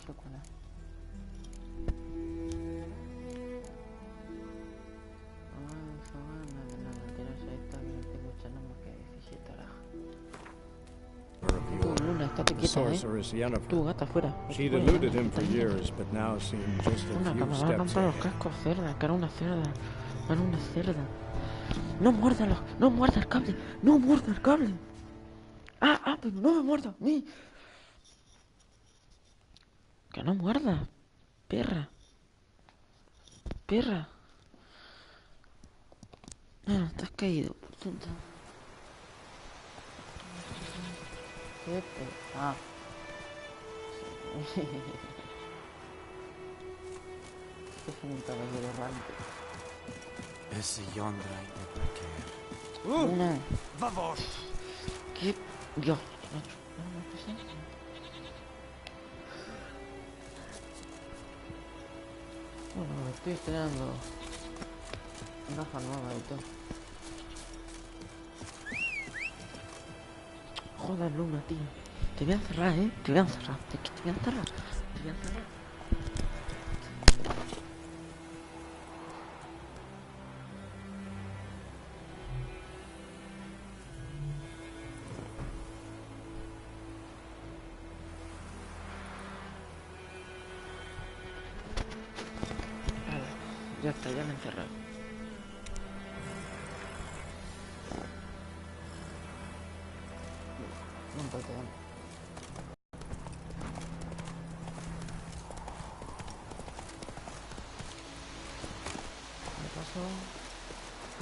secuela. Luna, estate quieta, tú, gata, fuera. She'd eluded him for years, but now seemed just a Luna, que few me van a steps romper los ahead. cascos, cerda, que era una cerda. Era una cerda. No muérdalo, no muerda el cable, no muerda el cable. Pero no me muerda, ni. Que no muerda, perra. Perra. Te has caído, por tonta. ¿Qué es un caballero errante. Ese Yondra y de Una. ¡Vamos! ¿Qué? Dios. Bueno, estoy estrenando gafas nuevas y todo. Joder, Luna, tío. Te voy a encerrar, Te voy a encerrar. Te voy a encerrar. Te voy a encerrar. Ya está, ya me he encerrado. Móntate, anda. ¿Qué pasó?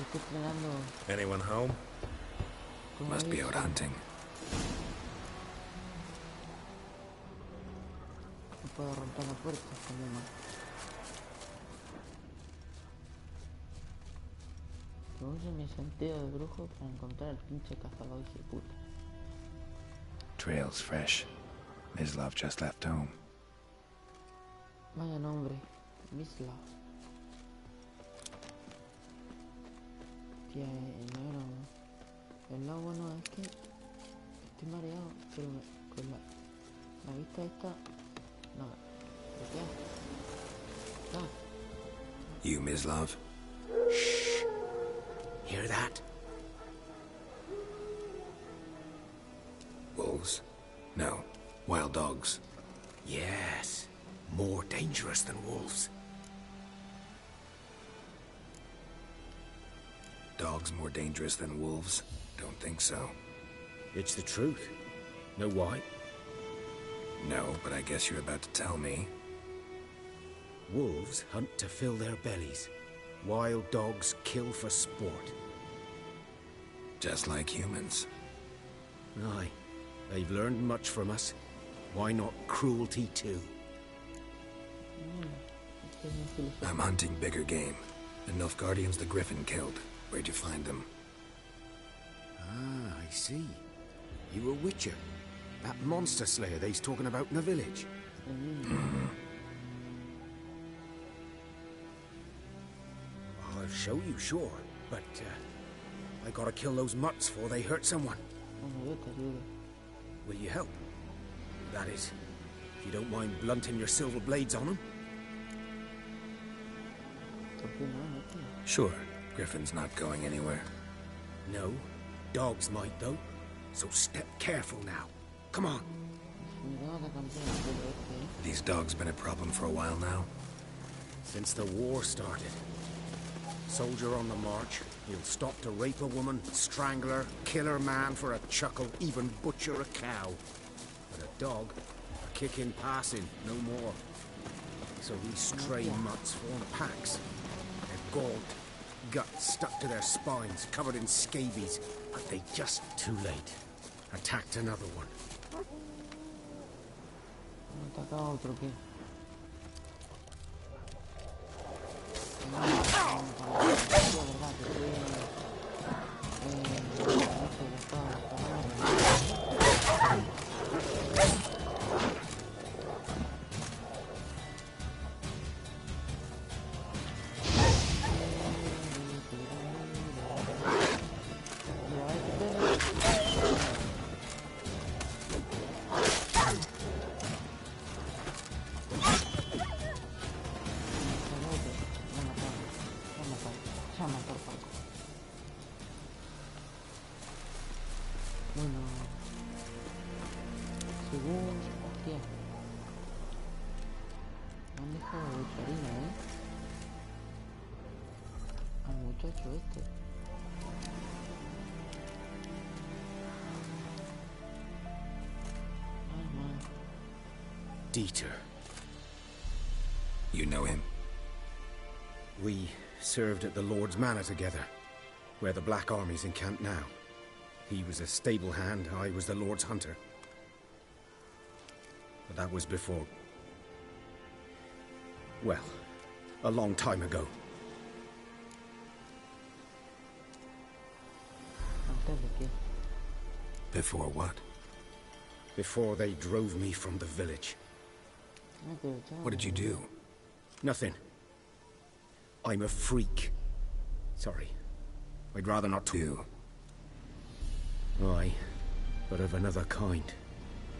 Estoy estrenando... Anyone home? ¿Cómo Must be out dice? hunting. No puedo romper la puerta, como no. Yo uso mi sentido de brujo para encontrar el pinche cazador de puta. Trail's fresh. Mislav just left home. Vaya nombre, Mislav. Tía, el lado bueno es que estoy mareado, pero con la vista esta... No, ¿pero qué? You, Mislav? Hear that? Wolves? No. Wild dogs. Yes. More dangerous than wolves. Dogs more dangerous than wolves? Don't think so. It's the truth. Know why? No, but I guess you're about to tell me. Wolves hunt to fill their bellies. Wild dogs kill for sport. Just like humans. Aye. They've learned much from us. Why not cruelty too? I'm hunting bigger game. The Nilfgaardians the Griffin killed. Where'd you find them? Ah, I see. You a witcher. That monster slayer they's talking about in the village. Mm-hmm. I'll show you, sure. But, I gotta kill those mutts before they hurt someone. Will you help? That is, if you don't mind blunting your silver blades on them. Sure. Griffin's not going anywhere. No. Dogs might, though. So step careful now. Come on. These dogs been a problem for a while now? Since the war started. Soldier on the march, he'll stop to rape a woman, strangle her, kill her man for a chuckle, even butcher a cow. But a dog, a kick in passing, no more. So these stray mutts form packs. They're gaunt, guts stuck to their spines, covered in scabies. But they just too late. Attacked another one. hostia. Me han dejado mucha harina, al muchacho este. Ay, man. Dieter. You know him? We served at the Lord's Manor together, where the Black Army's encamped now. He was a stable hand, I was the Lord's hunter. But that was before... well, a long time ago. Antes de qué. Before what? Before they drove me from the village. No, pero chavo, What did you do? Nothing. I'm a freak. Sorry. I'd rather not talk. You. Aye, but of another kind.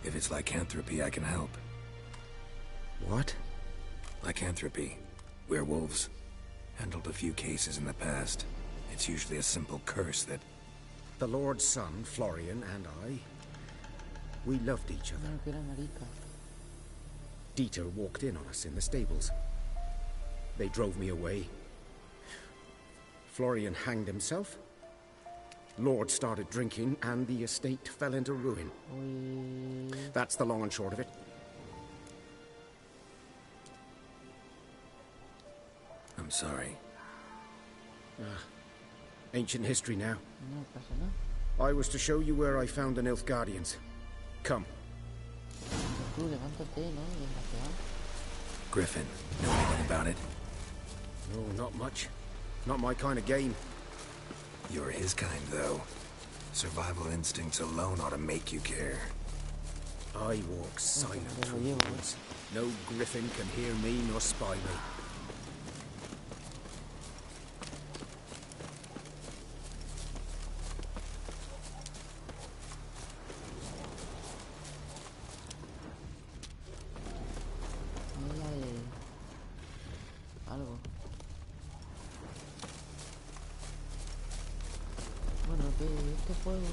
If it's lycanthropy, I can help. What? Lycanthropy. Werewolves. Handled a few cases in the past. It's usually a simple curse that... The Lord's son, Florian, and I... we loved each other. no, que era marica. Dieter walked in on us in the stables. They drove me away. Florian hanged himself. Lord started drinking, and the estate fell into ruin. Uy. That's the long and short of it. I'm sorry. Ancient history now. No pasa nada. I was to show you where I found the Nilfgaardians. Come. Tú levántate, ¿no? Desgraciado. Griffin, know anything about it? No, not much. Not my kind of game. You're his kind, though. Survival instincts alone ought to make you care. I walk silent ya lo through llevo, the woods. No griffin can hear me nor spy me. Algo. Bueno, que este juego,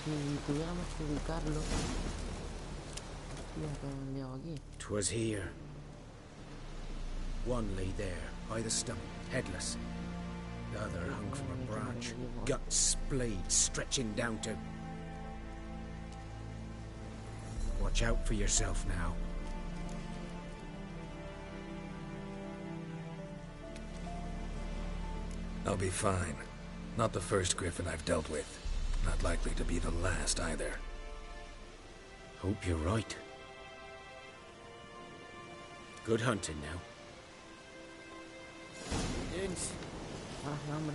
si tuviéramos que ubicarlo, hostia, que me he liado aquí. 'Twas here. One lay there, by the stump, headless. The other hung from a branch, guts splayed, stretching down to... Watch out for yourself now. I'll be fine. Not the first Griffin I've dealt with. Not likely to be the last either. Hope you're right. Good hunting now. Ah, hombre.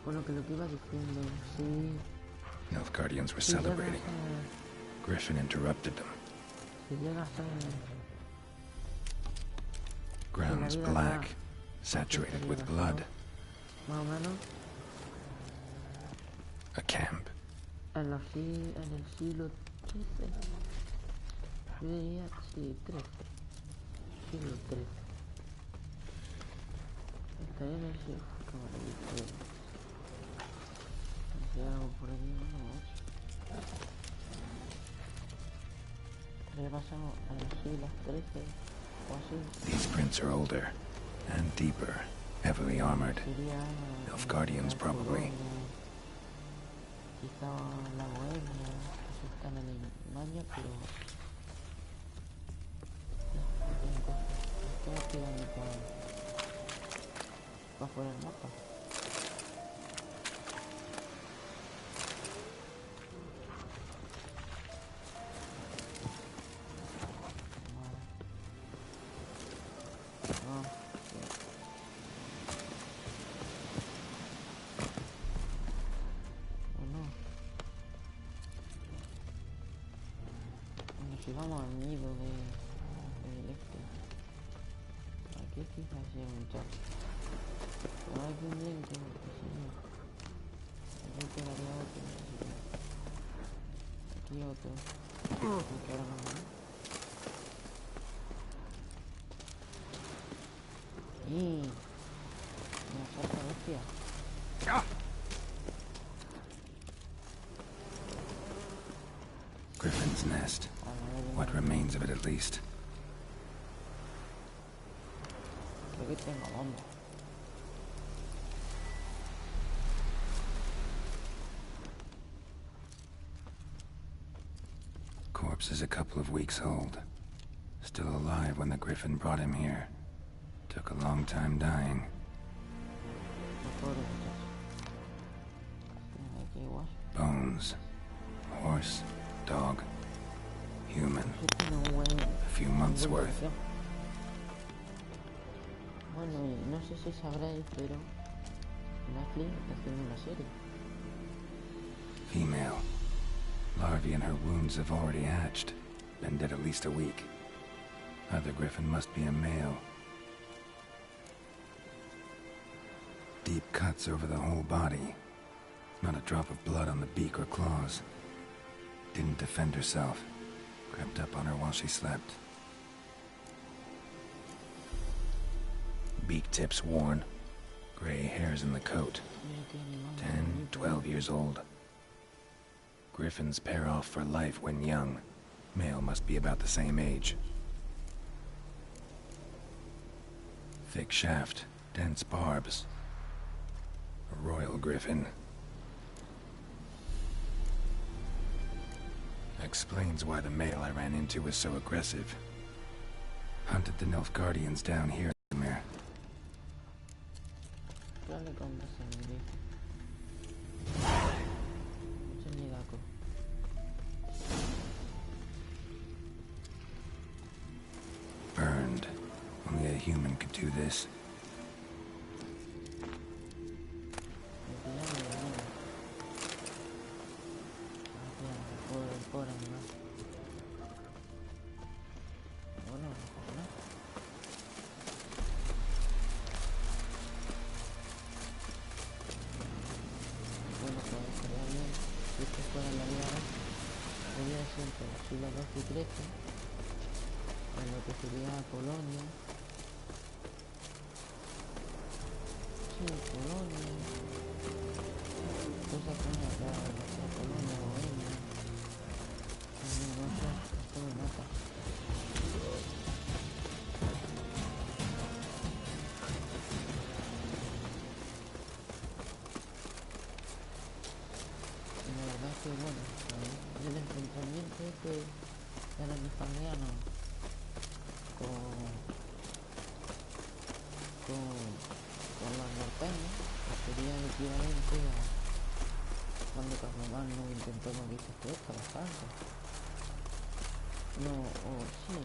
Bueno, que lo que iba diciendo, sí. Nilfgaardians were Si llegas celebrating. a... Griffin interrupted them. Si llegas a... Ground's vida black, da- saturated with estaría blood. Más o menos A camp. en el siglo XIII. Yo diría, sí, XIII. Siglo XIII. Estaría en el siglo... Qué maravilla. Si hay algo por aquí, no. Estaría pasado en el siglo XIII o así. These prints are older and deeper, heavily armored. Sería... Nilfgaardians, probably. Quizá la Bohemia, que están en Alemania, pero... Estoy tirando para fuera del mapa. Si vamos al nido de este, aquí quizás sea un chat, pero hay un link porque si no, aquí quedaría otro, aquí otro, aquí ahora vamos, y me falta bestia. its nest. What remains of it, at least. Creo que tengo bomba. Corpse is a couple of weeks old. Still alive when the Griffin brought him here. Took a long time dying. Bones. Horse. Dog. Human. A few months worth. Bueno, y no sé si sabréis, pero Netflix está haciendo una serie. Female. Larvae in her wounds have already hatched. Been dead at least a week. Other Griffin must be a male. Deep cuts over the whole body. Not a drop of blood on the beak or claws. Didn't defend herself. Crept up on her while she slept. Beak tips worn. Gray hairs in the coat. 10, 12 years old. Griffins pair off for life when young. Male must be about the same age. Thick shaft, dense barbs. A royal griffin. Explains why the male I ran into was so aggressive. Hunted the Nilfgaardians down here. Burned. Only a human could do this. En lo que sería Polonia. Sí, Polonia. Cosas como acá, no sé, Polonia, Bohemia. No sé, esto me mata. Y la verdad es que, bueno, el enfrentamiento que eran italianos con los norteños, que sería el equivalente a cuando Carlomagno intentó morirse a la Francia. No, o sí.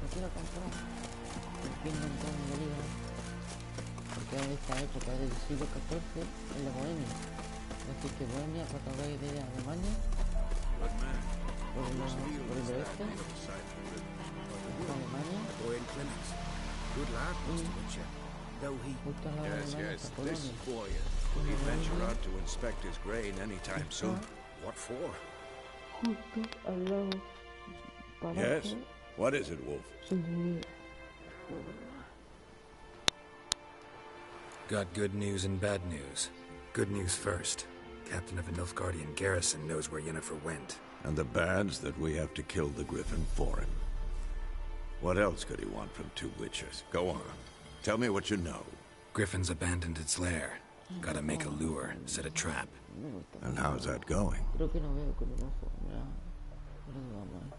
Me quiero comprar el Kingdom de Liga, porque en esta época del siglo XIV es la Bohemia. Es decir, que Bohemia, cuando vais de Alemania, por el oeste, Alemania, justo al lado de Alemania está Polonia. Will he venture out to inspect his grain anytime soon? What for? Justo al lado. Yes? What is it, Wolf? Got good news and bad news. Good news first. Captain of a Nilfgaardian garrison knows where Yennefer went. And the bad's that we have to kill the Griffin for him. What else could he want from two witches? Go on. Tell me what you know. Griffin's abandoned its lair. Gotta make a lure, set a trap. And how's that going? Creo que no veo con el ojo, ya. Pero vamos.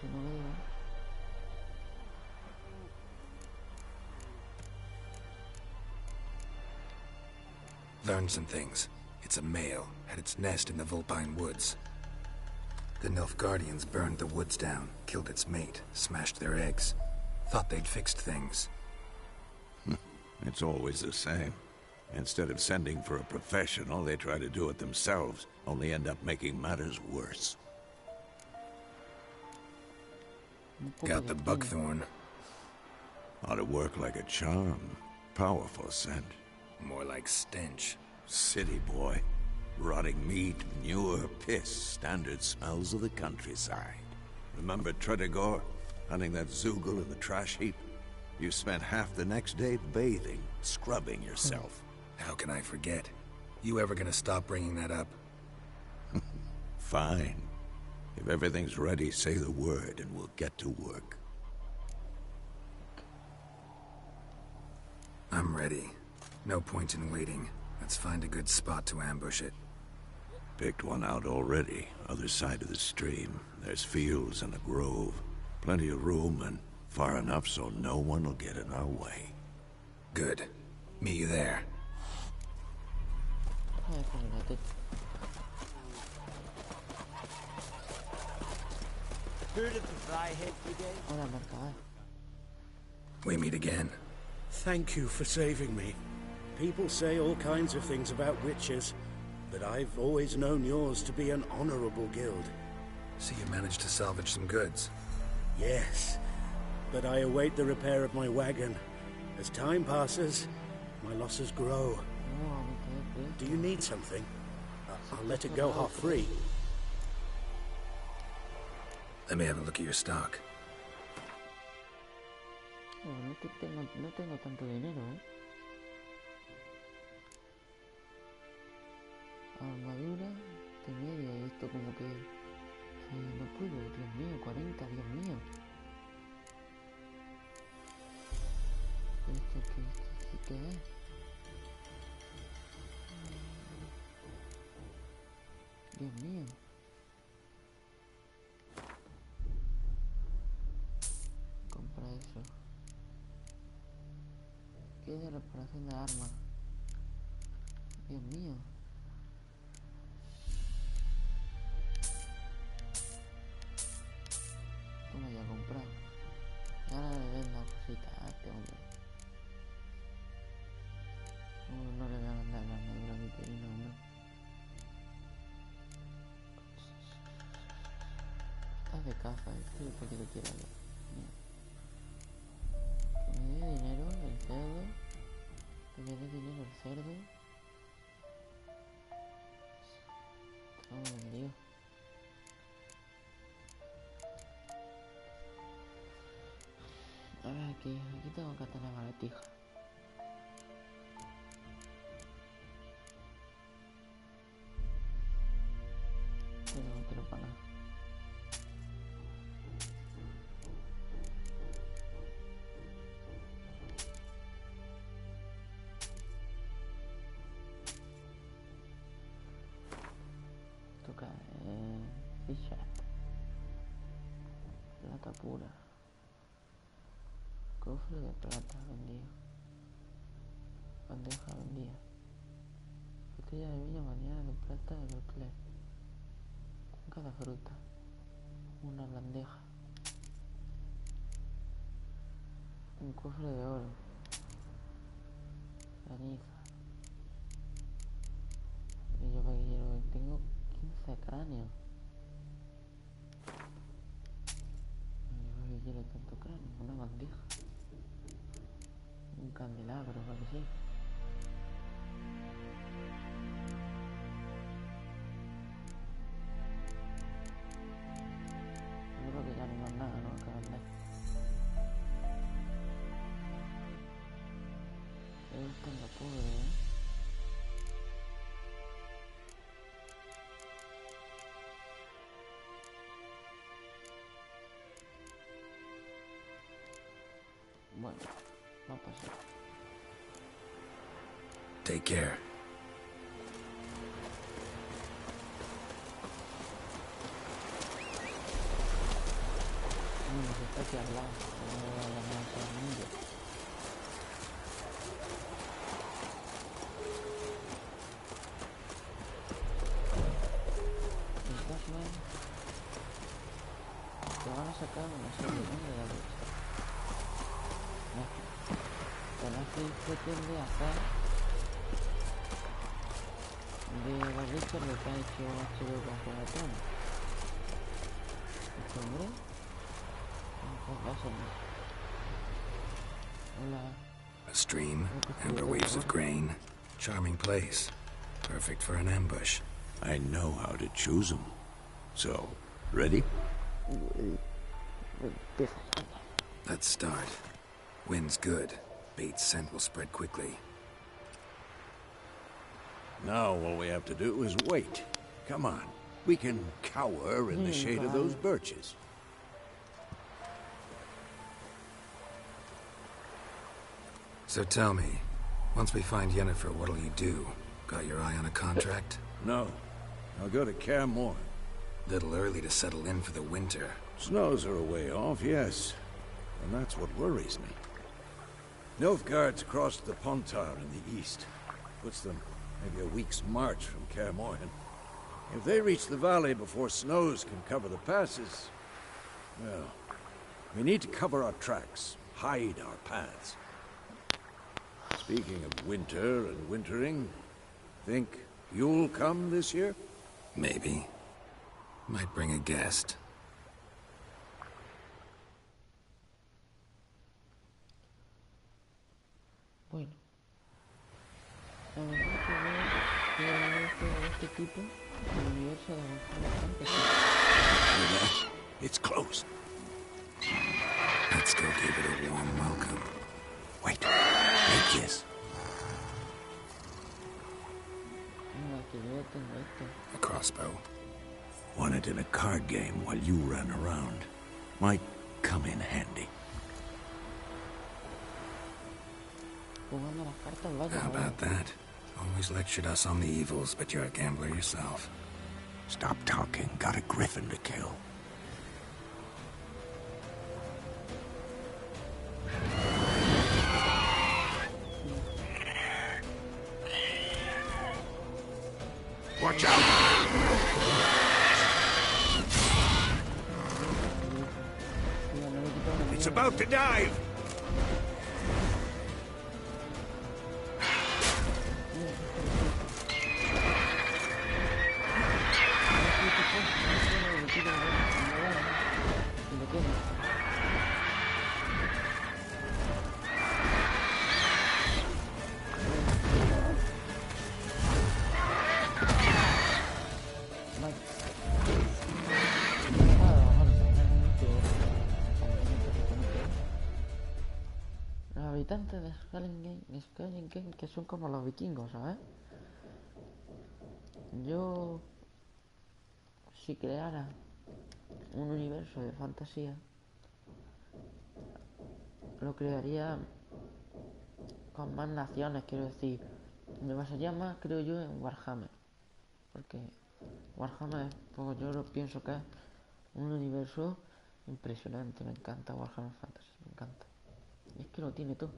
No veo. Learned some things. It's a male, had its nest in the Vulpine Woods. The Nilfgaardians burned the woods down, killed its mate, smashed their eggs. Thought they'd fixed things. It's always the same. Instead of sending for a professional, they try to do it themselves, only end up making matters worse. Got the buckthorn. Ought to work like a charm. Powerful scent. More like stench. City boy. Rotting meat, manure, piss, standard smells of the countryside. Remember Tredegor, hunting that Zoogle in the trash heap? You spent half the next day bathing, scrubbing yourself. How can I forget? You ever gonna stop bringing that up? Fine. If everything's ready, say the word and we'll get to work. I'm ready. No point in waiting. Let's find a good spot to ambush it. Picked one out already, other side of the stream. There's fields and a grove. Plenty of room and far enough so no one will get in our way. Good. Meet you there. We meet again. Thank you for saving me. People say all kinds of things about witches, but I've always known yours to be an honorable guild. So you managed to salvage some goods? Yes, but I await the repair of my wagon. As time passes, my losses grow. Do you need something? I'll let it go half-free. Let me have a look at your stock. No tengo tanto dinero, Armadura de media y esto como que no puedo, Dios mío, 40, Dios mío. ¿Esto qué es? Dios mío. Compra eso. ¿Qué es de reparación de armas? Dios mío. Toma ya, comprar. Y ahora le den la cosita a este hombre. No le voy a mandar la armadura a mi perino, hombre. Estás de caza, esto es porque lo quiero ver. Que me dé dinero el cerdo. Que me dé dinero el cerdo. Oh, Dios. Ahora aquí tengo que atar la baratija. Pero no quiero pagar. Toca ficha. Plata pura. Cofre de plata vendido. Bandeja vendida. Botella de vino bañada de plata de Berkeley. Cada fruta. Una bandeja. Un cofre de oro. Graniza. Y yo que quiero, tengo 15 cráneos. Yo que quiero tanto cráneo, una bandeja. Un candelabro, para que sí. Yo creo que ya no hay más nada, ¿no? Que vender. Esto es la pobre, Bueno, va a pasar. Take care. Está aquí al lado, no voy a llamar a todo el mundo. El Batman te van a sacar una serie de la lucha. Netflix pretende hacer de la lucha lo que ha hecho HBO con Juego de Tronos. Este hombre Hola. A stream, amber waves of grain. Charming place. Perfect for an ambush. I know how to choose them. So, ready? Let's start. Wind's good. Bait's scent will spread quickly. Now all we have to do is wait. Come on. We can cower in the shade of those birches. So tell me, once we find Yennefer, what'll you do? Got your eye on a contract? No. I'll go to Kaer Morhen. Little early to settle in for the winter. Snows are a way off, yes. And that's what worries me. Nilfgaard's crossed the Pontar in the east. Puts them maybe a week's march from Kaer Morhen. If they reach the valley before snows can cover the passes, well, we need to cover our tracks, hide our paths. Speaking of winter and wintering, think you'll come this year? Maybe. Might bring a guest. Bueno. A lo mejor que veo este tipo el universo de bastante. Hear that? It's close. Let's go give it a warm welcome. Wait. Take this. Mira, que yo tengo esto. A crossbow. Won it in a card game while you ran around. Might come in handy. Jugando las cartas, vaya. How about that? Always lectured us on the evils, but you're a gambler yourself. Stop talking. Got a griffin to kill. Watch out! It's about to dive! Habitantes de Skyrim, que son como los vikingos, ¿sabes? Yo, si creara un universo de fantasía, lo crearía con más naciones, quiero decir. Me basaría más, creo yo, en Warhammer, porque Warhammer, pues yo lo pienso que es un universo impresionante. Me encanta Warhammer Fantasy, me encanta. Y es que lo tiene todo.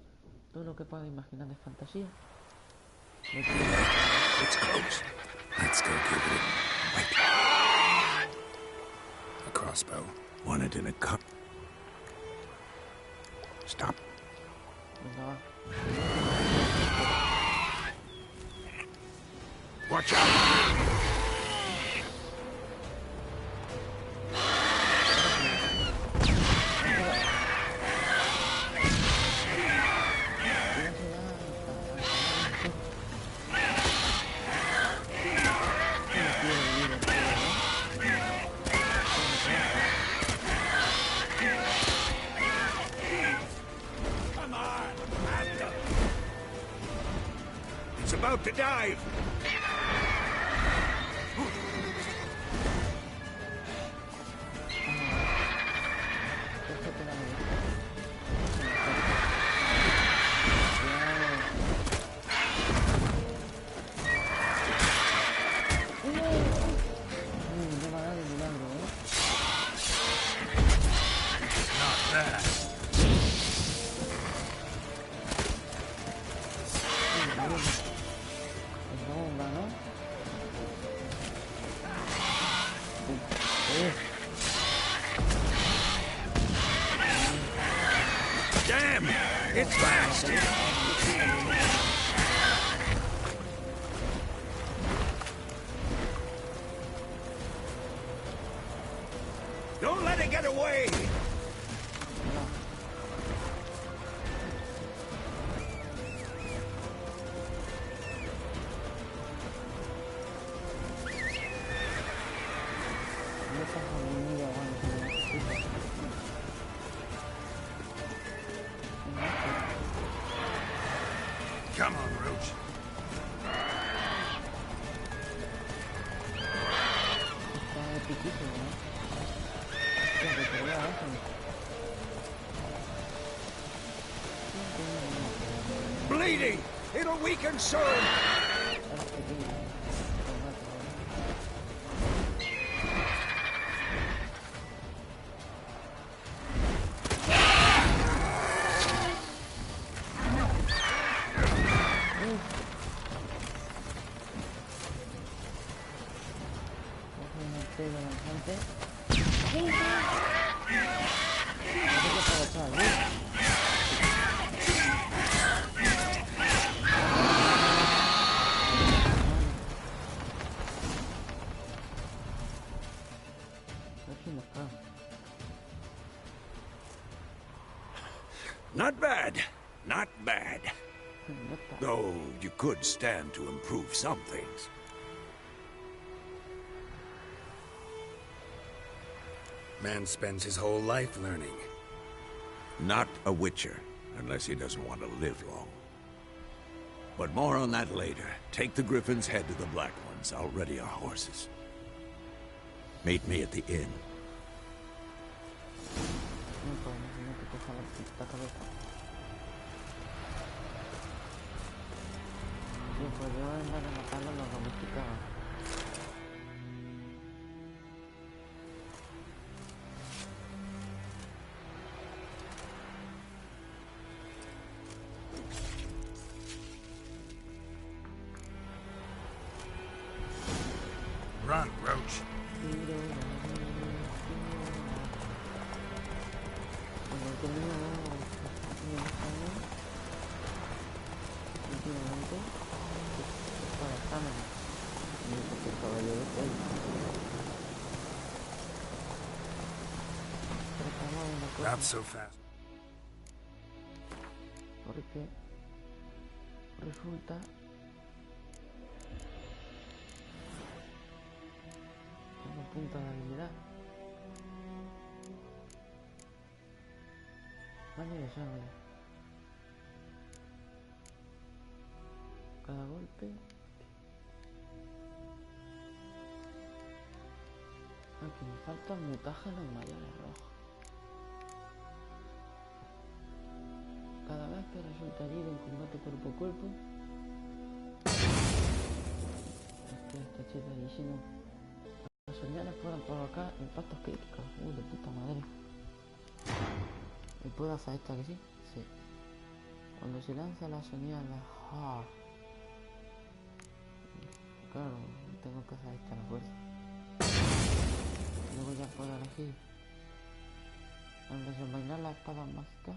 Todo lo que puedas imaginar de fantasía. It's close. Let's go give it a... Wait. A crossbow. Won it in a cup. Stop. Venga, va. Watch out! About to dive! Damn! It's fast! Don't let it get away! esa familia, bueno, que no necesito. Come on, Roach. Está epiquísimo, ¿no? Hostia, que te voy a abajo. Bleeding! It'll weaken soon! Ahora es pequeño. Not bad. Not bad. Though you could stand to improve some things. Man spends his whole life learning. Not a witcher, unless he doesn't want to live long. But more on that later. Take the Griffin's head to the Black Ones. I'll ready our horses. Meet me at the inn. Run, Roach. Not so fast. Porque resulta tengo punto de habilidad. Baño de sangre. Cada golpe. Aquí me faltan mutágenos mayores rojos. Cada vez que resulta herido en combate cuerpo a cuerpo. Está chetadísimo. Las señales pueden provocar impactos críticos. De puta madre. ¿Y puedo hacer esto que sí? Sí. Cuando se lanza la señal de hard. Claro, tengo que hacer esto a la fuerza. Luego ya puedo elegir al desenvainar las espadas mágicas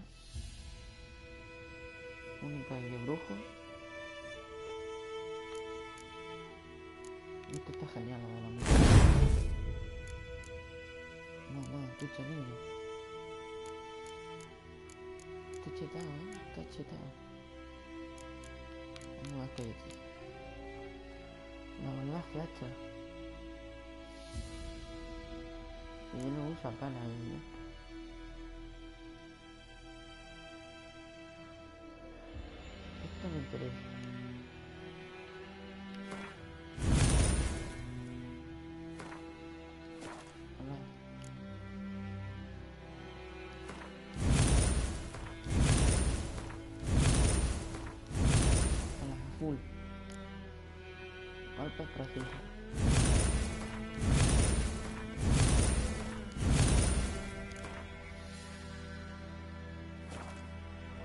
única y de brujo. Esto está genial, la verdad. No, escucha, niño. Está chetado, está chetado. Vamos a ver qué dice. La verdad flecha. Y yo no uso apenas ahí, Esto me interesa. Full. Golpes precisos.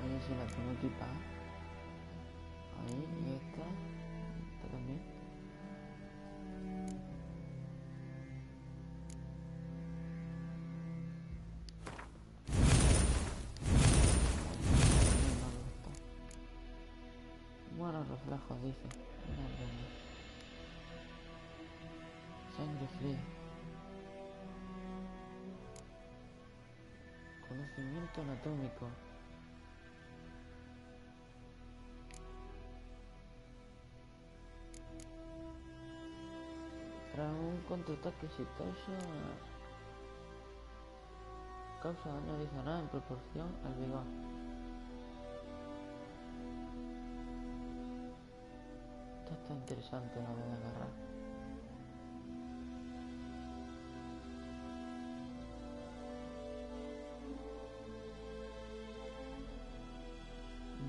Oye, si la tengo equipada. Ahí, y esta también. Buenos reflejos, dice. Sangre fría. Conocimiento anatómico. Tras un contraataque exitoso causa daño adicional en proporción al vigor. Esto está interesante, la de agarrar.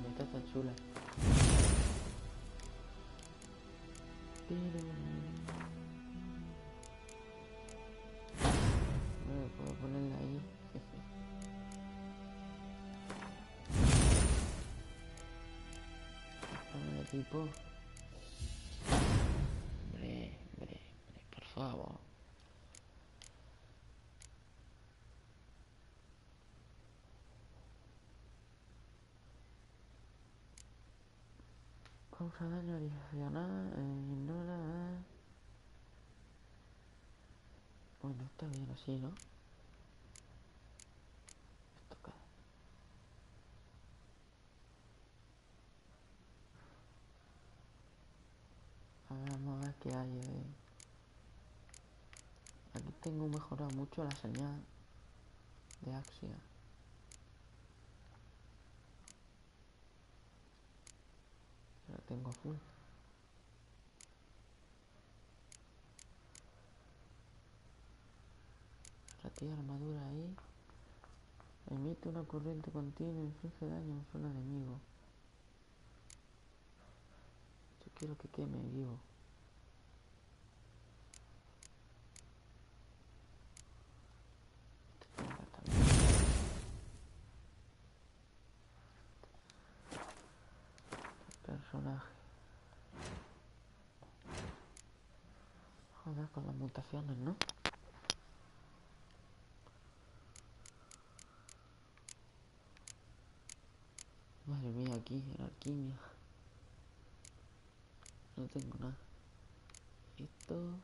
Esta está chula. Puedo ponerla ahí. Dame el equipo. Hombre, por favor. Causa daño adicional, ignora. Bueno, está bien así, ¿no? Esto queda. A ver, vamos a ver qué hay ahí. Aquí tengo mejorado mucho la señal de Axia. La tengo full. Retira armadura ahí. Emite una corriente continua y inflige daño a un solo enemigo. Yo quiero que queme vivo. Personaje. Joder, con las mutaciones, ¿no? Madre mía, aquí en alquimia no tengo nada. Esto.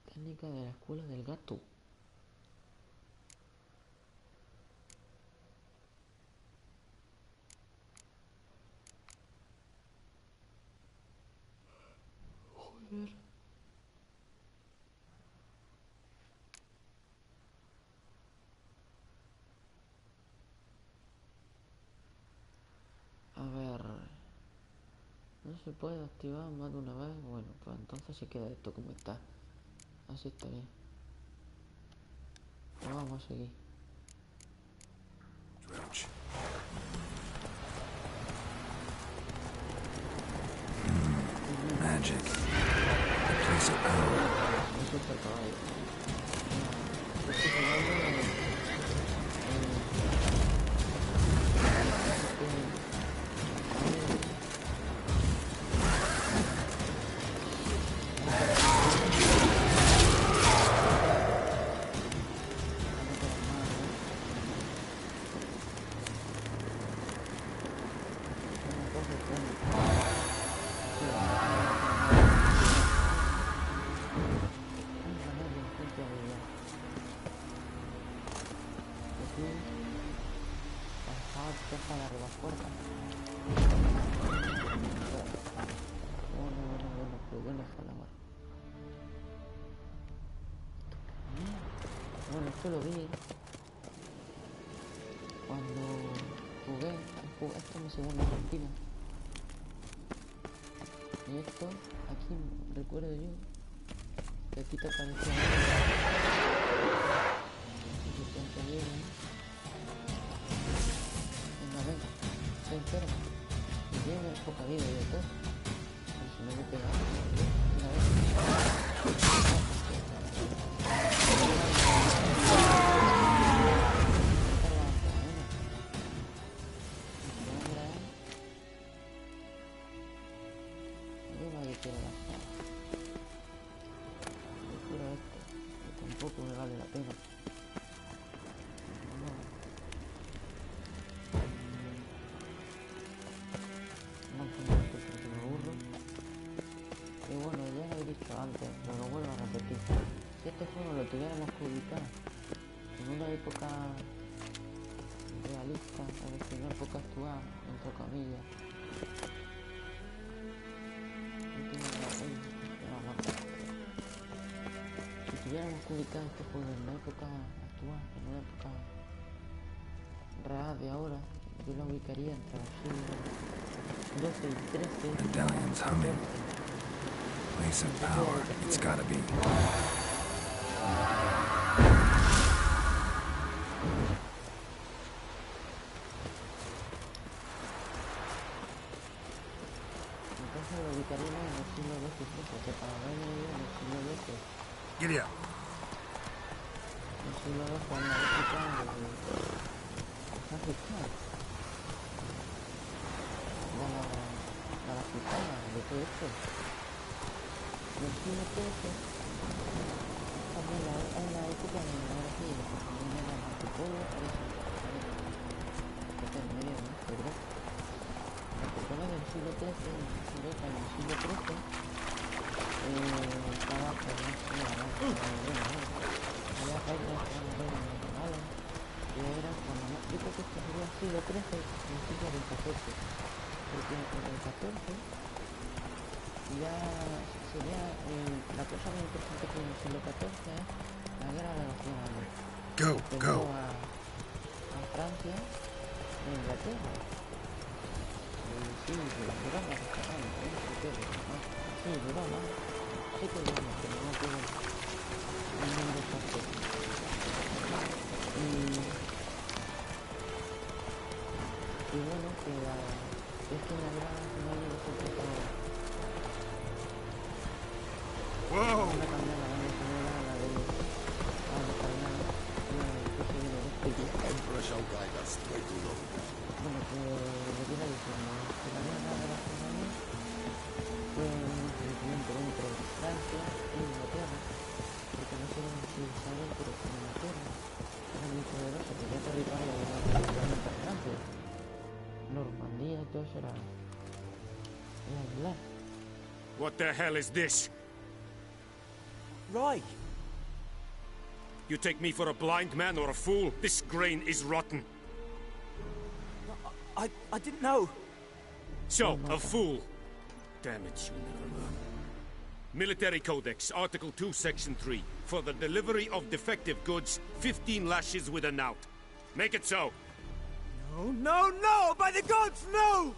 Técnica de la escuela del gato. Joder. A ver. No se puede activar más de una vez. Bueno, pues entonces se queda esto como está. Así está bien. Pues vamos a seguir. Drouch. Magic. The place of power. Eso está acabado. Para arriba fuerza. Bueno, pues bueno, calamar. Bueno, esto lo vi cuando jugué. Esta es mi segunda partida. Y esto, aquí recuerdo yo que aquí te aparecía venga, se enferma. Y tiene poca vida y de todo. Pero si no me pegaba, una vez. Yo quiero gastar. Locura esto. Que tampoco me vale la pena. Antes, pero lo vuelvo a repetir. Si este juego lo tuviéramos que ubicar en una época realista, es decir, una época actual, entre comillas, publicado este juego en la época actual, en una época real de ahora, yo lo ubicaría entre los siglos XII y XIII. Medallion's humming. Place of power. It's gotta be. Entonces lo ubicaríamos en los siglos XII y XIII, porque para ver en el siglo XII. Giddy up. El siglo XII en la época africana, de la africana, de todo esto. Y el siglo XIII también es la época de ahora sí, de la familia de antropólogos, eso, que es medio, ¿no? ¿Verdad? Las personas del siglo XIII, en Europa, en el siglo XIII, estaba por no sé, había reglas que eran normales, y era cuando yo creo que esto sería el siglo XIII, principio del XIV, porque en el XIV ya sería la cosa más importante que en el siglo XIV es la guerra de los 100 años. Go. A Francia e Inglaterra. Sí, duró más de 100 años, sí, duró más. Sí que duró más, pero no tuvo un número exacto. Y bueno, que esto me agrada al final de los otros ahora. Whoa! Una cambiar la banda sonora a la de carnal, una que se viene de este. Bueno, que lo que iba diciendo, que la guerra de los 100 años fue un enfrentamiento entre Francia e Inglaterra, porque no sé si saben, pero que Inglaterra era muy poderosa, tenía territorio relativamente grande. Normandía y todo eso era inglés. What the hell is this? Right. You take me for a blind man or a fool? This grain is rotten. I didn't know. So, a fool. Damn it, you'll never learn. Military Codex, Article 2, Section 3. For the delivery of defective goods, 15 lashes with a knout. Make it so. No! By the gods, no!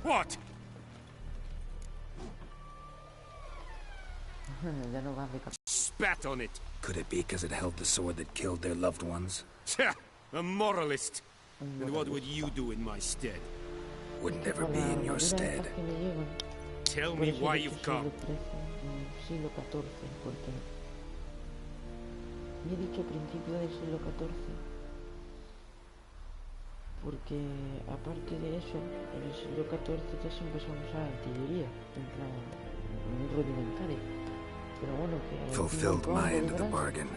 What? Ya no va a picar. Spat on it. Could it be because it held the sword that killed their loved ones? Tja, a moralist. And what would you do in my stead? Wouldn't ever be in your stead. Tell me why you've come. Siglo XIV, porque he dicho principio del siglo XIV, porque aparte de eso, en el siglo XIV ya se empezó a usar artillería, en plan muy rudimentaria. Pero bueno, que Fulfilled my end of the bargain.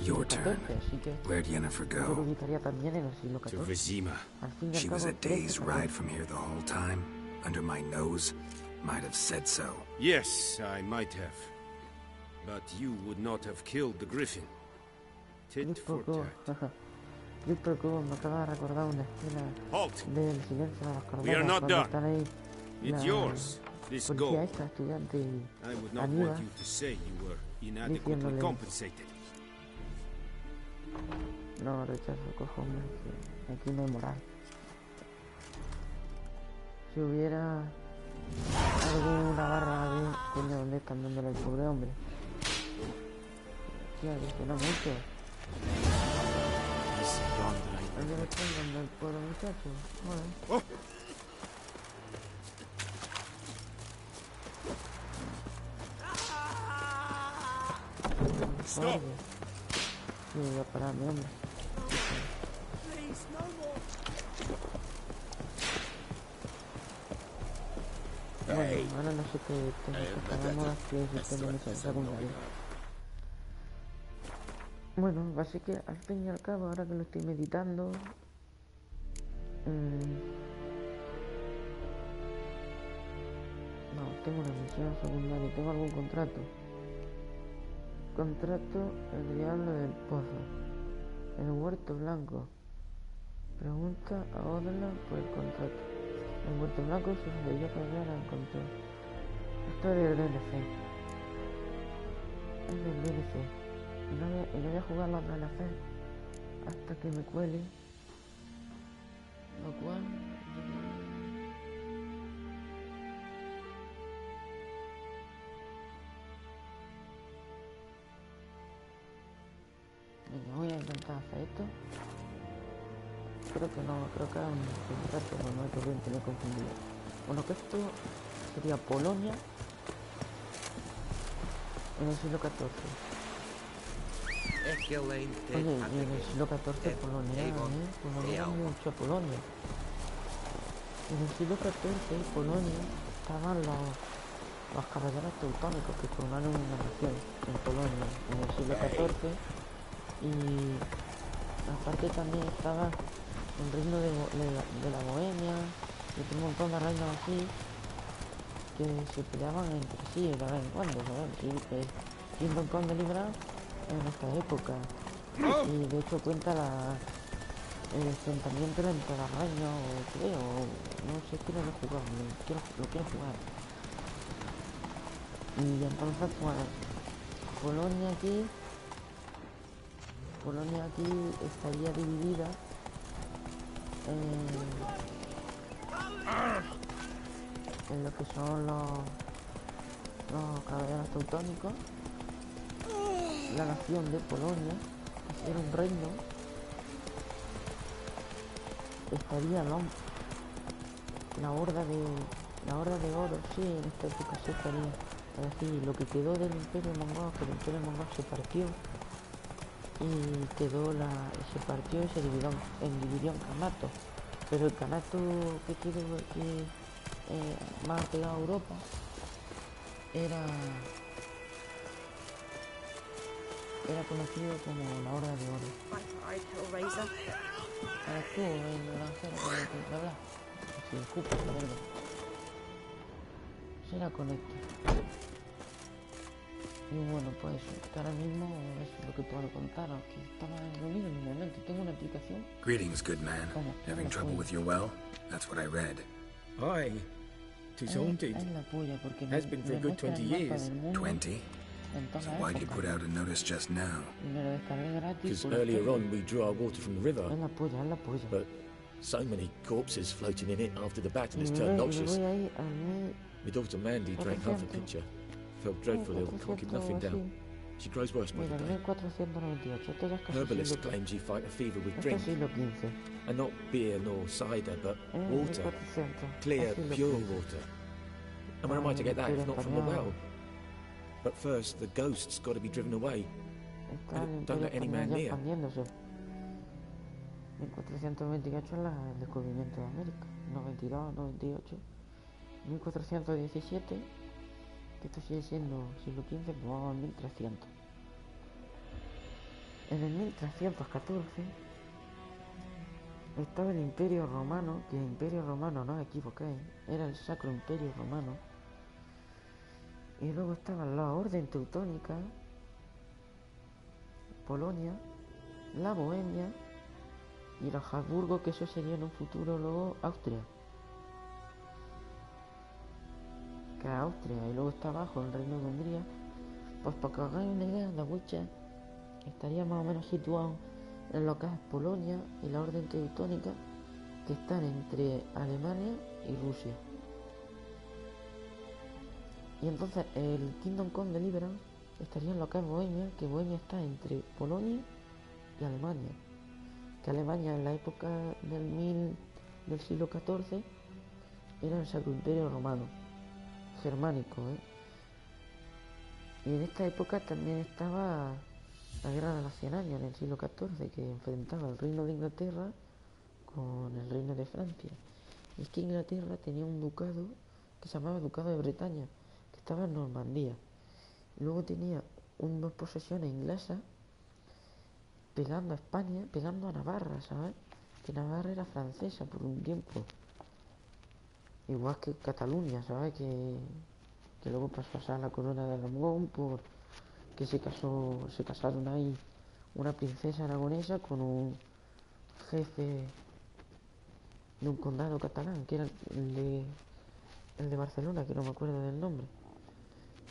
Your turn. Where'd Yennefer yo lo go? ubicaría también en el siglo To XIV. Vizima. Al fin y al She cabo, was a day's 13, ride from here the whole time. Under my nose. Might have said so. Yes, I might have. But you would not have killed the griffin. Tit for tat. Víctor Cubo me acaba de recordar una escena Halt! del silencio de los corderos. We are not cuando done. están ahí It's la yours. This policía gold. esta, estudiante y I would not Aníbal want you to say you were inadequately diciéndole- compensated. no rechazo, cojones, que aquí no hay moral. Si hubiera alguna barra de coño, ¿dónde están dándole al pobre hombre? Tía, que suena mucho. ¿Dónde le están dando al pobre muchacho? Bueno. Oh! Stop! Sí, voy a parar, mi hombre. Please, no more. Bueno, ahora no sé qué acabamos de sistema de secundario. Bueno, así que al fin y al cabo, ahora que lo estoy meditando, no, tengo una misión secundaria, tengo algún contrato. Contrato el diablo del pozo, el huerto blanco, Pregunta a Odela por el contrato. El muerto blanco sucedió que ya la encontró. Esto es del DLC. Es del DLC. Y no voy a jugar los DLC hasta que me cuele. Lo cual... Venga, voy a intentar hacer esto. Creo que no, creo que es un contrato, no es corriente, me he confundido. Bueno, que esto sería Polonia en el siglo XIV. Oye, y en el siglo XIV Polonia, Polonia era mucho Polonia. En el siglo XIV Polonia estaban los caballeros teutónicos que formaron una nación en Polonia en el siglo XIV. Y aparte también estaba el reino de la Bohemia y otro montón de reinos así que se peleaban entre sí de vez en cuando, ¿sabes? Y Kingdom Come deliberado en esta época. Y de hecho cuenta el enfrentamiento entre los reinos, creo, no sé, quiero jugar, lo quiero jugar. Y entonces pues Polonia aquí estaría dividida en lo que son los caballeros teutónicos, la nación de Polonia, que era un reino, estaría la horda de oro, sí, en esta época se estaría, es decir, lo que quedó del imperio mongol, que el imperio mongol se partió y se partió y se dividió en canatos, pero el canato que más pegado a Europa era conocido como la Horda de Oro. Ahora tú, el granjero que habla, si escupas, la verdad, será conecto. Y bueno, pues que ahora mismo eso es lo que puedo contaros, que estaba reunido en un momento. Tengo una aplicación. Greetings, good man. Having trouble with your well? That's what I read. Aye. 'Tis haunted. Es la polla porque Has been for a good 20 years. 20? So why'd you put out a notice just now? Y me lo descargué gratis. Because por earlier esto. on we drew our water from the river, Es la polla, es la polla. but so many corpses floating in it after the baton has Y me turned voy noxious. ahí al mil... My daughter Mandy drank half a pitcher. Felt dreadful ill, can't keep nothing down. She grows worse by Mira, the el day. 1498. Esto ya es casi Herbalists siglo... claims you fight a fever with Esto es drink, siglo XV. and not beer nor cider, but water, 1400. clear, Es siglo pure XV. water. And where am I to get that if not from the well? But first, the ghost's got to be driven away. Está el Don't imperio let any español man ya near. expandiéndose. 1428 es el descubrimiento de América. 92, 98. 1417, que esto sigue siendo siglo XV, pues vamos al 1300. En el 1314 estaba el Imperio Romano, que el Imperio Romano, no os equivoquéis, era el Sacro Imperio Romano. Y luego estaba la Orden Teutónica, Polonia, la Bohemia y los Habsburgo, que eso sería en un futuro luego Austria. Que es Austria, y luego está abajo el Reino de Hungría. Pues para que os hagáis una idea, la Witcher estaría más o menos situado en lo que es Polonia y la Orden Teutónica, que están entre Alemania y Rusia. Y entonces el Kingdom Come Deliverance estaría en lo que es Bohemia, que Bohemia está entre Polonia y Alemania. Que Alemania en la época del siglo XIV era el Sacro Imperio Romano, germánico, Y en esta época también estaba la Guerra de los 100 años, en el siglo XIV, que enfrentaba el Reino de Inglaterra con el Reino de Francia. Y es que Inglaterra tenía un ducado que se llamaba Ducado de Bretaña, que estaba en Normandía. Y luego tenía unas posesiones inglesas pegando a España, pegando a Navarra, ¿sabes? Que Navarra era francesa por un tiempo. Igual que Cataluña, ¿sabes? Que luego pasó a ser la corona de Aragón porque se casaron ahí una princesa aragonesa con un jefe un condado catalán, que era el de Barcelona, que no me acuerdo del nombre.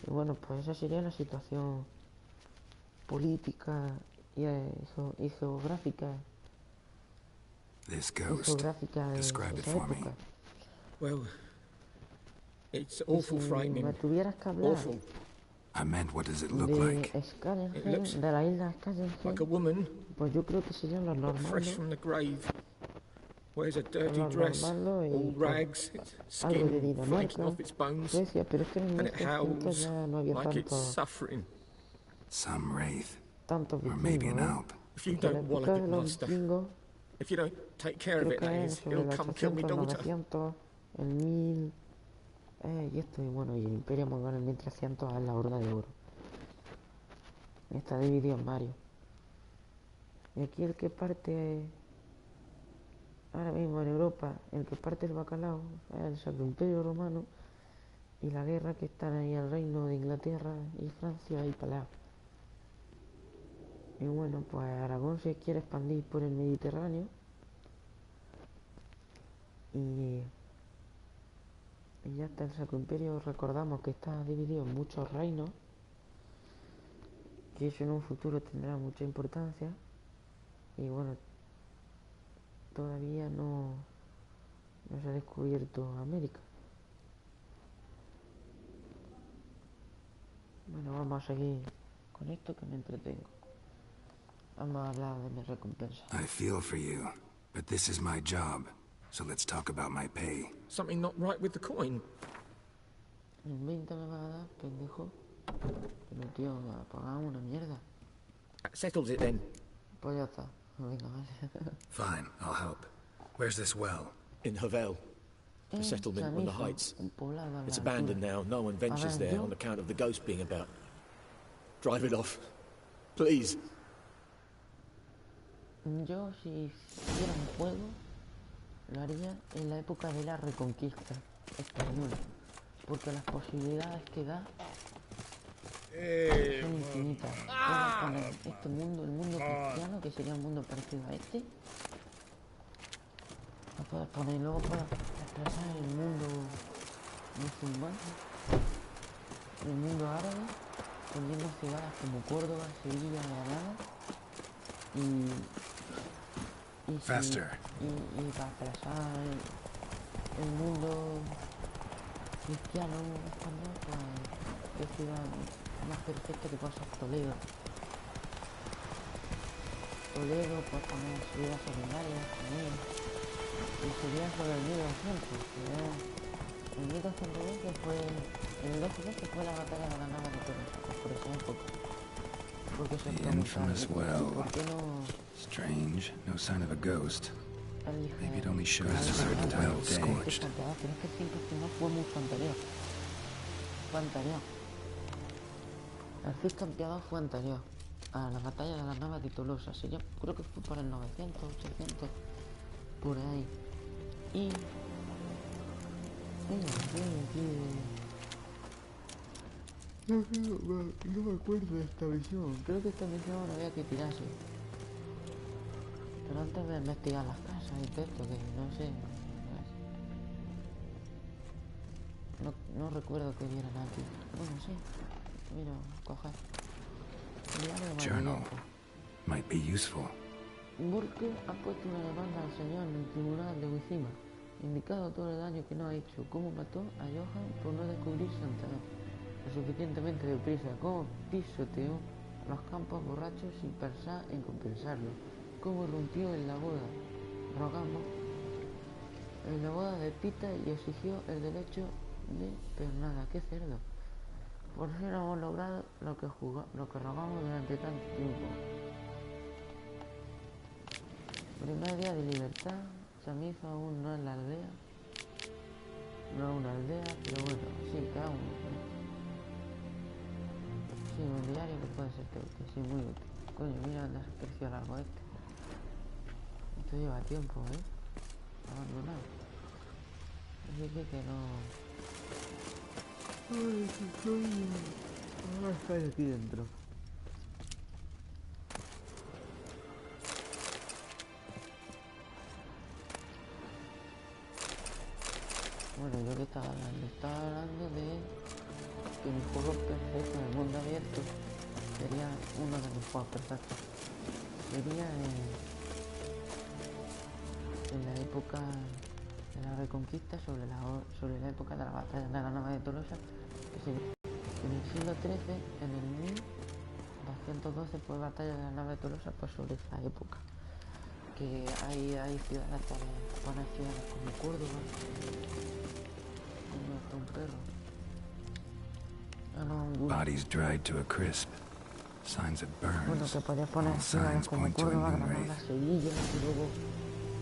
Y bueno, pues esa sería la situación política y geográfica This y ghost. geográfica de Describe it esa for me. época. Well, it's Y awful si frightening. me tuvieras que hablar Awful. I meant, what does it look de like? Skagenheim, It looks de la isla Skagenheim, Like a woman, pues yo creo que serían los but fresh normandos, from the grave. Wears a dirty los dress, normandos y all pues, rags, its algo de skin flaking Dinamarca, off its bones, Suecia, pero es que en and it 1300 howls ya no había like it's tantos suffering. Some wraith. tantos Or maybe vikingos, an ¿eh? Alp. If you Que en la don't wallop época it, de los master, vikingos, if you don't take care of creo it, que that es is, sobre it'll el come kill me 800, daughter. 900, el 1000, y esto, y bueno, y el Imperio Mongol en 1300 es la Horda de Oro. Está dividido en varios. Y aquí el que parte, ahora mismo en Europa, el que parte el bacalao es el Sacro Imperio Romano, y la guerra que están ahí el Reino de Inglaterra y Francia ahí peleados. Y bueno, pues Aragón se quiere expandir por el Mediterráneo y ya está el Sacro Imperio. Recordamos que está dividido en muchos reinos y eso en un futuro tendrá mucha importancia. Y bueno, todavía no se ha descubierto América. Bueno, vamos a seguir con esto que me entretengo. Vamos a hablar de mi recompensa. I feel for you, but this is my job, so let's talk about my pay. Something not right with the coin. En 20 me va a dar, pendejo. Pero tío, pagamos una mierda. That settles it then. Pues ya está. Venga, vale. Fine, I'll help. Where's this well? In Havel, a En settlement on the Chamizo, heights. un poblado a la It's altura. abandoned now. No one ventures there on account of the ghost being about. Drive it off. Please. Yo, si hiciera un juego, lo haría en la época de la Reconquista española, porque las posibilidades que da son infinitas. Puedes poner este mundo, el mundo cristiano, que sería un mundo parecido a este, lo puedes poner y luego puedes expresar el mundo musulmán, el mundo árabe, poniendo ciudades como Córdoba, Sevilla, Granada, y Faster. Y para expresar el mundo cristiano español, pues qué ciudad más perfecta que puede ser Toledo. Toledo, pues poner ciudades secundarias también. Y sería sobre el 1200, el 1212 fue, en el 1212 fue la batalla de la Nava de Tolosa, pues por esa época. Porque se The infamous well. ¿por qué no Strange, no sign of a ghost. elige Maybe it only shows a certain time of day. Scorched? Pero es que el tiempo final fue mucho anterior. Fue anterior. El Cid campeador fue anterior a la batalla de las Navas de Tolosa. Sería, creo que fue por el 900, 800, por ahí. Y no me acuerdo de esta visión. Creo que esta visión había que tirarse. Pero antes de investigar las casas y todo esto, que no sé. No recuerdo que vieran aquí. Bueno, sí. Mira, coger. Diario de Journal. movimiento. Might be useful. Burke ha puesto una demanda al señor en el tribunal de Wizima, indicado todo el daño que no ha hecho, cómo mató a Johan por no descubrir Santa lo suficientemente deprisa, cómo pisoteó los campos borrachos sin pensar en compensarlo, cómo rompió en la boda, rogamos, en la boda de Pita y exigió el derecho de pernada. ¡Qué cerdo! Por fin hemos logrado lo que rogamos durante tanto tiempo. Primer día de libertad, Chamizo aún no es la aldea. No es una aldea, pero bueno, sí, que aún. Sí, un diario que puede ser útil, sí, muy útil. Coño, mira dónde ha crecido largo este. Esto lleva tiempo, abandonado. Así que no. Ay, qué coño. Ahora está aquí dentro. Bueno, yo que estaba hablando de que mi juego perfecto en el mundo abierto sería uno de mis juegos perfectos. Sería en la época de la Reconquista, sobre la época de la batalla de la nave de Tolosa, que sería en el siglo XIII, en el 1212, pues batalla de la nave de Tolosa, pues sobre esa época. Que hay ciudades, buenas ciudades como Córdoba, donde está un perro. Ah, no, un Bodies dried to a crisp. Signs of burns. Bueno, que podías poner All ciudades signs como point to a Córdoba, new Granada, wraith. Sevilla, y luego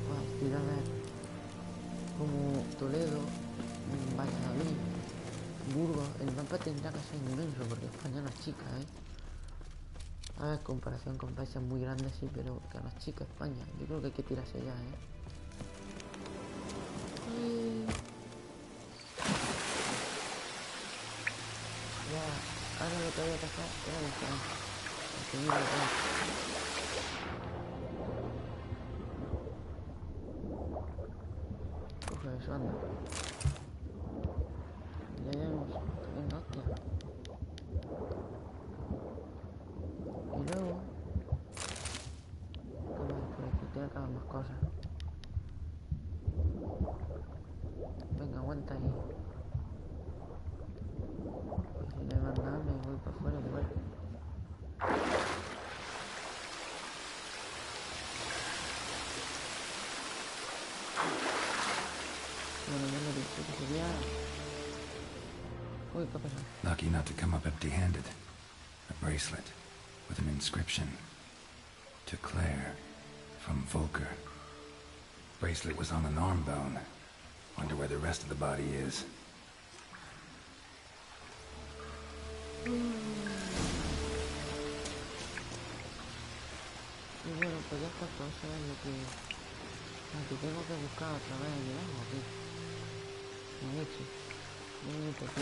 pues, ciudades como Toledo, Valladolid, Burgos. El mapa tendrá que ser inmenso porque España no es chica, ¿eh? A ver, comparación con países muy grandes sí, pero que no es chica España. Yo creo que hay que tirarse ya, ¿eh? Ya, ahora lo que había que hacer era diferente. Porque mira lo que es. Coge eso, anda. Ya vemos. Venga, hostia. Y luego... ¿qué más por aquí? Tiene que haber más cosas. Venga, aguanta ahí. Pues si no hay más nada, me voy para afuera y muero. Bueno, ya lo he dicho, que sería... Uy, ¿qué ha pasado? Lucky not to come up empty-handed. A bracelet with an inscription. To Claire, from Volker. Bracelet was on an arm bone. Wonder where the rest of the body is. Y bueno, pues ya está todo. Eso es lo que tengo que buscar otra vez allí abajo, aquí. Me he hecho. Un minuto aquí,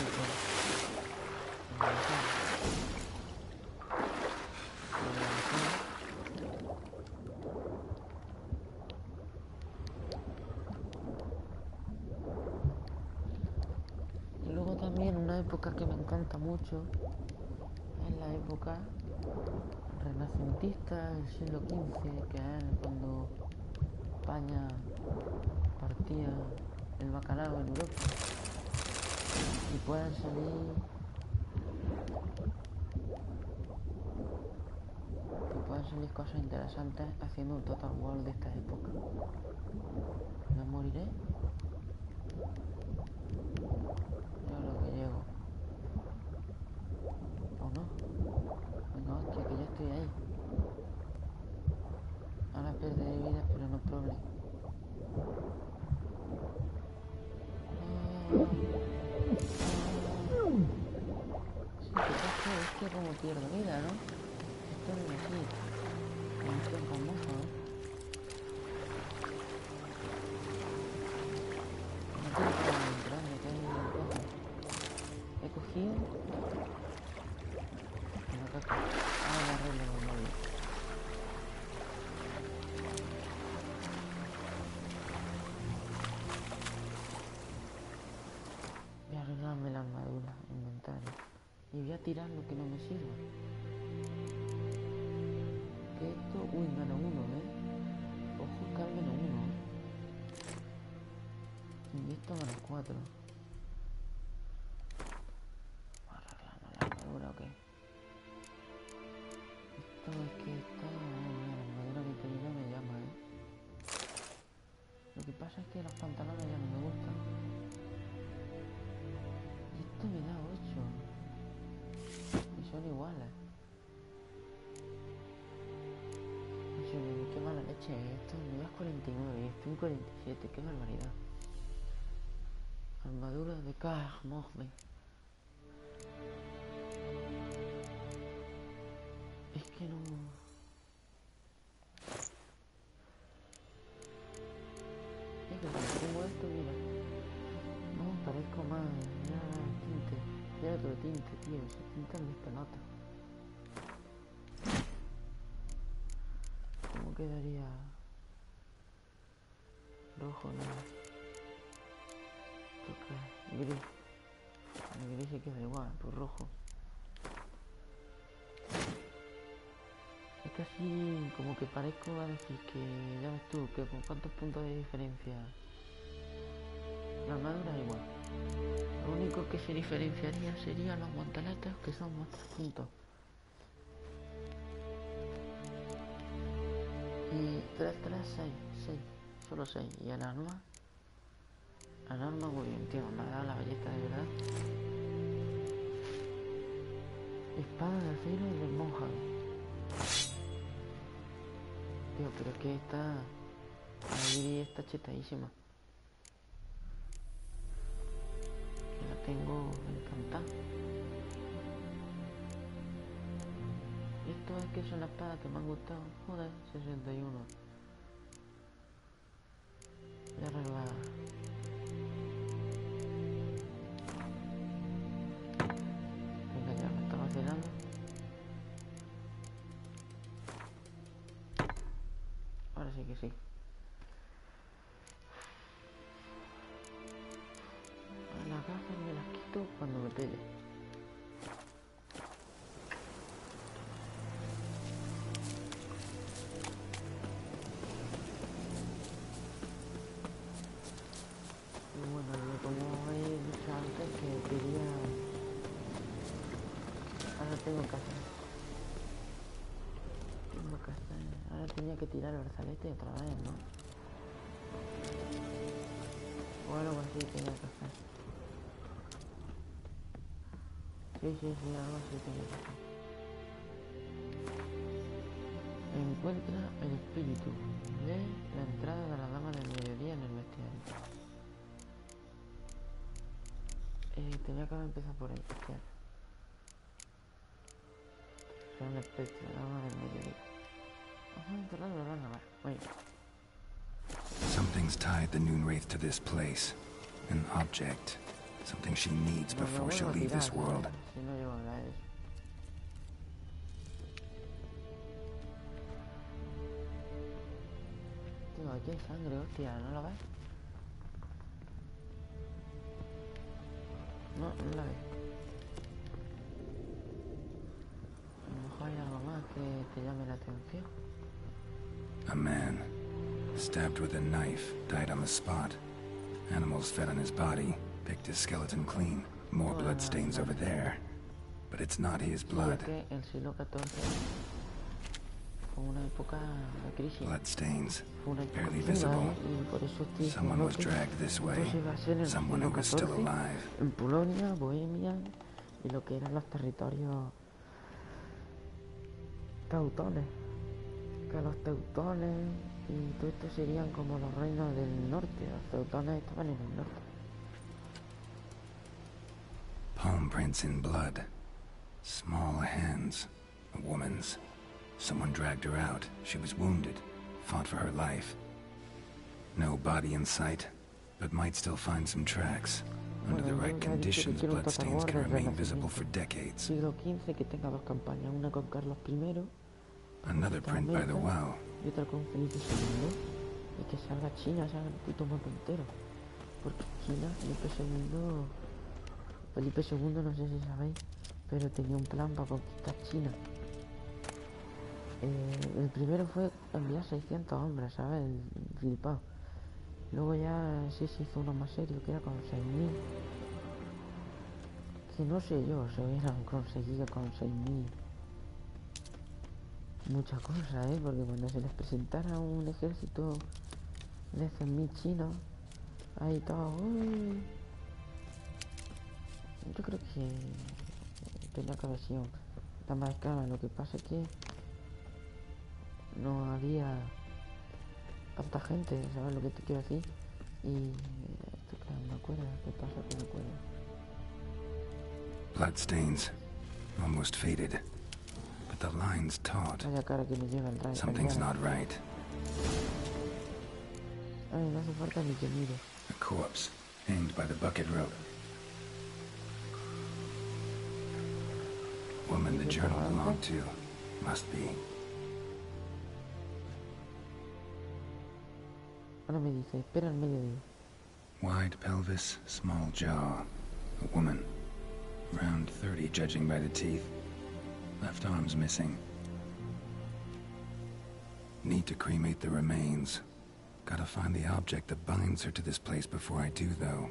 y luego también una época que me encanta mucho es la época renacentista del siglo XV, que es cuando España partía el bacalao en Europa y pueden salir cosas interesantes haciendo un total war de esta época. ¿No moriré? Yo creo que llego. ¿O no? Venga, hostia, que ya estoy ahí. Ahora perderé vida, pero no problema. Sí, que pasa es que como pierdo vida, ¿no? Esto no es así. No es tan famoso, ¿eh? No quiero que me entrando, que hay un cojo. He cogido... una caca. Ahora me arreglo los móviles. Voy a arreglarme la armadura, inventario. Y voy a tirar lo que no me sirva. Que esto... uy, menos uno, ¿eh? Ojo, que al menos uno, ¿eh? Y esto menos 4. Arreglamos la armadura, ¿o qué? Esto es que está... la armadura que tenía me llama, ¿eh? Lo que pasa es que los pantalones ya no me gustan. Y esto me da 8. Y son iguales. Qué mala leche, esto me das 49 y estoy en 47, qué barbaridad. Armadura de Morbe. Es que no... Es que cuando pongo esto, mira. No, parezco más... ya tinte. Ya otro tinte, tío, ese tinte en mis pelotas. ¿Cómo quedaría? Rojo, no. ¿Esto qué es? Gris. El gris se queda igual, pues rojo. Es casi como que parezco a decir que, ya ves tú, que con cuántos puntos de diferencia. La armadura es igual. Lo único que se diferenciaría serían los guantaletes, que son más 3 puntos. Y 3, 6, solo 6. Y el arma muy bien, tío, me ha dado la belleza de verdad. Espada de acero del monja. Tío, pero es que la Giri está chetadísima. Que la tengo encantada. Esto es que es una espada que me han gustado. Joder, 61. Voy a arreglar. Venga, ya me está vacilando. Ahora sí que sí. Las gafas me las quito cuando me pele. Ahora tenía que tirar el brazalete otra vez, ¿no? O algo así tenía que hacer. Sí, algo así tenía que hacer. Encuentra el espíritu. Lee la entrada de la dama del mediodía en el bestiario. Tenía que haber empezado por el bestiario. Son la especie, la dama del mediodía. Something's tied the Noon Wraith to this place. An object. Something she needs before she'll leave this world. Si no llevo nada de eso. Tío, aquí hay sangre, hostia, ¿no la ves? No la ves. A lo mejor hay algo más que te llame la atención. A man, stabbed with a knife, died on the spot. Animals fed on his body, picked his skeleton clean. More blood stains over there. But it's not his blood. El siglo XIV fue una época de crisis. Blood stains, barely visible. Someone was dragged this way. Someone who was still alive. En Polonia, Bohemia y lo que eran los territorios teutones. Que los teutones y todo esto serían como los reinos del norte. Los teutones estaban en el norte. Palm prints in blood. Small hands. A woman's. Someone dragged her out. She was wounded. Fought for her life. No body in sight, but might still find some tracks. Under the right conditions, bloodstains can remain visible for decades. Siglo XV, que tenga dos campañas, una con Carlos I. Another print by the well. Y otra con Felipe II. Y que salga China, salga el puto mapa entero. Porque China, Felipe II, no sé si sabéis, pero tenía un plan para conquistar China. El primero fue enviar 600 hombres, ¿sabes? El flipado. Luego ya sí se hizo uno más serio, que era con 6.000. Que no sé yo, se hubieran conseguido con 6.000 muchas cosas, porque cuando se les presentara un ejército de 100.000 chinos, ahí todo, uy. Yo creo que tenía que haber sido tan más escala. Lo que pasa es que no había tanta gente, ¿sabes lo que te quiero decir? Y esto que no me acuerdo, ¿qué pasa que me acuerdo? Bloodstains, almost faded. The line's taut. Something's not right. Ay, no hace falta ni que mire. A corpse, hanged by the bucket rope. Woman the journal belonged to. Must be. Ahora me dice, espera al mediodía. Wide pelvis, small jaw. A woman. Around 30, judging by the teeth. Left arm's missing. Need to cremate the remains. Gotta find the object that binds her to this place before I do, though.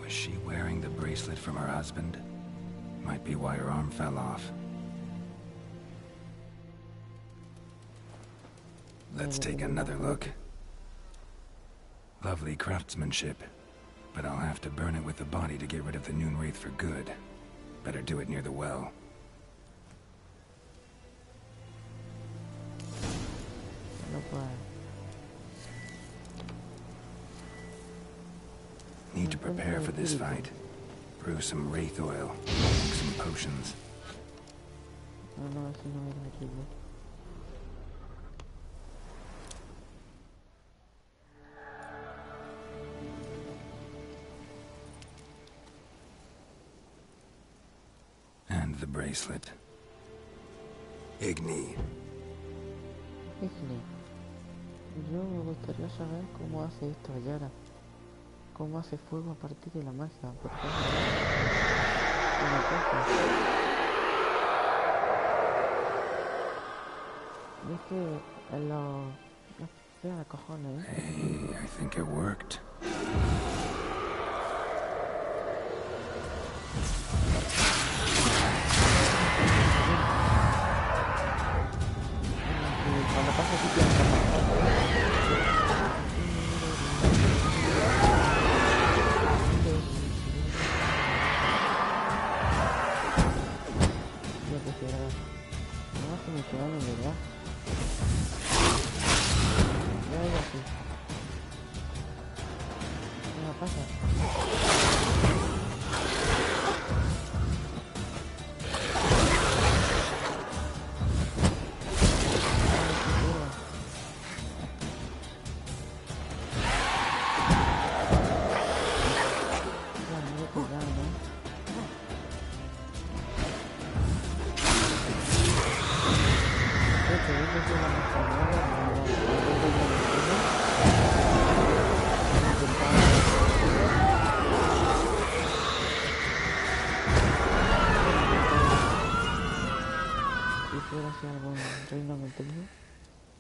Was she wearing the bracelet from her husband? Might be why her arm fell off. Let's take another look. Lovely craftsmanship, but I'll have to burn it with the body to get rid of the Noon Wraith for good. Better do it near the well. Need to prepare for this fight. Brew some wraith oil, make some potions. No, eso no era aquí, ¿no? And the bracelet. Igni. Igni. Yo me gustaría saber cómo hace esto Ayara. Cómo hace fuego a partir de la magia. Porque es una cosa. Y es que en los... Espera, cojones, Hey, I think it worked. Cuando pasa así tienes que pasar. Yo quisiera... No hace mucho daño, ¿verdad? Ya, así. Venga, pasa.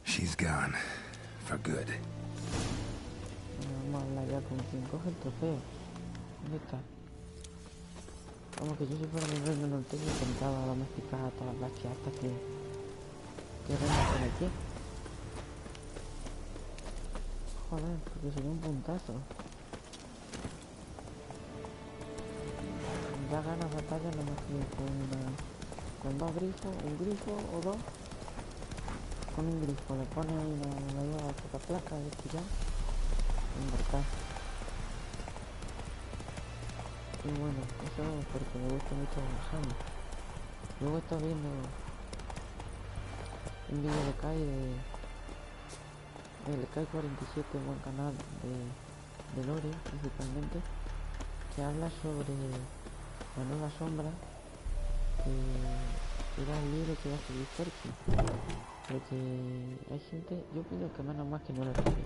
She's gone. For good. Vamos a hablar ya con quien coge el trofeo. ¿Dónde está? Como que yo si fuera mi reino norteño intentaba domesticar a todas las chiatas que reinan por aquí. Joder, porque sería un puntazo. Ya ganas batallas no más que con dos grifos, un grifo o dos. Con un grifo le pone ahí la nueva placa de esto ya. Embarcar. Y bueno, eso porque me gusta mucho Warhammer. Luego he estado viendo un vídeo de Kai del Kai 47, un buen canal de Lore principalmente, que habla sobre la nueva sombra que era el libro que va a seguir Ferki. Porque hay gente, yo opino que menos más que no lo escribe.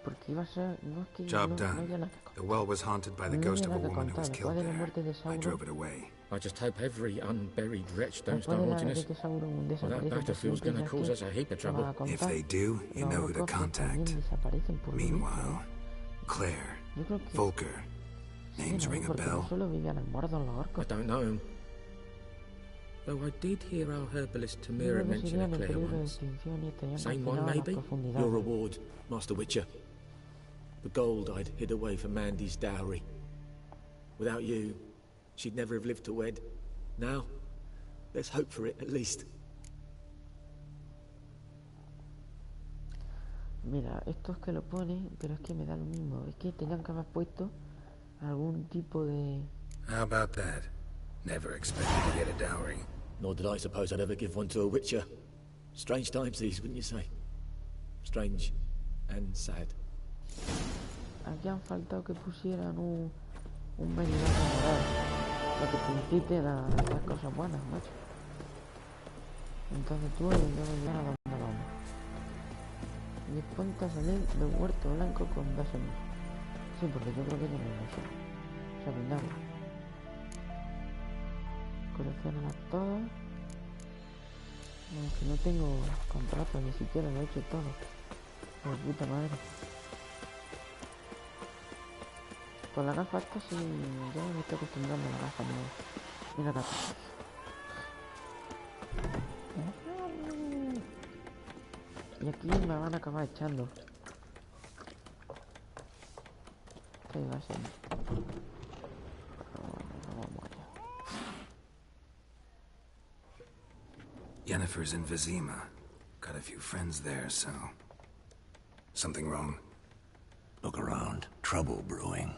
Porque iba a ser, no es que Job no done. haya nada que contar. The well was haunted by the No ghost había of a nada que woman who was contar. killed Después de la there. muerte de I Sauron, drove it away. I just hope every unburied wretch don't después start de la haunting vez us. que Sauron Well, that desaparece por battlefield's siempre, gonna ya cause que us a heap of se va a trouble. If contar. they do, you Los know who to orcos también contact. desaparecen por lo visto, Meanwhile, Claire, Yo creo que Volker, sí, names ¿no? ring a Porque no bell. solo vivían en Mordor los I orcos. don't know. Though I did hear our herbalist Yo Tamira creo que mention a serían en Claire peligro de once. extinción y estarían Same one, confinados a las maybe? Your profundidades. reward, Master Witcher. The gold I'd hid away for Mandy's dowry. Without you, she'd never have lived to wed. Now, let's hope for it, at least. Mira, esto es que lo pone, pero es que me da lo mismo. Es que tenían que haber puesto algún tipo de... How about that? Never expected to get a dowry. Nor did I suppose I'd ever give one to a Witcher. Strange times these, wouldn't you say? Strange and sad. Aquí han faltado que pusieran un vendaje moral. Lo que te incite a hacer cosas buenas, macho. Entonces tú debes llegar a donde vamos. Y ponte a salir del huerto blanco con 2 años. Sí, porque yo creo que tiene eso. Secundario. Coleccionalas todas. Aunque no tengo contrato, ni siquiera lo he hecho todo. Por puta madre. Con la gafa esta sí, ya me estoy acostumbrando a la gafa nueva. Mira acá. Y aquí me van a acabar echando. ¿Qué va a ser? Vamos allá. Yennefer's in Vizima. Got a few friends there, so... Something wrong? Look around. Trouble brewing.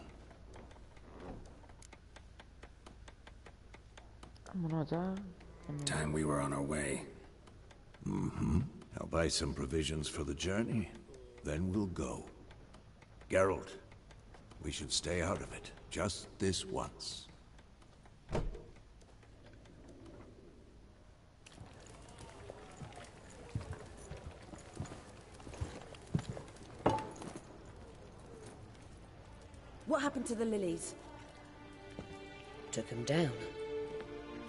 Vámonos ya. Time we were on our way. I'll buy some provisions for the journey, then we'll go. Geralt, we should stay out of it, just this once. What happened to the lilies? Took him down.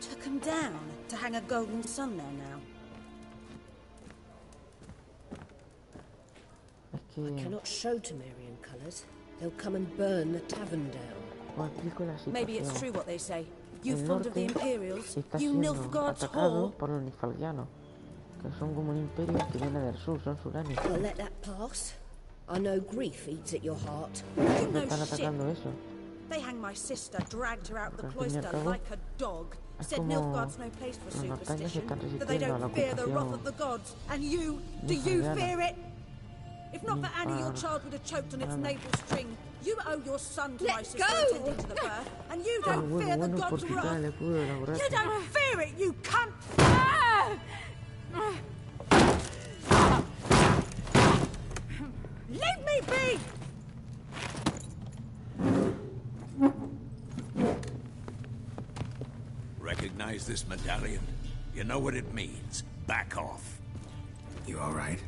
Took them down to hang a golden sun there now. Es que I cannot show Temerian colours. They'll come and burn the tavern down. os explico la situación. Maybe it's true what they say. You El fond of the norte Imperials? está You siendo Nilfgaard's atacado whore? por los nifalgianos, que son como un imperio que viene del sur, son suranis. I'll let that pass. I know grief eats at your heart. You Me know están shit. atacando eso. They hanged my sister, dragged her out the Porque al fin y al cloister cabo, like a dog. es Said como Nilfgaard's no place for los norteños se superstition, están that they resistiendo a la don't fear the wrath ocupación of the gods. And you, do you nifalgiana. fear it? If not for Annie, your Nifal- child would have choked on its nada. navel string. You owe your son to Let my sister go! attending to the birth, and you Pero don't bueno, fear the bueno, por gods' quitar wrath. el escudo de la You borracha. don't fear it, you cunt! Leave me be! Recognize this medallion? You know what it means. Back off. You alright?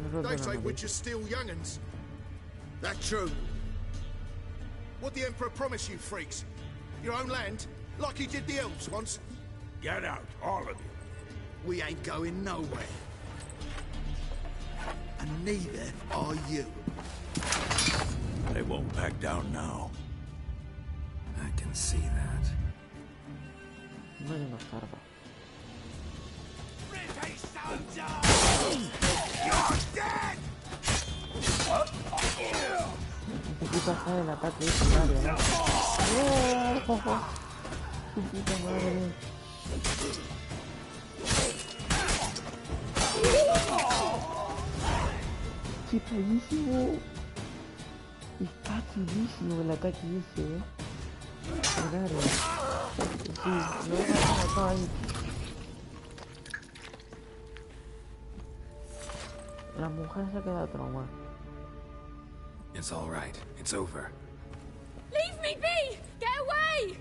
Me he roto They la say nariz. Witchers steal young'uns. That true? What the Emperor promise you, freaks? Your own land? Like he did the elves once? Get out, all of you. We ain't going nowhere. And neither are you. They won't back down now. I can see that. Muere una zarpa. Necesito hacer el ataque secundario, ¿no? ¡Oh! ¡Su puta madre! ¡Qué chidísimo! Está chidísimo el ataque ese, Claro. Sí, lo he matado ahí. La mujer se queda traumada. It's alright. It's over. Leave me be! Get away!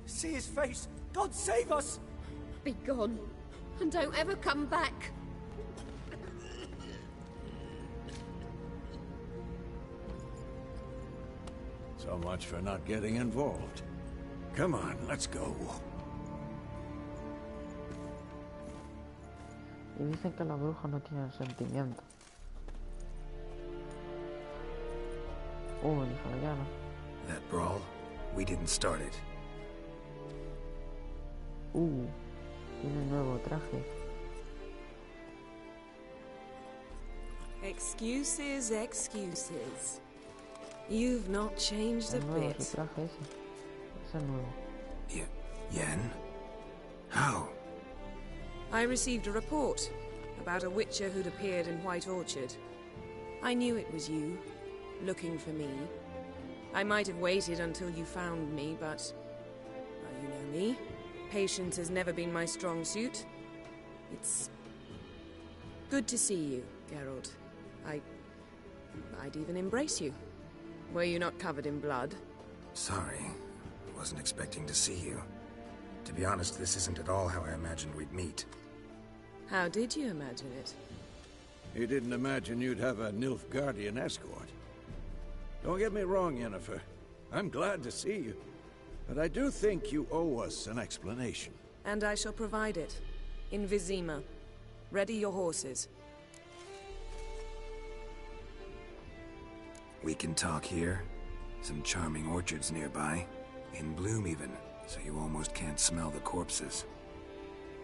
See his face! God save us! Be gone, and don't ever come back. So much for not getting involved. Come on, let's go. Y dicen que los brujos no tienen sentimientos. Ni fallano. That brawl, we didn't start it. Tiene un nuevo traje. Excuses, excuses. You've not changed a Es nuevo bit. su traje ese. Ese es nuevo. Yen? How? I received a report about a witcher who'd appeared in White Orchard. I knew it was you, looking for me. I might have waited until you found me, but... well, you know me. Patience has never been my strong suit. It's... good to see you, Geralt. I'd even embrace you. Were you not covered in blood? Sorry. Wasn't expecting to see you. To be honest, this isn't at all how I imagined we'd meet. How did you imagine it? You didn't imagine you'd have a Nilfgaardian escort. Don't get me wrong, Yennefer. I'm glad to see you. But I do think you owe us an explanation. And I shall provide it. In Vizima. Ready your horses. We can talk here. Some charming orchards nearby. In bloom even, so you almost can't smell the corpses.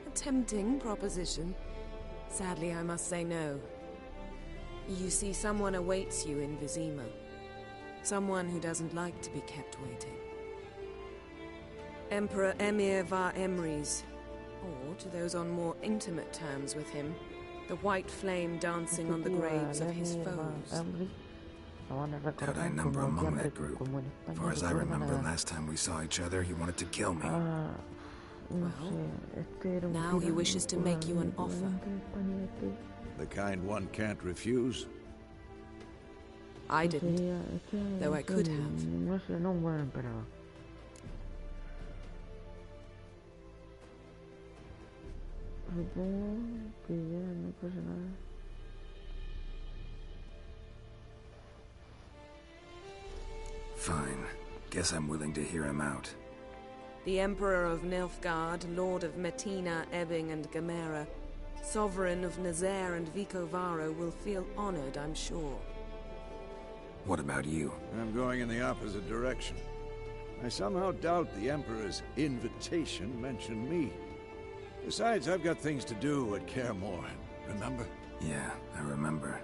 A tempting proposition. Sadly, I must say no. You see, someone awaits you in Vizima. Someone who doesn't like to be kept waiting. Emperor Emir var Emrys. Or, to those on more intimate terms with him, the white flame dancing on the graves of his foes. Doubt I number among that group. As far as I remember, last time we saw each other, he wanted to kill me. Well, now he wishes to make you an offer. The kind one can't refuse. I didn't, though I could have. Fine. Guess I'm willing to hear him out. The Emperor of Nilfgaard, Lord of Metina, Ebbing and Gamera, Sovereign of Nazaire and Vicovaro will feel honored, I'm sure. What about you? I'm going in the opposite direction. I somehow doubt the Emperor's invitation mentioned me. Besides, I've got things to do at Kaer Morhen, remember? Yeah, I remember.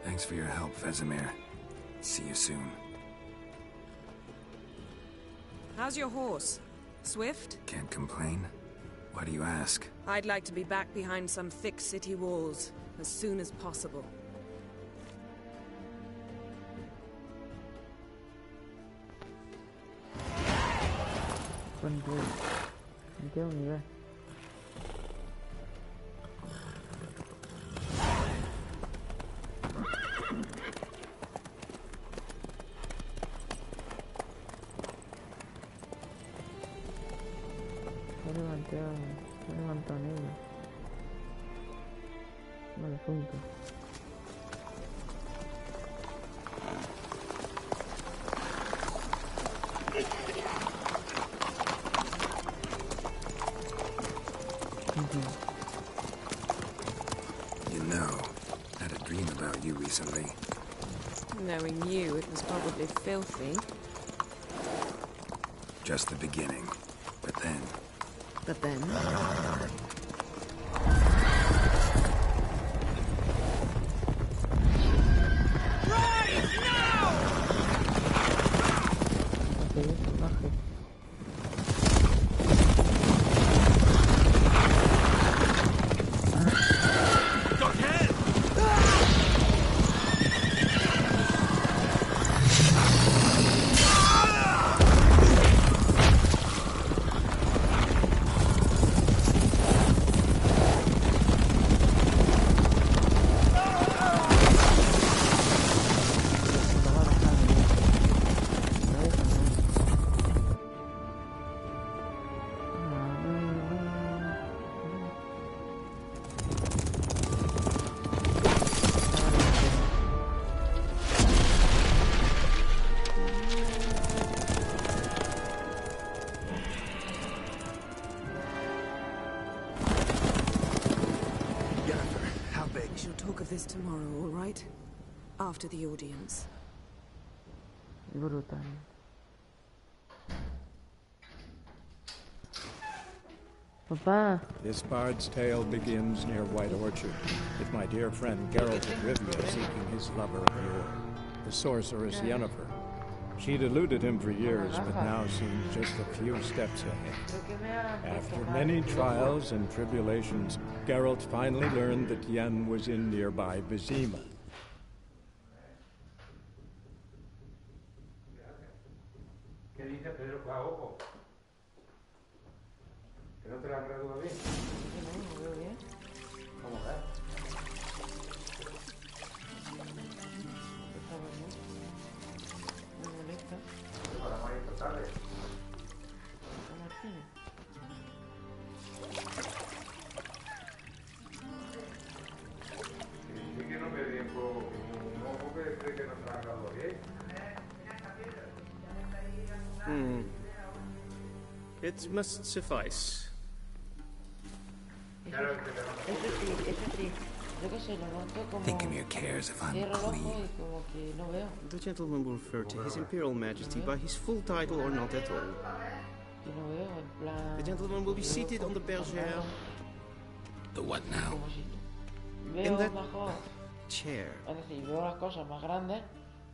Thanks for your help, Vesemir. See you soon. How's your horse? Swift? Can't complain. Why do you ask? I'd like to be back behind some thick city walls as soon as possible. You know, I had a dream about you recently. Knowing you, it was probably filthy. Just the beginning. But then... But then... this tomorrow, all right? After the audience. Brutal. Papa. This bard's tale begins near White Orchard, with my dear friend Geralt of Rivia seeking his lover of yore, the sorceress Yennefer. She'd eluded him for years, but now seemed just a few steps ahead. After many trials and tribulations, Geralt finally learned that Yen was in nearby Vizima. It must suffice. Eso sí, yo qué sé, lo noto como... Think Emir cares if I'm Cierro el ojo clean. y como que no veo. The gentleman will refer to His Imperial Majesty by his full title or not at all. Que no veo, en plan... The gentleman will be seated on the bergère. The what now? Como si In veo that mejor. chair. Es decir, veo las cosas más grandes,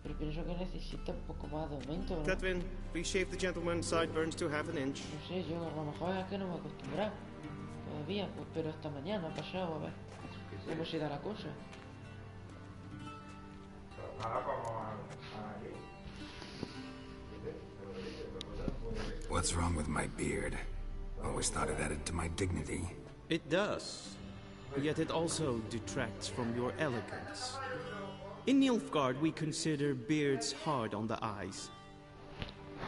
pero pienso que necesita un poco más de aumento, ¿no? Catwin, please shave the gentleman's sideburns to half an inch. No sé, yo a lo mejor es que no me he acostumbrado todavía, pues, pero esta mañana ha pasado, a ver cómo se da la cosa. What's wrong with my beard? Always thought it added to my dignity. It does. Yet it also detracts from your elegance. In Nilfgaard, we consider beards hard on the eyes.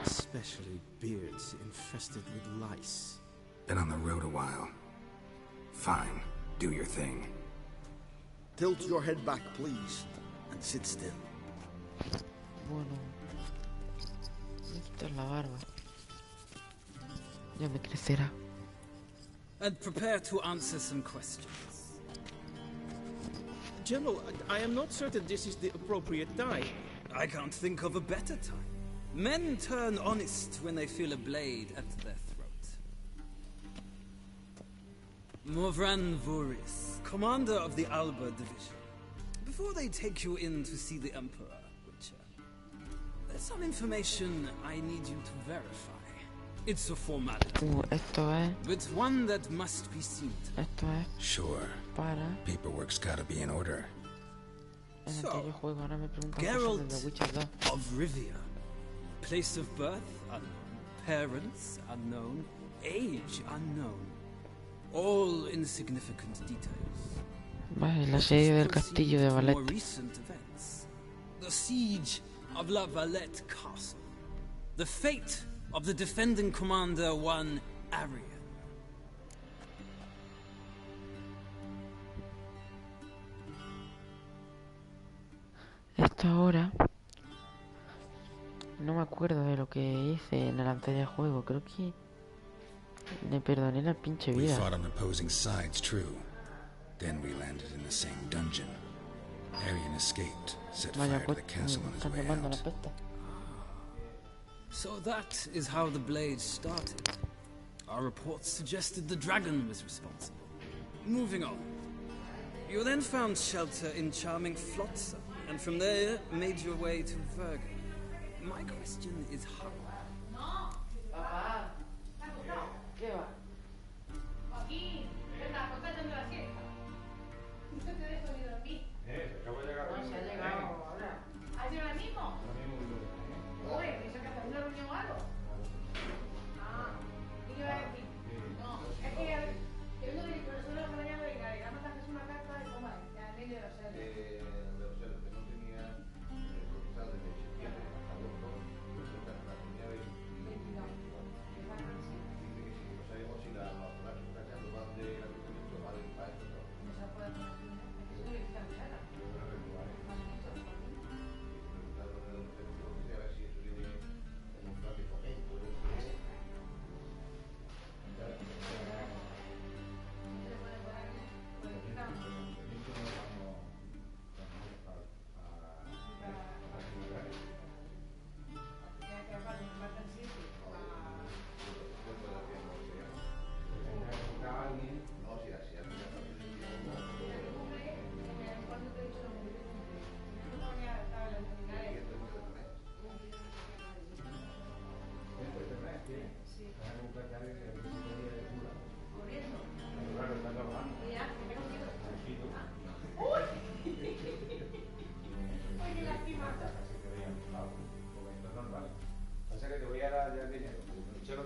Especially beards infested with lice. Been on the road a while. Fine, do your thing. Tilt your head back, please, and sit still. Bueno, esta es la barba. Ya me crecerá. And prepare to answer some questions. General, I am not certain this is the appropriate time. I can't think of a better time. Men turn honest when they feel a blade at their throat. Morvran Voris, commander of the Alba Division. Before they take you in to see the Emperor, Witcher, there's some information I need you to verify. It's a formality, Esto es... but one that must be seen to. Esto es Sure. para... Paperwork's gotta be in order. En el So, anterior juego, ahora me preguntan cosas Geralt de The Witcher 2. of Rivia. Place of birth unknown. Parents unknown. Age unknown. All insignificant details. Vale, la serie del castillo de More Valette. recent events. The siege of La Valette Castle. The fate of the defending commander, one Arian. Esto ahora... No me acuerdo de lo que hice en el anterior juego. Creo que... Le perdoné la pinche We vida. fought on opposing sides, true. Then we landed in the same dungeon. Arian escaped, set Vaya, fire to pues... the castle on his Están way llamando a la out. pesta. So that is how the blade started. Our reports suggested the dragon was responsible. Moving on. You then found shelter in charming Flotsam, and from there made your way to Virgo. My question is how? Papá. ¿Qué va? Joaquín, venga, ponte haciendo la siesta. No te dejo ni dormir. Acabo de llegar. No, se ha llegado ahora. ¿Has llegado ahora mismo? Uy, ¿eso que haces una reunión o algo? Ah, ¿qué te iba a decir? No, es que yo vengo del profesor de la mañana y le vamos a hacer una carta de coma, ya en medio de los celos. De los celos, que no tenía procesado desde septiembre hasta agosto, la tenía de... Dice que si no sabemos si la vacuna que está echando va de agricultura va de para esto, ¿no? No se puede hacer así, eso no le quita mucha gana. A ver si eso viene en un plan de fomento.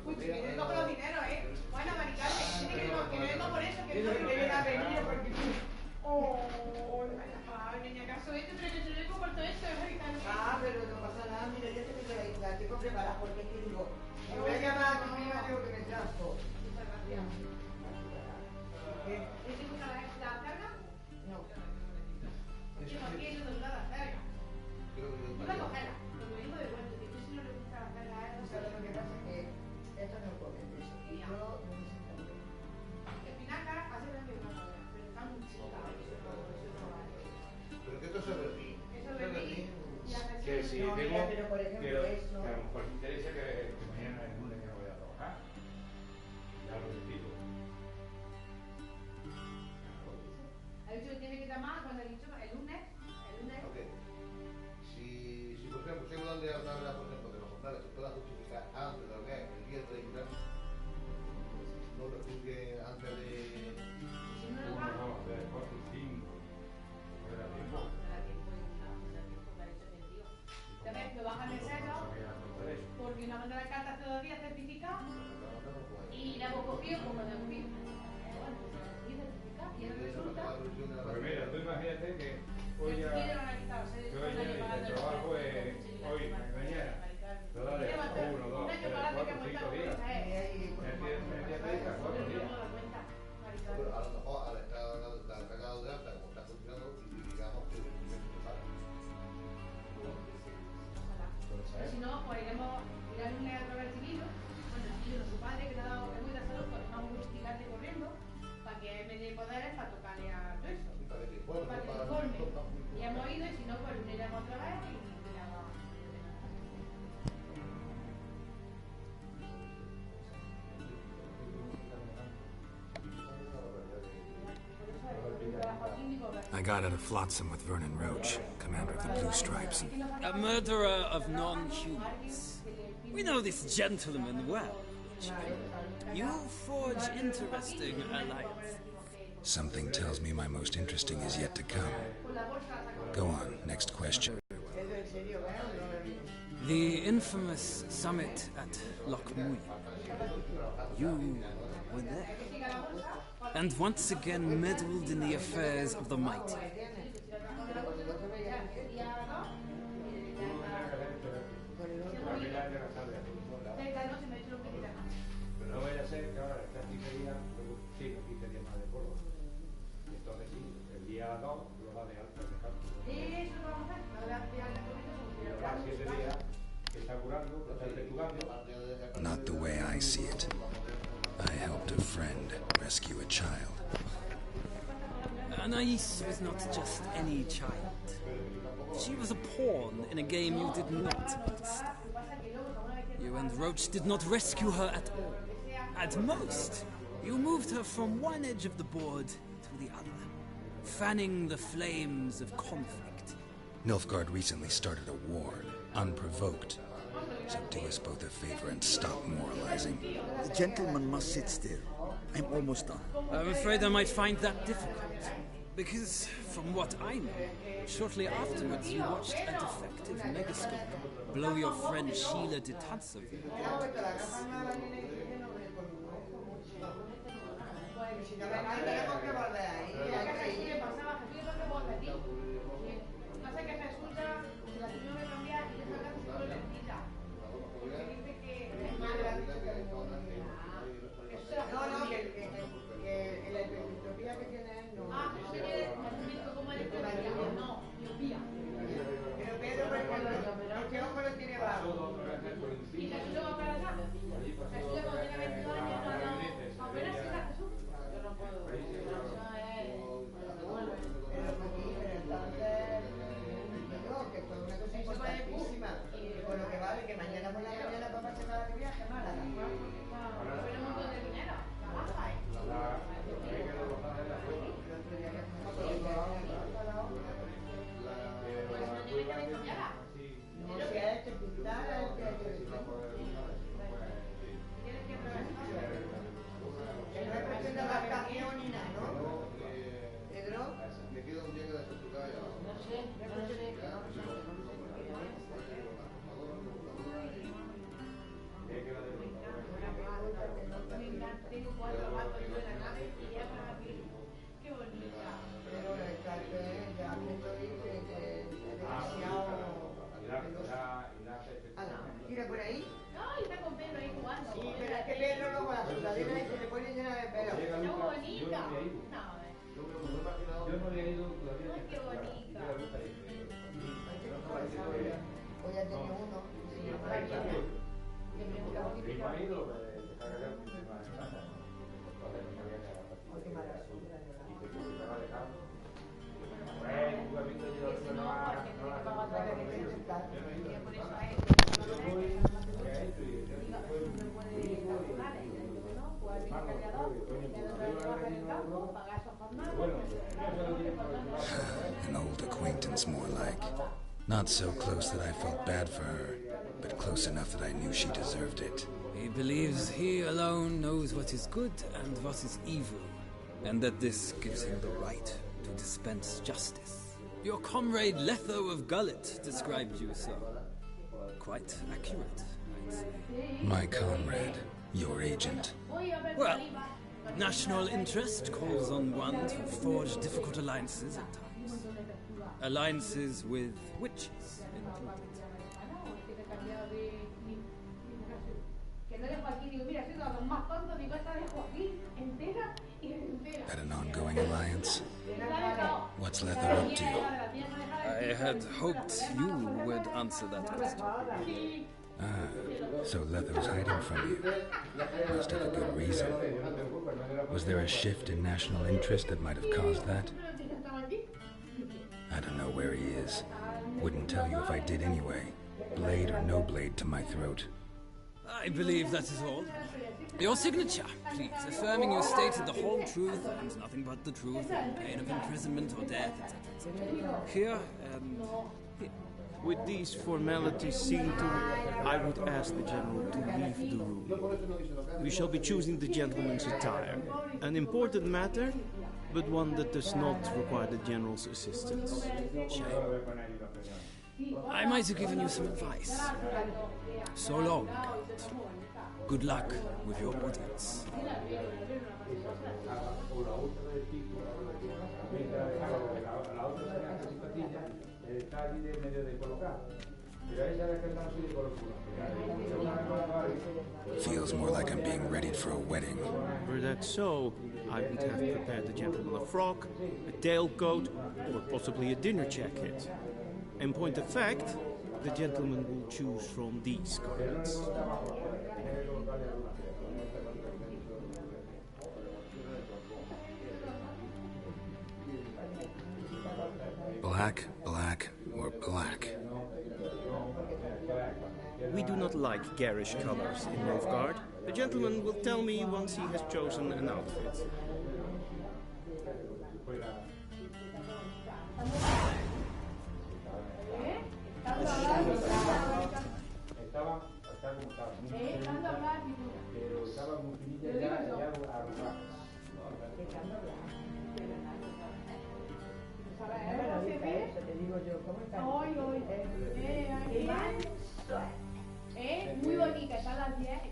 Uy, que no cojo los dineros, ¿eh? Bueno, Maricarmen, dice que no vengo por eso, que no viene a venir porque... Oh, ay, niña, ¿acaso esto? Pero que se lo dejo por todo esto, Maricarmen. Ah, pero no pasa nada, mira, yo la tengo preparada porque es que digo, me voy a llamar a mi marido que me trajo. Muchas gracias. ¿Es que busca la carga? No. Es que no quiero doblar la carga. Tú la cogerás, lo mismo de vuelta, que tú si no le gusta la carga a él, no ¿Sabes sabes lo que pasa? Que esto no come. dicho el lunes. Ok. Si por ejemplo, si donde habla, por ejemplo, de los jornales se pueda justificar antes de lo que es el día 30, no lo juzgue antes de... Si no lo va, no, de 4 y 5. No era tiempo. Lo bajan de cero porque una manda la carta hace 2 días certificada y la hemos cogido como de un film. Bueno, y certificada y no resulta. Pues mira, tú imagínate que hoy ya. Que hoy ya el trabajo es hoy, mañana. Toda de 1, 2, 3, 4, 5 días. El día 30, 4 días. Pero a lo mejor al estar sacado de alta, como está funcionando, digamos que el primer total. Si no, pues iremos a un mes a través del civil. Bueno, el civil, su padre, que le ha dado el muy de salud, pues vamos a investigarte corriendo para que me dé poderes para tocarle a todo eso. Para que informe. Y hemos ido, y si no, pues lo iremos otra vez y le damos. I got out of Flotsam with Vernon Roach, commander of the Blue Stripes. A murderer of non-humans. We know this gentleman well. You forge interesting alliances. Something tells me my most interesting is yet to come. Go on, next question. The infamous summit at Lochmuy. You were there. And once again meddled in the affairs of the mighty. No vaya a ser que ahora estas 15 días, luego sí, 15 días más de polvo. Entonces sí, el día 2 lo da de alta de campo. Eso lo vamos a hacer, lo de alta. Lleva 7 días que está curando, que está investigando. Not the way I see it. I helped a friend rescue a child. Anais was not just any child. She was a pawn in a game you did not understand. You and Roach did not rescue her at all. At most, you moved her from one edge of the board to the other, fanning the flames of conflict. Nilfgaard recently started a war, unprovoked. So do us both a favor and stop moralizing. The gentleman must sit still. I'm almost done. I'm afraid I might find that difficult. Because, from what I know, shortly afterwards you watched a defective megascope blow your friend Sheila de Tadsoville. Mira por ahí. Ay, está con Pedro ahí jugando. Sí, pero es que Pedro luego la sudadera y se le pone llena de pelo. ¡Qué bonita! Yo no había ido todavía. ¡Qué bonita! Hoy ya tenía uno. sounds more like. Not so close that I felt bad for her, but close enough that I knew she deserved it. He believes he alone knows what is good and what is evil, and that this gives him the right to dispense justice. Your comrade Letho of Gullet described you so. Quite accurate, I'd say. My comrade, your agent. Well, national interest calls on one to forge difficult alliances at times. Alliances with witches included. At an ongoing alliance? What's Letho up to? I had hoped you would answer that question. So Letho's hiding from you. Must have a good reason. Was there a shift in national interest that might have caused that? I don't know where he is. Wouldn't tell you if I did anyway. Blade or no blade to my throat. I believe that is all. Your signature, please, affirming you stated the whole truth and nothing but the truth, on pain of imprisonment or death, etc., etc. Here and here. With these formalities seen to, I would ask the General to leave the room. We shall be choosing the gentleman's attire. An important matter, but one that does not require the General's assistance. Shame. I might have given you some advice. So long, Count. Good luck with your audience. Feels more like I'm being readied for a wedding. Were that so, I would have prepared the gentleman a frock, a tailcoat, or possibly a dinner jacket. In point of fact, the gentleman will choose from these garments. Black, black, or black? We do not like garish colors in Nilfgaard. The gentleman will tell me once he has chosen an outfit. Muy bonita, están las 10 que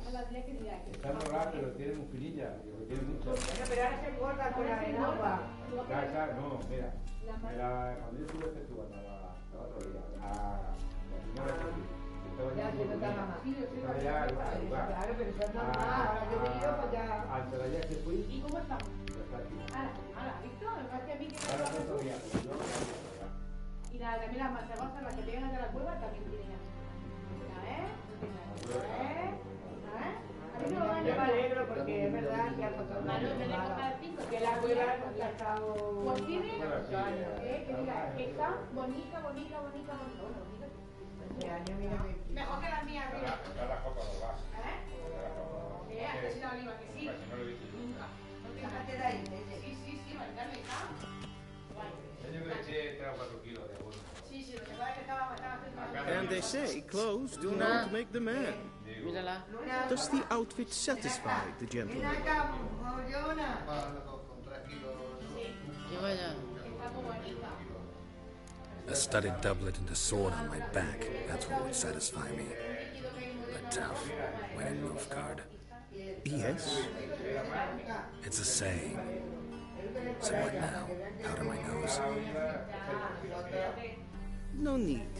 diga que está dorada, pero tiene mufinilla, porque tiene mucho. Bueno, pero ahora se engorda con la agua. No, mira, cuando yo estuve festuvando la otro día, la primera vez Ya se nota mamá. estaba ya al lugar. Claro, pero eso es normal. Ahora yo he venido, pues ya. Antes de ayer que fui. ¿Y cómo estamos? Está aquí. Ahora, ¿visto? Me parece a mí que Ahora no todavía, pero yo y también las macegosas, las que pegan de la cueva, también tienen. Yo me alegro porque es verdad que ha pasado que la cueva ha estado pues tiene muchos años. Que diga, que está bonita. Este año, mira que... Mejor que las mías, mira. está la copa de base. Antes era oliva, que sí. Nunca. Bájate de ahí. Sí, Maricarmen, ¿está? Yo creo que eché 3 o 4 kilos de abono. Sí, lo que pasa es que estaba And they say clothes do not make the man. Mírala. Does the outfit satisfy the gentleman? Que vaya. A studded doublet and a sword on my back, that's what would satisfy me. But tough, when in Nilfgaard. Yes. It's a saying. So what now? Powder my nose? No need.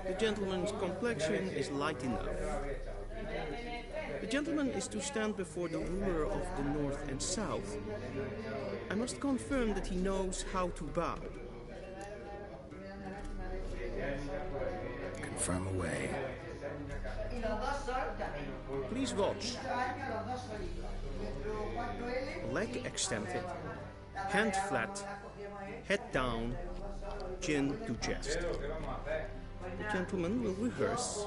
The gentleman's complexion is light enough. The gentleman is to stand before the ruler of the North and South. I must confirm that he knows how to bow. Confirm away. Please watch. Leg extended, hand flat, head down, chin to chest. The gentleman will rehearse.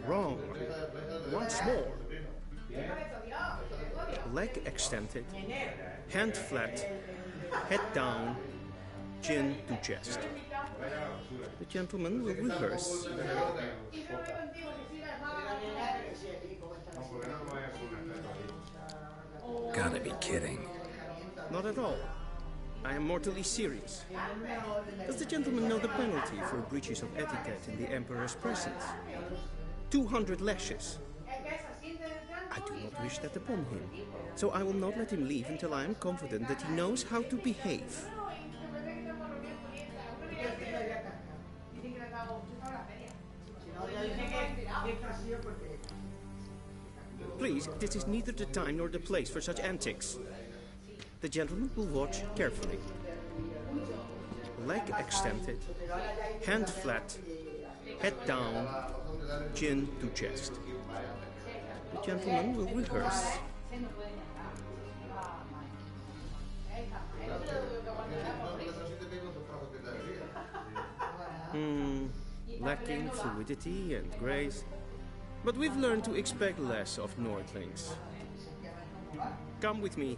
Wrong. more. Leg extended, hand flat, head down, chin to chest. The gentleman will rehearse. Gotta be kidding. Not at all. I am mortally serious. Does the gentleman know the penalty for breaches of etiquette in the Emperor's presence? 200 lashes. I do not wish that upon him, so I will not let him leave until I am confident that he knows how to behave. Please, this is neither the time nor the place for such antics. The gentleman will watch carefully. Leg extended, hand flat, head down, chin to chest. The gentleman will rehearse. Lacking fluidity and grace. But we've learned to expect less of Nordlings. Come with me.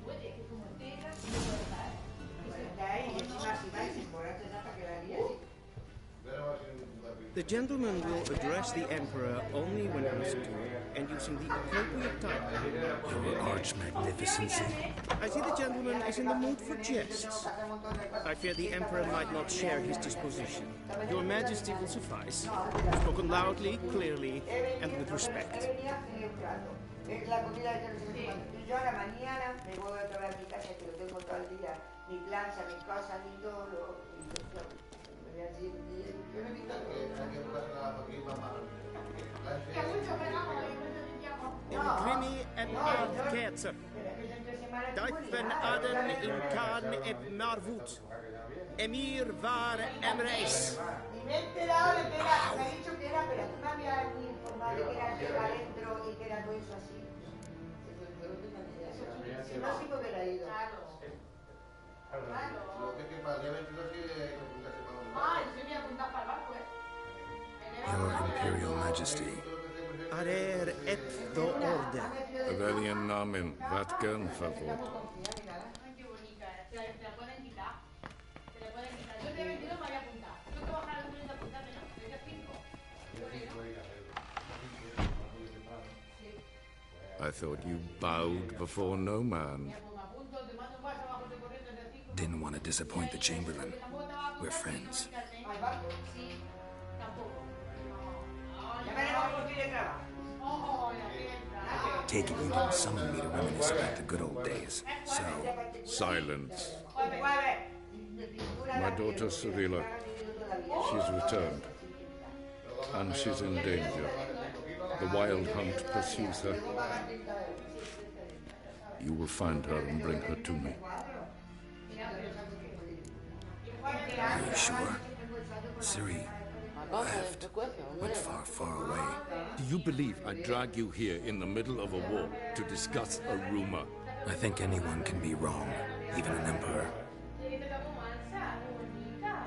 The gentleman will address the Emperor only when asked to, and using the appropriate title. Your Arch-Magnificency. I see the gentleman is in the mood for jests. I fear the Emperor might not share his disposition. Your Majesty will suffice. Spoken loudly, clearly, and with respect. La comida de yo a la mañana me voy a traer mi casa que lo tengo todo el día, mi plancha, mi cosa, mi todo. Yo no he visto Primi et Arkeetzer. Duiven Aden in Khan et Marvut. Emir var Emreis. Y me he enterado de que era, me ha dicho que era, pero tú me habías informado de que era adentro y que era todo eso así. Si no, sí que hubiera ido. Your Imperial Majesty. Arer et do orde. Aurelian namen, Vatkan favor. I thought you bowed before no man. Didn't want to disappoint the Chamberlain. We're friends. Take it you didn't summon me to reminisce about the good old days. So... Silence. My daughter Cyrilla, she's returned. And she's in danger. The wild hunt pursues her. You will find her and bring her to me. Are you sure? Ciri left. Went far, far away. Do you believe I drag you here in the middle of a war to discuss a rumor? I think anyone can be wrong, even an emperor.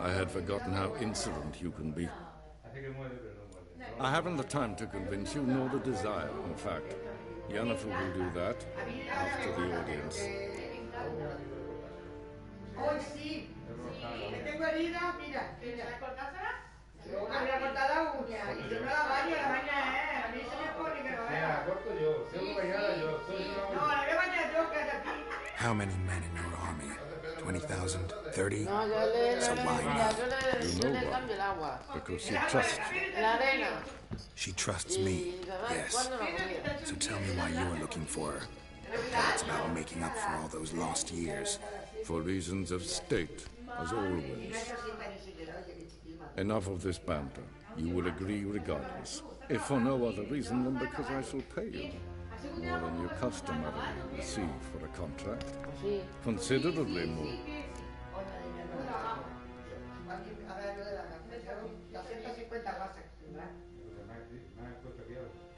I had forgotten how insolent you can be. I haven't the time to convince you, nor the desire, in fact. Yennefer will do that after the audience. Hoy sí. Que tengo herida, mira. Luego que me ha cortado la uña. Y yo no la baño, la baña a mí se me pone que no vea. La corto yo, si tengo bañada yo, soy una... No, la voy a bañar yo, que es aquí. How many men in your army? 20,000? 30? No, yo le So why not? cambio el agua. Because you trust La arena. She trusts me, yes. So tell me why you are looking for her. That it's about making up for all those lost years. for reasons of state, as always. Enough of this banter. You will agree regardless. If for no other reason than because I shall pay you more than you customarily receive for a contract. Considerably more.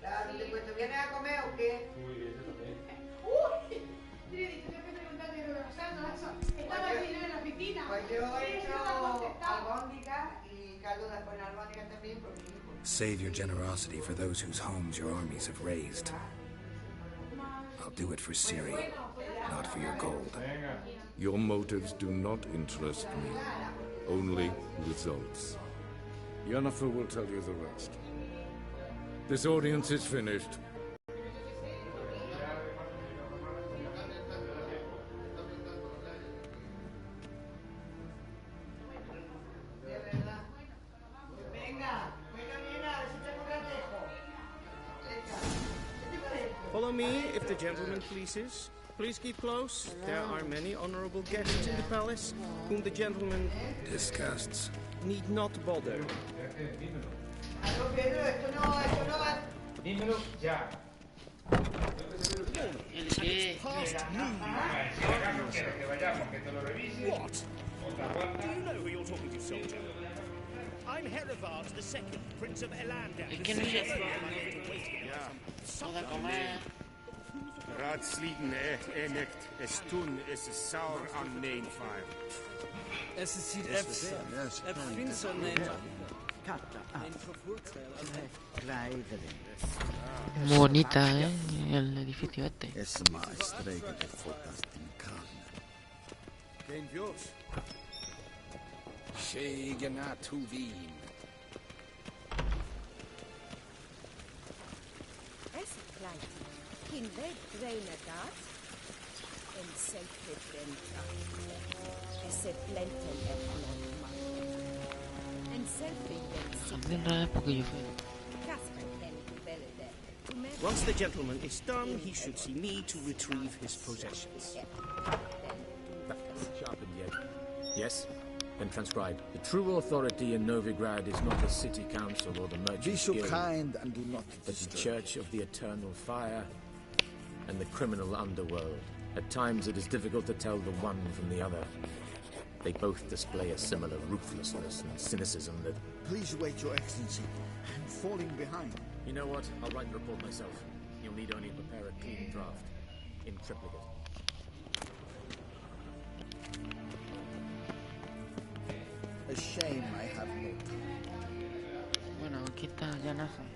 Claro, después te vienes a comer o qué. Uy, tiene que preguntarme lo de los santos, eso. Estaba el dinero en la piscina. Pues yo he hecho albóndigas y caldo de albóndigas también por mi hijo. Save your generosity for those whose homes your armies have razed. I'll do it for Ciri, not for your gold. Your motives do not interest me. Only results. Yennefer will tell you the rest. This audience is finished. Follow me, if the gentleman pleases. Please keep close. There are many honorable guests in the palace, whom the gentleman disgusts. Need not bother. Dímelo ya. What? Do you know who you're talking to, soldier? I'm Herivard II, Prince of Elandar. Raadsliden echt estun is saur aan mijn fire. Es sieht Prinz Bonita, el edificio este. Es más trege de fotos din carne. Geen Dios. Shegena tuvin. Es klein. Kin ved dreina dat. En selke brenta. Ese blenten eflan man. En selke También rara porque yo fui. Once the gentleman is done, he should see me to retrieve his possessions. Sharpened yet. Yes? Then transcribe. The true authority in Novigrad is not the city council or the merchants Be so guild, kind and do not but the disturb. Church of the Eternal Fire and the criminal underworld. At times it is difficult to tell the one from the other. They both display a similar ruthlessness and cynicism that... Please wait, Your Excellency. I'm falling behind. You know what? I'll write the report myself. You'll need only prepare a clean draft. In triplicate. A shame I have no time. Bueno, aquí está Yennefer.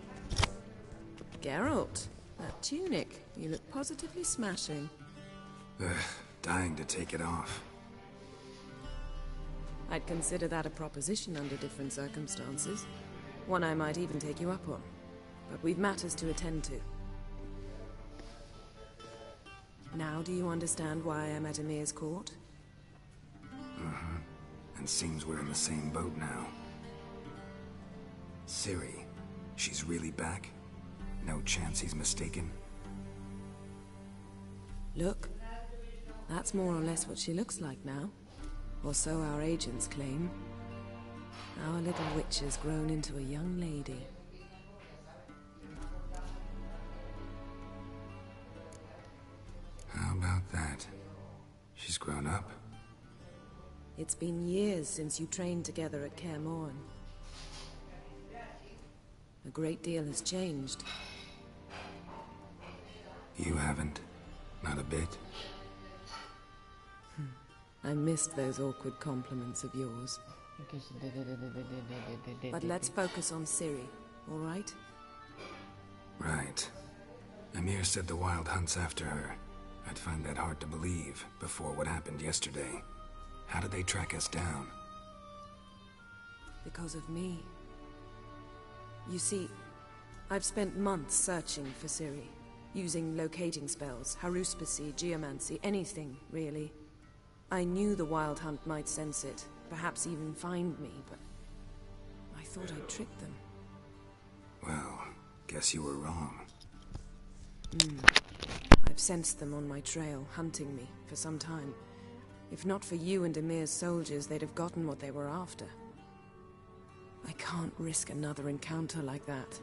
Geralt, that tunic. You look positively smashing. Dying to take it off. I'd consider that a proposition under different circumstances. One I might even take you up on. But we've matters to attend to. Now do you understand why I'm at Emir's court? Mm-hmm. And seems we're in the same boat now. Ciri, she's really back? No chance he's mistaken? Look, that's more or less what she looks like now. Or so our agents claim. Our little witch has grown into a young lady. How about that? She's grown up? It's been years since you trained together at Kaer Morhen. A great deal has changed. You haven't? Not a bit? I missed those awkward compliments of yours. But let's focus on Ciri, all right? Right. Emir said the Wild hunt's after her. I'd find that hard to believe before what happened yesterday. How did they track us down? Because of me. You see, I've spent months searching for Ciri, using locating spells, haruspicy, geomancy, anything, really. I knew the Wild Hunt might sense it, perhaps even find me, but I thought I'd tricked them. Well, guess you were wrong. I've sensed them on my trail, hunting me, for some time. If not for you and Emir's soldiers, they'd have gotten what they were after. I can't risk another encounter like that.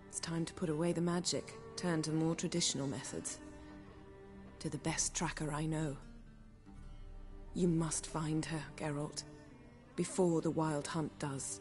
It's time to put away the magic, turn to more traditional methods. To the best tracker I know. You must find her, Geralt, before the Wild Hunt does.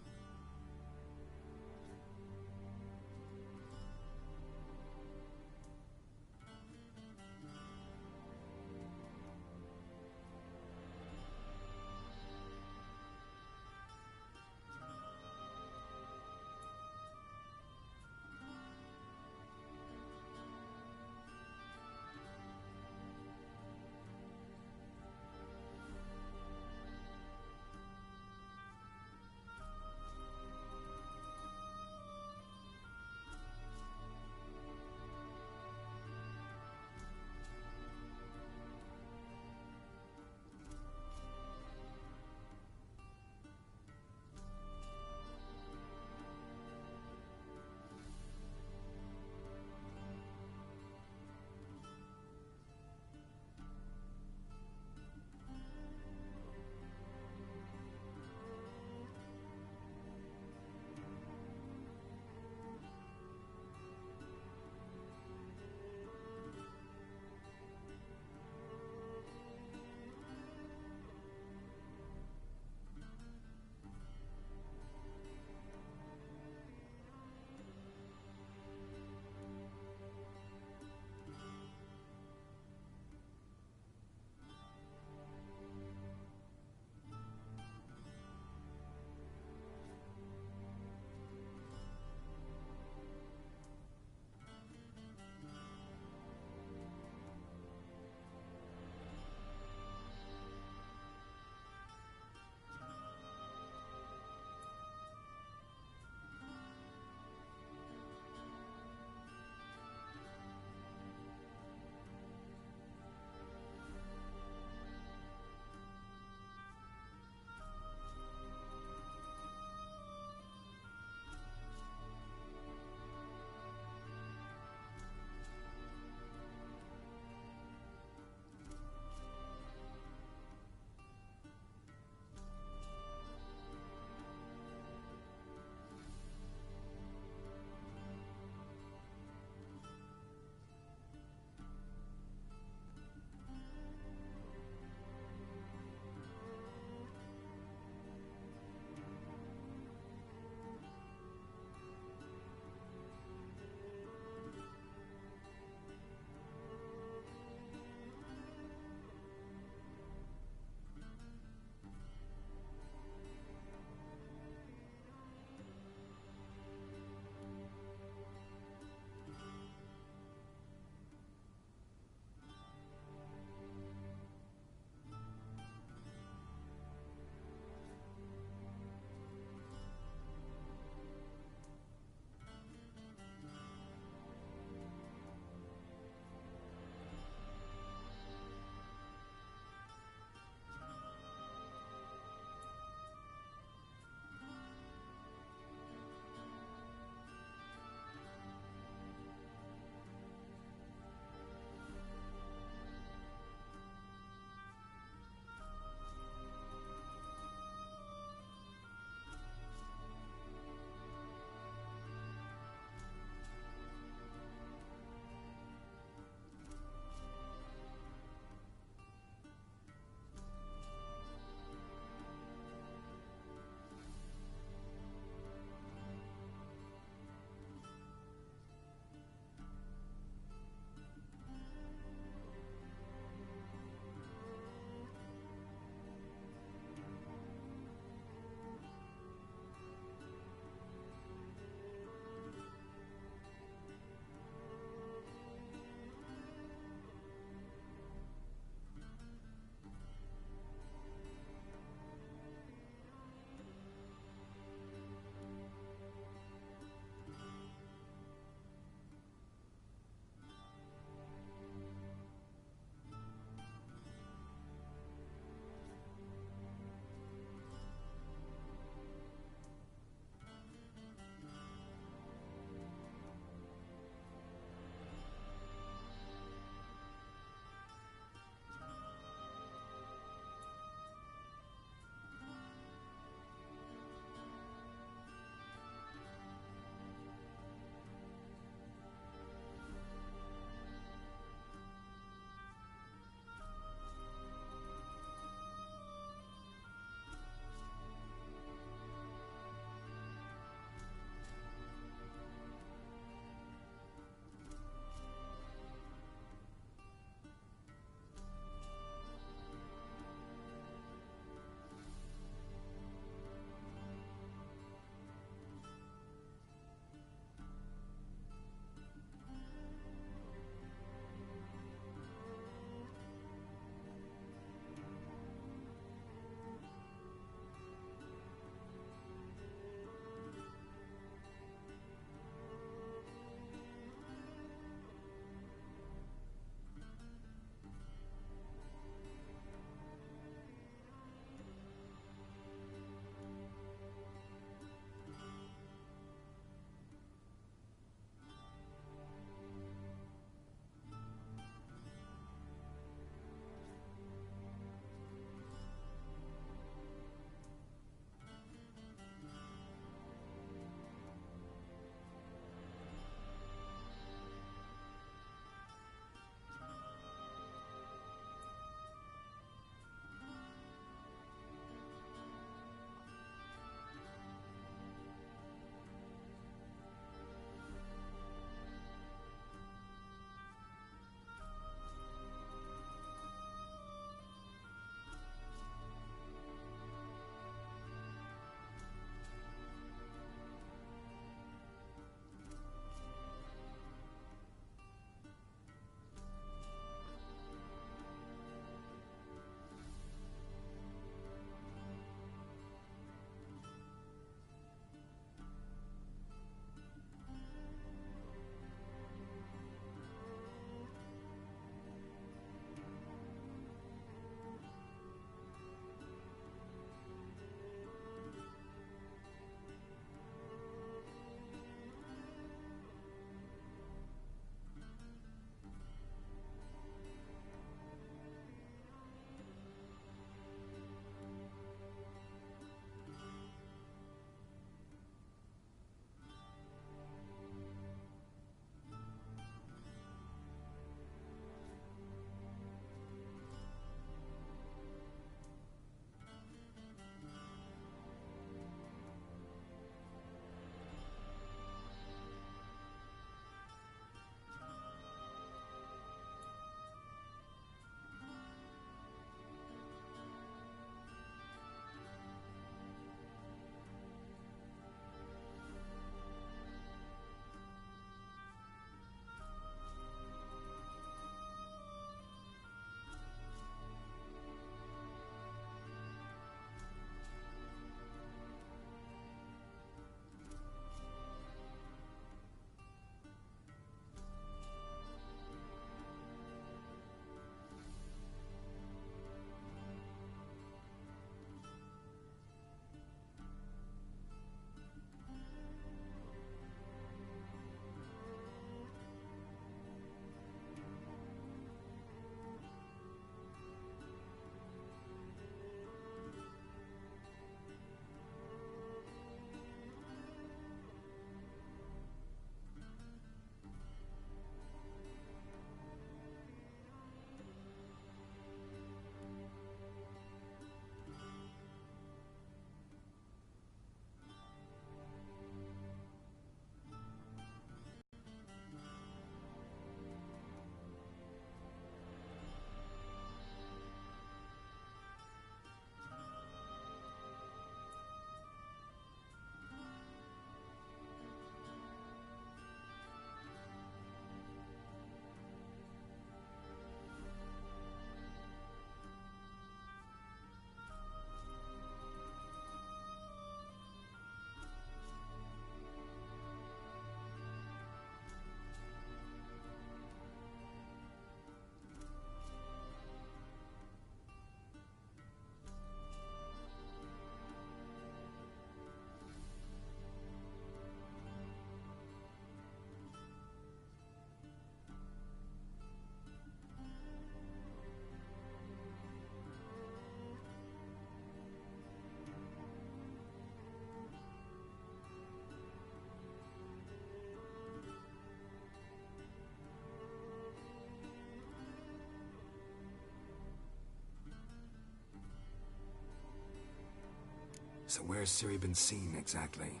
So where's Ciri been seen, exactly?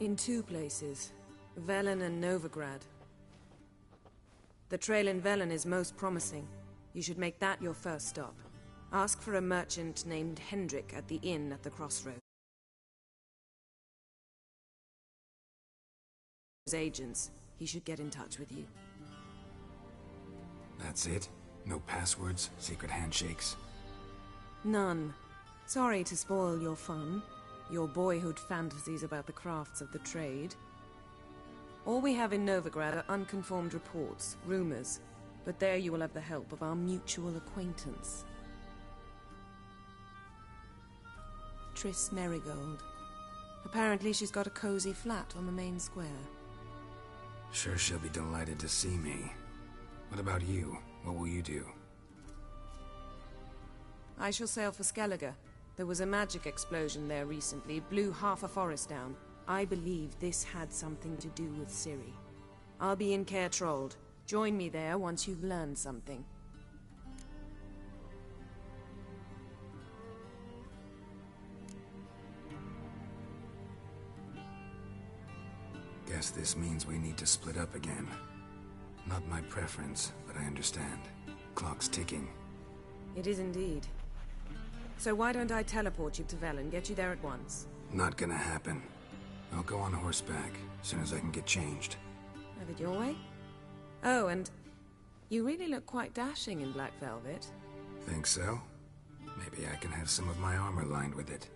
In 2 places. Velen and Novigrad. The trail in Velen is most promising. You should make that your first stop. Ask for a merchant named Hendrik at the inn at the crossroads. Agents. He should get in touch with you. That's it? No passwords, secret handshakes? None. Sorry to spoil your fun. Your boyhood fantasies about the crafts of the trade. All we have in Novigrad are unconfirmed reports, rumors. But there you will have the help of our mutual acquaintance. Triss Merigold. Apparently she's got a cozy flat on the main square. Sure she'll be delighted to see me. What about you? What will you do? I shall sail for Skellige. There was a magic explosion there recently, blew half a forest down. I believe this had something to do with Ciri. I'll be in Caer Trold. Join me there once you've learned something. Guess this means we need to split up again. Not my preference, but I understand. Clock's ticking. It is indeed. So why don't I teleport you to Velen, get you there at once? Not gonna happen. I'll go on horseback, as soon as I can get changed. Have it your way? Oh, and you really look quite dashing in black velvet. Think so? Maybe I can have some of my armor lined with it.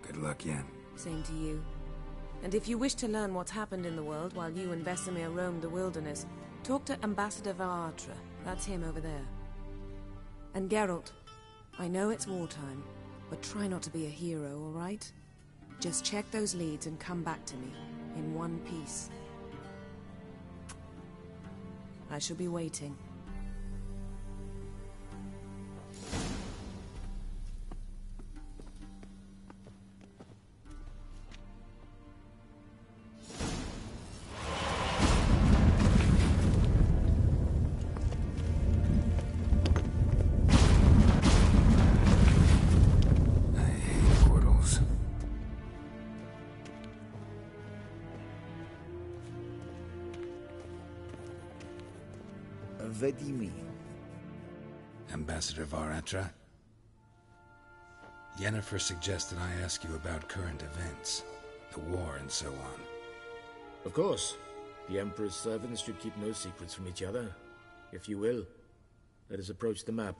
Good luck, Yen. Same to you. And if you wish to learn what's happened in the world while you and Vesemir roamed the wilderness, talk to Ambassador Varatra. That's him over there. And Geralt, I know it's wartime, but try not to be a hero, all right? Just check those leads and come back to me, in one piece. I shall be waiting. Vedimi. Ambassador Varatra? Yennefer suggested I ask you about current events, the war and so on. Of course. The Emperor's servants should keep no secrets from each other. If you will, let us approach the map.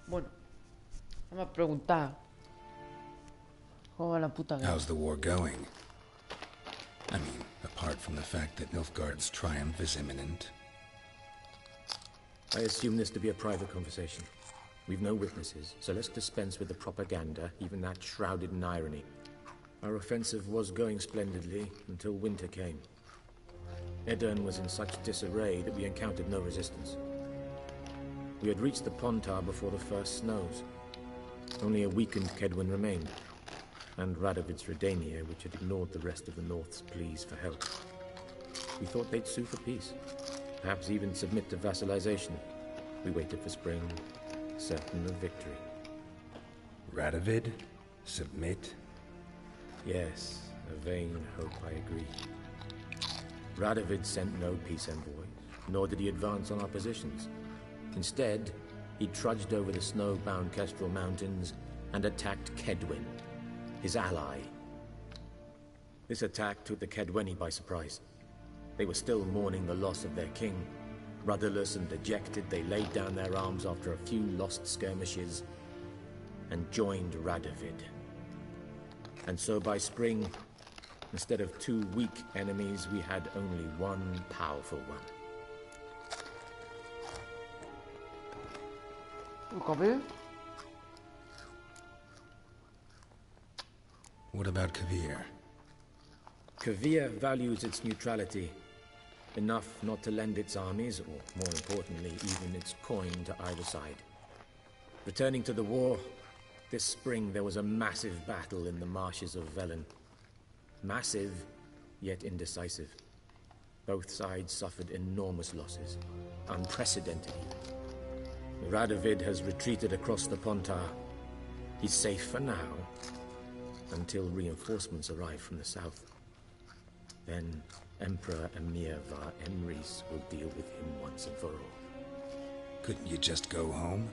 Bueno, vamos a preguntar. ¿Cómo va la puta guerra? How's the war going? I mean, apart from the fact that Nilfgaard's triumph is imminent. I assume this to be a private conversation. We've no witnesses, so let's dispense with the propaganda, even that shrouded in irony. Our offensive was going splendidly until winter came. Edirne was in such disarray that we encountered no resistance. We had reached the Pontar before the first snows. Only a weakened Kedwin remained, and Radovid's Redania, which had ignored the rest of the North's pleas for help. We thought they'd sue for peace, perhaps even submit to vassalization. We waited for spring, certain of victory. Radovid? Submit? Yes, a vain hope, I agree. Radovid sent no peace envoys, nor did he advance on our positions. Instead, he trudged over the snow-bound Kestrel Mountains and attacked Kedwin, his ally. This attack took the Kedweni by surprise. They were still mourning the loss of their king. Rudderless and dejected, they laid down their arms after a few lost skirmishes and joined Radovid. And so by spring, instead of 2 weak enemies, we had only one powerful one. Copy. What about Kavir? Kavir values its neutrality, enough not to lend its armies, or more importantly, even its coin to either side. Returning to the war, this spring there was a massive battle in the marshes of Velen. Massive, yet indecisive. Both sides suffered enormous losses, unprecedented even. Radovid has retreated across the Pontar. He's safe for now, until reinforcements arrive from the south. Then Emperor Emir var Emrys will deal with him once and for all. Couldn't you just go home?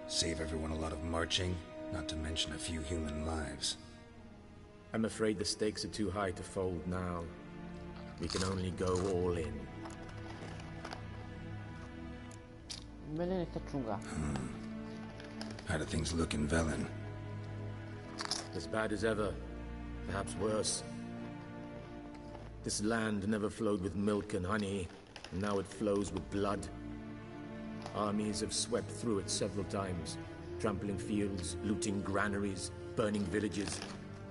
Save everyone a lot of marching, not to mention a few human lives. I'm afraid the stakes are too high to fold now. We can only go all in. Velen está chunga. How do things look in Velen? As bad as ever, perhaps worse. This land never flowed with milk and honey, and now it flows with blood. Armies have swept through it several times, trampling fields, looting granaries, burning villages.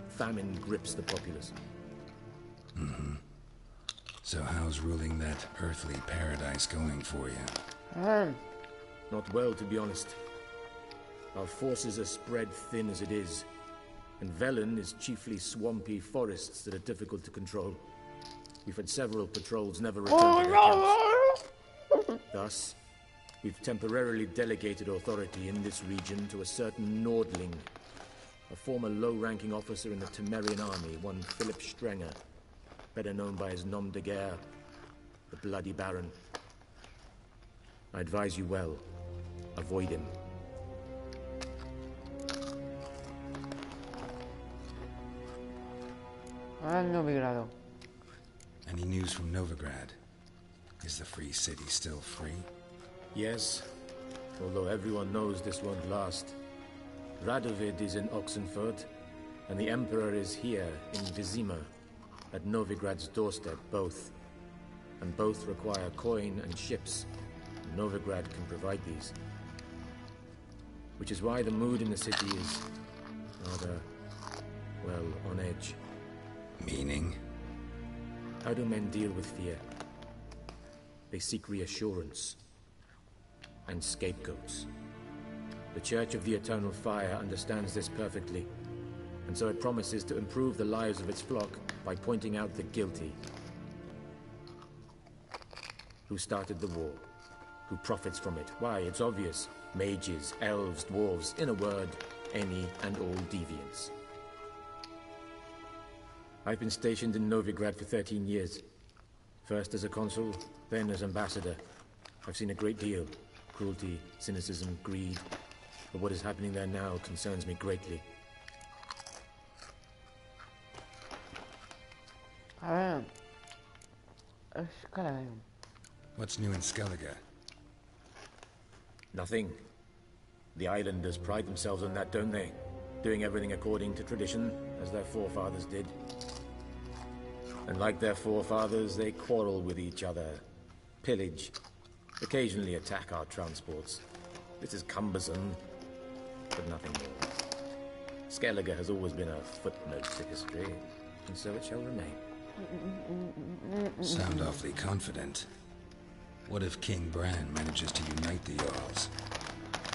Famine grips the populace. So how's ruling that earthly paradise going for you? Not well, to be honest. Our forces are spread thin as it is, and Velen is chiefly swampy forests that are difficult to control. We've had several patrols never return to their camps. Thus, we've temporarily delegated authority in this region to a certain Nordling, a former low-ranking officer in the Temerian army, one Philip Strenger, better known by his nom de guerre, the Bloody Baron. I advise you well. Avoid him. Novigrado. Any news from Novigrad? Is the free city still free? Yes, although everyone knows this won't last. Radovid is in Oxenfurt, and the Emperor is here in Vizima, at Novigrad's doorstep, both. And both require coin and ships. Novigrad can provide these. Which is why the mood in the city is rather, well, on edge. Meaning? How do men deal with fear? They seek reassurance and scapegoats. The Church of the Eternal Fire understands this perfectly, and so it promises to improve the lives of its flock by pointing out the guilty. Who started the war? Who profits from it? Why, it's obvious. Mages, elves, dwarves, in a word, any and all deviants. I've been stationed in Novigrad for 13 years. First as a consul, then as ambassador. I've seen a great deal. Cruelty, cynicism, greed. But what is happening there now concerns me greatly. What's new in Skellige? Nothing. The islanders pride themselves on that, don't they? Doing everything according to tradition, as their forefathers did. And like their forefathers, they quarrel with each other, pillage, occasionally attack our transports. This is cumbersome, but nothing more. Skellige has always been a footnote to history, and so it shall remain. Sound awfully confident. What if King Bran manages to unite the Jarls?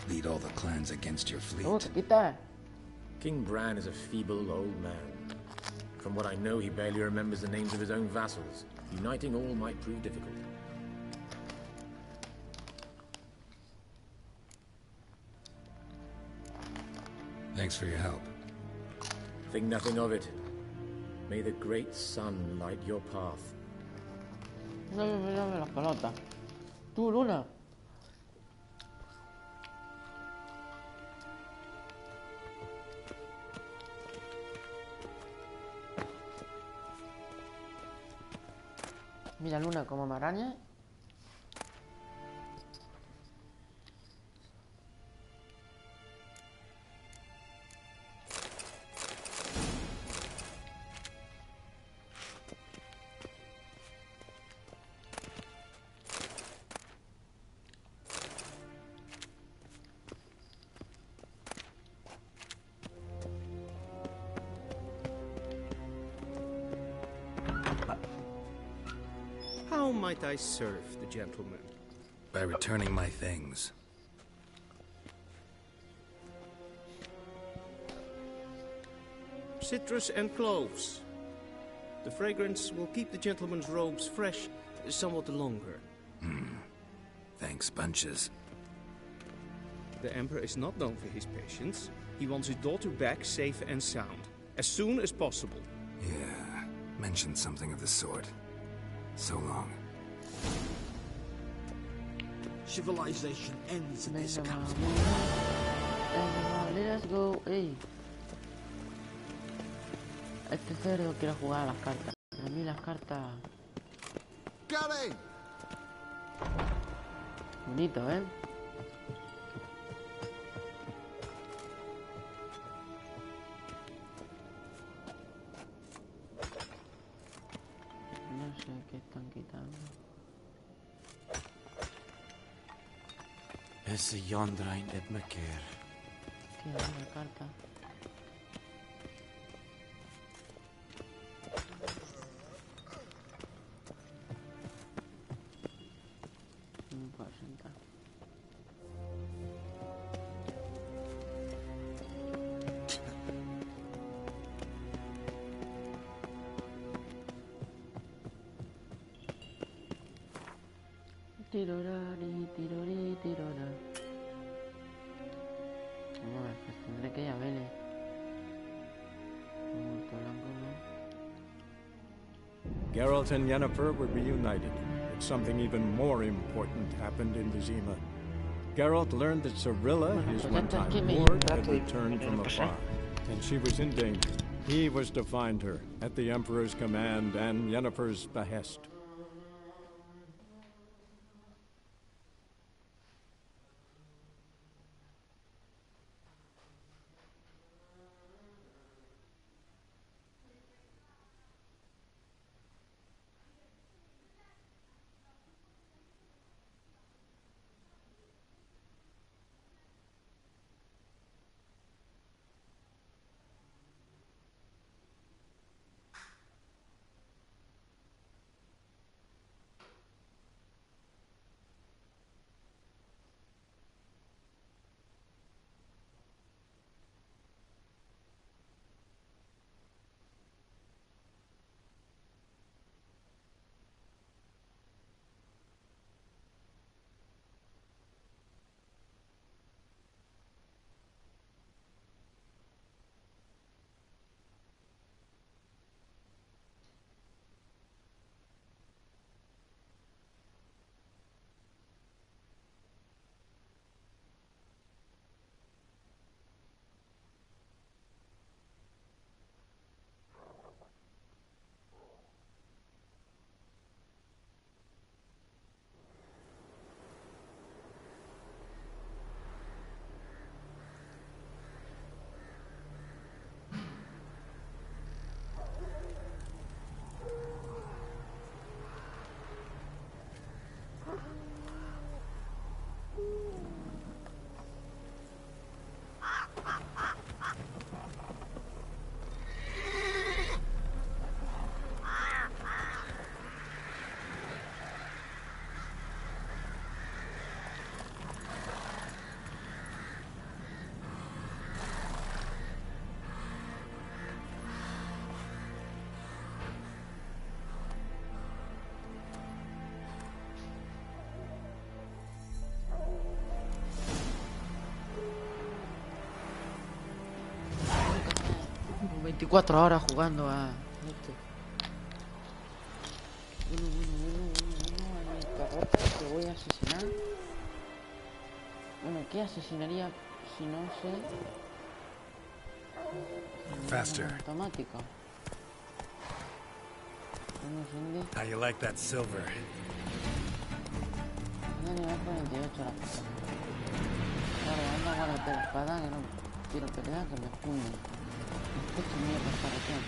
Lead all the clans against your fleet? King Bran is a feeble old man. From what I know, he barely remembers the names of his own vassals. Uniting all might prove difficult. Thanks for your help. Think nothing of it. May the great sun light your path. Dame las pelotas. Tú, Luna. Mira, Luna, como me araña. How might I serve the gentleman? By returning my things. Citrus and cloves. The fragrance will keep the gentleman's robes fresh somewhat longer. Thanks, bunches. The Emperor is not known for his patience. He wants his daughter back safe and sound, as soon as possible. Yeah, mentioned something of the sort. So long. Civilization ends in this country. Let's go, ey. Este cerdo quiere jugar a las cartas. A mí las cartas... Gary! Bonito, ¿eh? No sé qué están quitando. Ese Yondrain et me keer. Tiene una carta. No puedo sentar. Tirorari, tirori, tirora. Vamos a ver, pues tendré que ir a Vélez. Bulto blanco, no. Geralt and Yennefer were reunited, but something even more important happened in Vizima. Geralt learned that Cirilla, his one-time ward, had returned from afar, and she was in danger. He was to find her, at the Emperor's command and Yennefer's behest. 24 horas jugando a este. Bueno, a mi carrota que voy a asesinar. Bueno, ¿qué asesinaría si no sé? Faster. Automático. How you like that silver? Nivel 48 la puta. Vale, anda, guárdate la espada que no quiero pelear, que me funden. Escucha mierda esta región.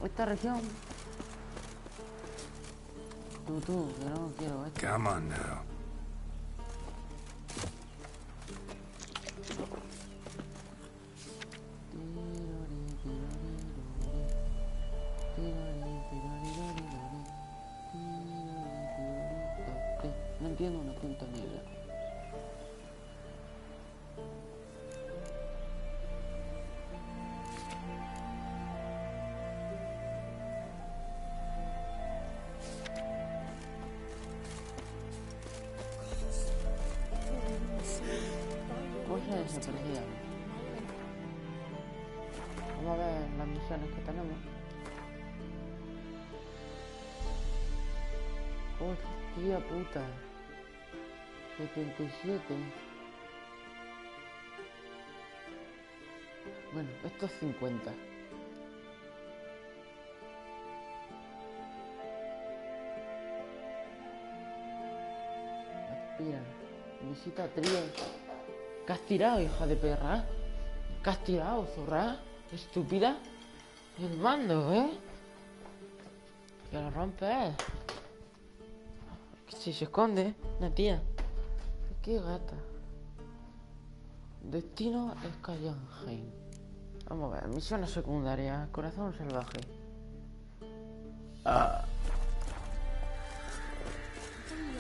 Esta región. Tú, que no quiero esto. Come on now. No entiendo una punta mierda. Cosas desaparecidas. Vamos a ver las misiones que tenemos. Hostia puta. 77. Bueno, esto es 50. Aspira. Visita Triel. ¿Qué has tirado, hija de perra? ¿Qué has tirado, zorra? Estúpida. El mando, ¿eh? Que lo rompes. Si se esconde, una tía. Qué gata. Destino Skyheim. Vamos a ver, misiones secundarias. Corazón salvaje.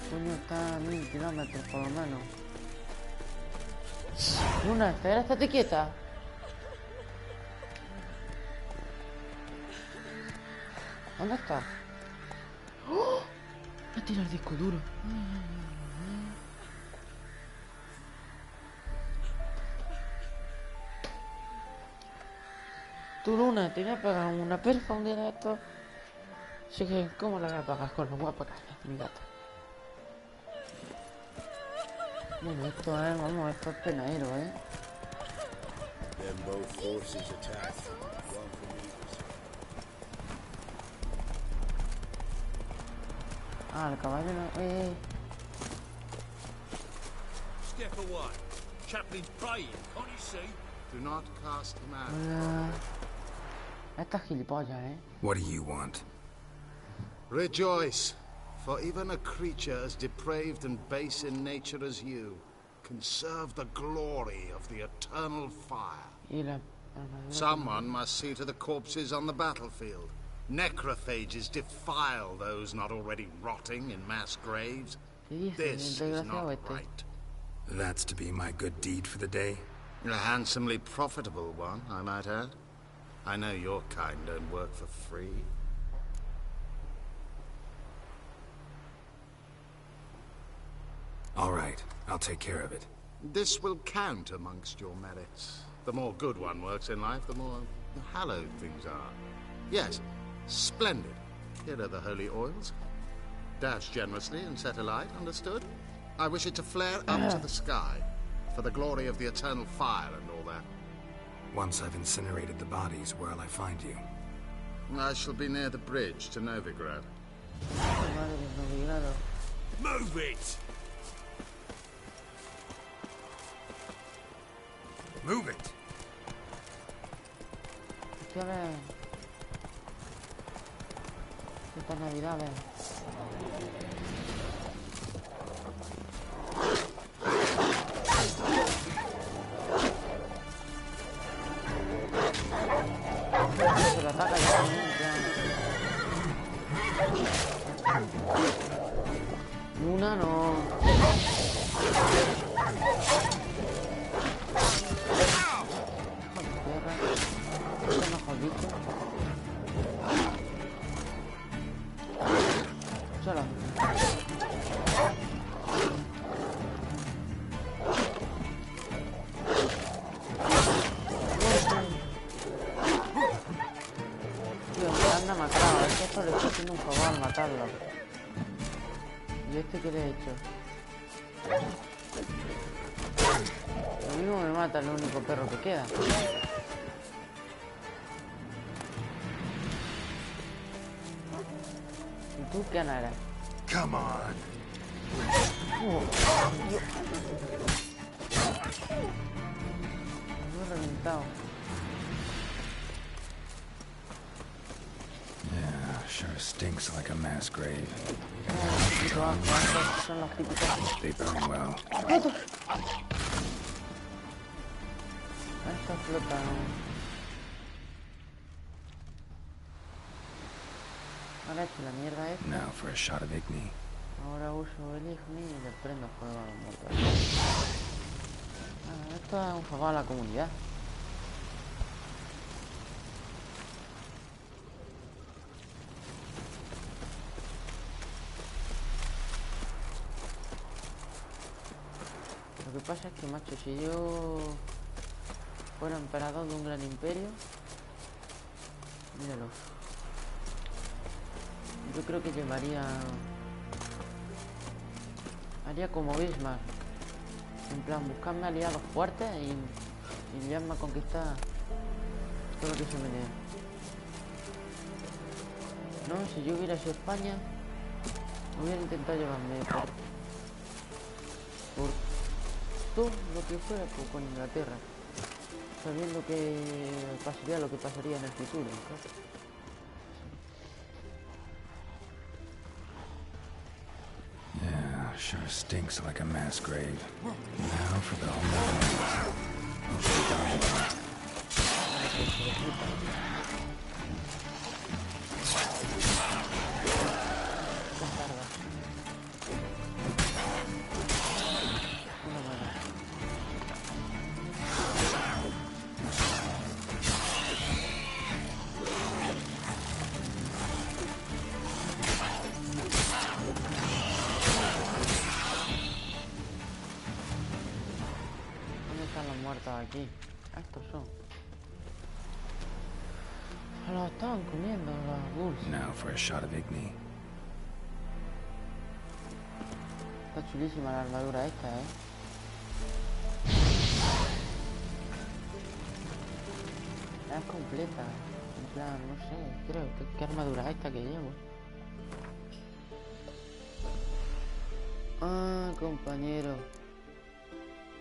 Coño, está a 1000 kilómetros por lo menos. Luna, espera, estate quieta. ¿Dónde está? ¡Oh! Me ha tirado el disco duro. Tu Luna, te voy a pegar una perfa un día de esto. Así que, ¿cómo la voy a pagar con lo guapa que es mi gata? Bueno, esto es, vamos, esto es penadero, ¿eh? Ah, el caballo no... Step away. Chaplain praying, can't you see? Do not cast him out. Hola. Esta es gilipollas, ¿eh? What do you want? Rejoice, for even a creature as depraved and base in nature as you can serve the glory of the eternal fire. Someone must see to the corpses on the battlefield. Necrophages defile those not already rotting in mass graves. This is not right. That's to be my good deed for the day? A handsomely profitable one, I might add. I know your kind don't work for free. All right, I'll take care of it. This will count amongst your merits. The more good one works in life, the more hallowed things are. Yes, splendid. Here are the holy oils. Dash generously and set alight, understood? I wish it to flare up to the sky, for the glory of the eternal fire and all that. Once I've incinerated the bodies, where'll I find you? I shall be near the bridge to Novigrad. Move it! Move it! Estas navidades. Se lo ataca ya también, Luna no. Solo. haciendo un favor al matarlo. ¿Y este qué le he hecho? Lo mismo me mata el único perro que queda. ¿Y tú qué harás? Come on. Me he reventado. Yeah, sure stinks like a mass grave. Son los típicos. They burn well. Esta flota ahora he hecho la mierda esta. Now for a shot of Igni. Ahora uso el Igni y le prendo fuego a los motores. Esto es un favor a la comunidad. Lo que pasa es que, macho, si yo fuera emperador de un gran imperio, míralo, yo creo que haría como Bismarck, en plan, buscarme aliados fuertes y llevarme a conquistar todo lo que se menea. No, si yo hubiera sido España, hubiera intentado llevarme por todo lo que fuera con Inglaterra, sabiendo que pasaría lo que pasaría en el futuro, ¿sabes? Yeah, sure stinks like a mass grave. Now for the home. Aquí, estos son. Los estaban comiendo los ghouls. Now for a shot of Igni. Está chulísima la armadura esta, Es completa. En plan, no sé, creo que qué armadura es esta que llevo. Ah, compañero.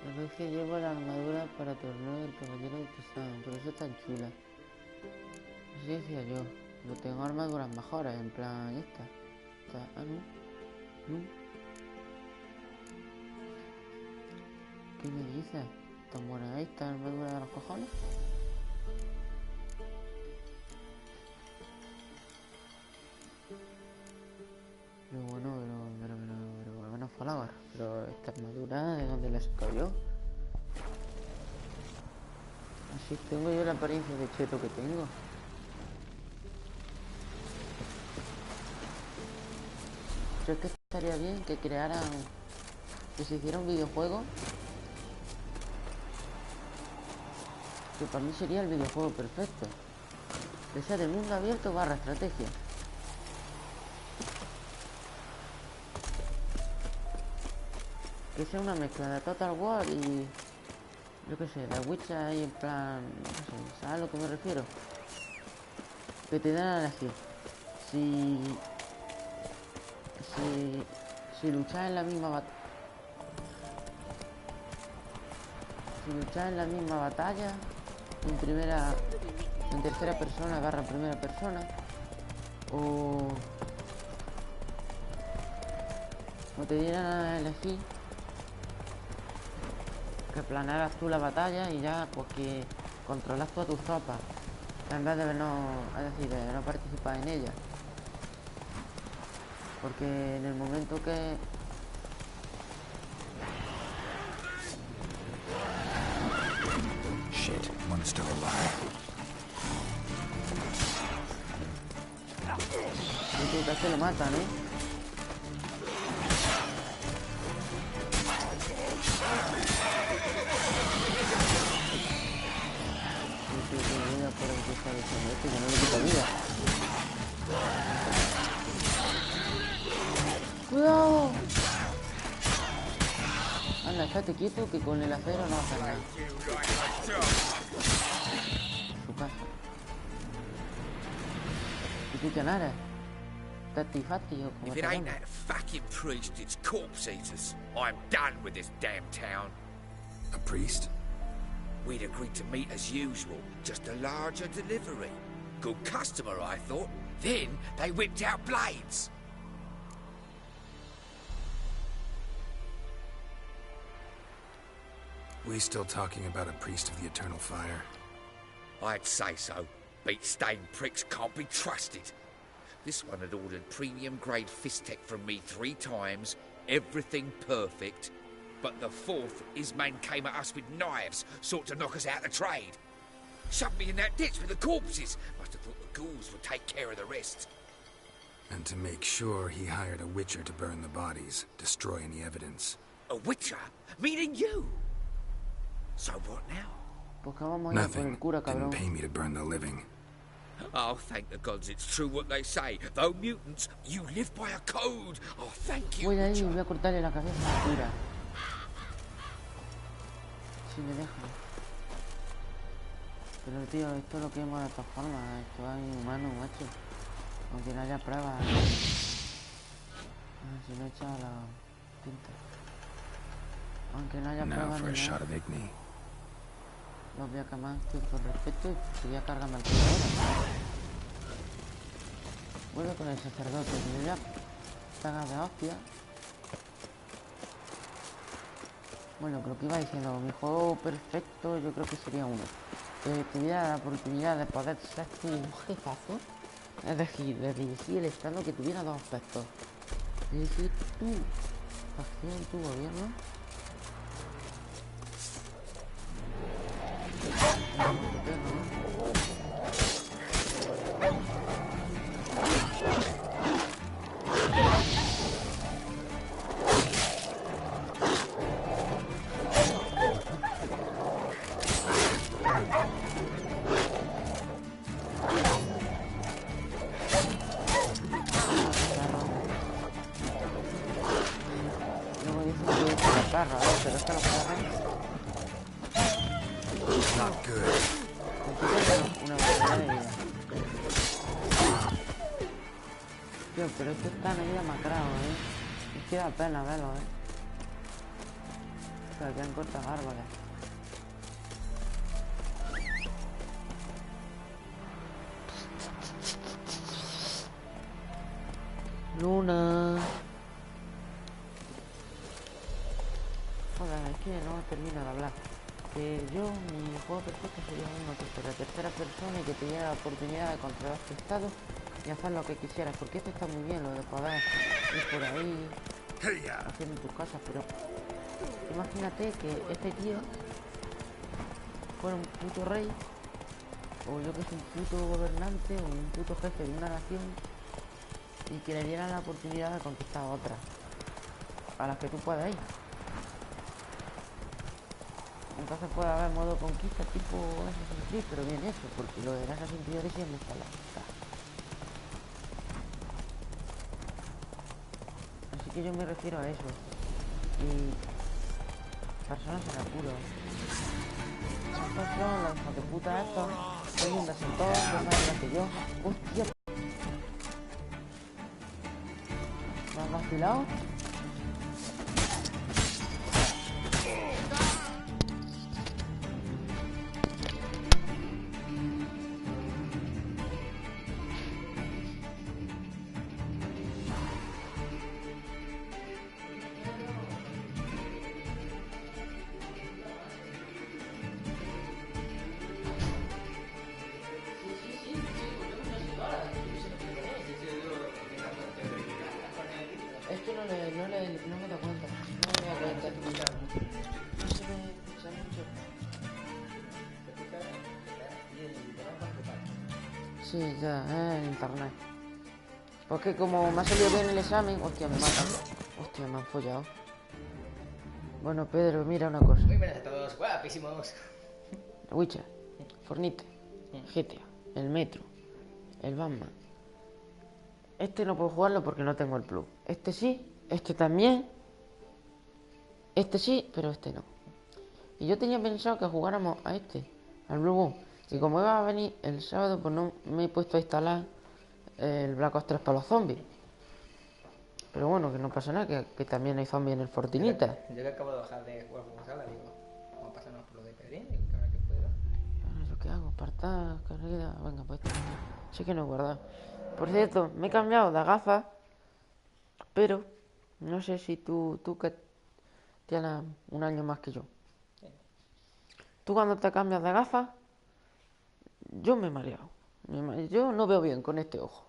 La vez que llevo la armadura para torneo del caballero de Empezando, por eso es tan chula. Así decía yo, pero tengo armaduras mejores, en plan esta. Ah, no. ¿Qué me dices? ¿Tan buena esta armadura de los cojones? Pero bueno, pero menos palabras. Pero esta armadura, ¿de dónde la saco yo? Así tengo yo la apariencia de cheto que tengo. Creo que estaría bien que se hiciera un videojuego. Que para mí sería el videojuego perfecto. Que sea de mundo abierto / estrategia. Que sea una mezcla de Total War y yo qué sé, la Witcher ahí en plan, no sé, ¿sabes a lo que me refiero? Que te dan a elegir si luchas en la misma batalla en tercera persona / primera persona, o te dieran a elegir que planearas tú la batalla y ya pues que controlas todas tus tropas en vez de no participar en ella, porque en el momento que Shit, one's still alive. y tú casi lo matan, Por el que está diciendo esto, que no le quita vida. Anda, estate quieto que con el acero no hace nada. Su casa. ¿Y tú quién eres? ¿Tati Fati o como If te it ain't llamas? that fucking priest, it's corpse eaters. I'm done with this damn town. A priest? We'd agreed to meet as usual, just a larger delivery. Good customer, I thought. Then they whipped out blades. We still talking about a priest of the eternal fire? I'd say so. Beat-stained pricks can't be trusted. This one had ordered premium-grade fist tech from me 3 times, everything perfect. But the 4th, his men came at us with knives, sought to knock us out of trade. Shoved me in that ditch with the corpses. Must have thought the ghouls would take care of the rest. And to make sure, he hired a witcher to burn the bodies, destroy any evidence. A witcher? Meaning you? So what now? Nothing. Didn't pay me to burn the living. Oh, thank the gods it's true what they say. Though mutants, you live by a code. Oh, thank you. Voy a ir y voy a cortarle la cabeza. Mira. Si me dejan. Pero tío, esto es lo que hemos de todas formas. Esto es inhumano, macho. Aunque no haya pruebas. Si no he echado la tinta. Aunque no haya pruebas ni nada. Los voy a quemar con respeto y voy a cargarme al ahora. Vuelvo con el sacerdote, que me voy a pagar de hostia. Bueno, creo que iba diciendo, mi juego perfecto yo creo que sería uno. Que tuviera la oportunidad de poder ser un jefazo. Es decir, de dirigir el estado que tuviera 2 aspectos. Dirigir tu facción, tu gobierno. Luego dicen que es la carra, pero es que los carros Not good. una barbaridad de vida. Tío, pero esto está medio macrado, Es que da pena verlo, O sea, que han cortado árboles. Luna. Joder, es que no termino de hablar. Que yo, mi juego perfecto sería uno que fuera tercera persona y que te diera la oportunidad de controlar tu estado y hacer lo que quisieras, porque esto está muy bien, lo de poder ir por ahí haciendo tus cosas, pero imagínate que este tío fuera un puto rey, o yo que soy un puto gobernante, o un puto jefe de una nación, y que le dieran la oportunidad de conquistar a otras, a las que tú puedas ir. Entonces puede haber modo conquista tipo Assassin's Creed, pero bien hecho, porque lo de Assassin's Creed es muy sala. Así que yo me refiero a eso. Y personas en apuro. Estos son los hijos de puta estos. Soy un desentón, no saben que yo. Hostia. ¿Me has vacilado? Esto no me da cuenta. No me da cuenta. No se me escucha mucho. Sí, ya, en internet. Porque como me ha salido bien el examen, hostia, me matan. Hostia, me han follado. Bueno, Pedro, mira una cosa. Muy buenas a todos, guapísimos. Witcher, Fornite, GTA, el Metro, el Batman. Este no puedo jugarlo porque no tengo el plus. Este sí, este también. Este sí, pero este no. Y yo tenía pensado que jugáramos a este, al nuevo. Y como iba a venir el sábado, pues no me he puesto a instalar el Black Ops 3 para los zombies. Pero bueno, que no pasa nada, que también hay zombies en el Fortinita. Yo que acabo de bajar de jugar con sala, digo, vamos a pasarnos por lo de Pedrín, digo, que ahora que puedo. Ahora, ¿yo qué hago? Apartar, carrera. Venga, pues sí que no he guardado. Por cierto, me he cambiado de gafas, pero no sé si tú que tienes un año más que yo. Tú cuando te cambias de gafas, yo me he mareado. Yo no veo bien con este ojo.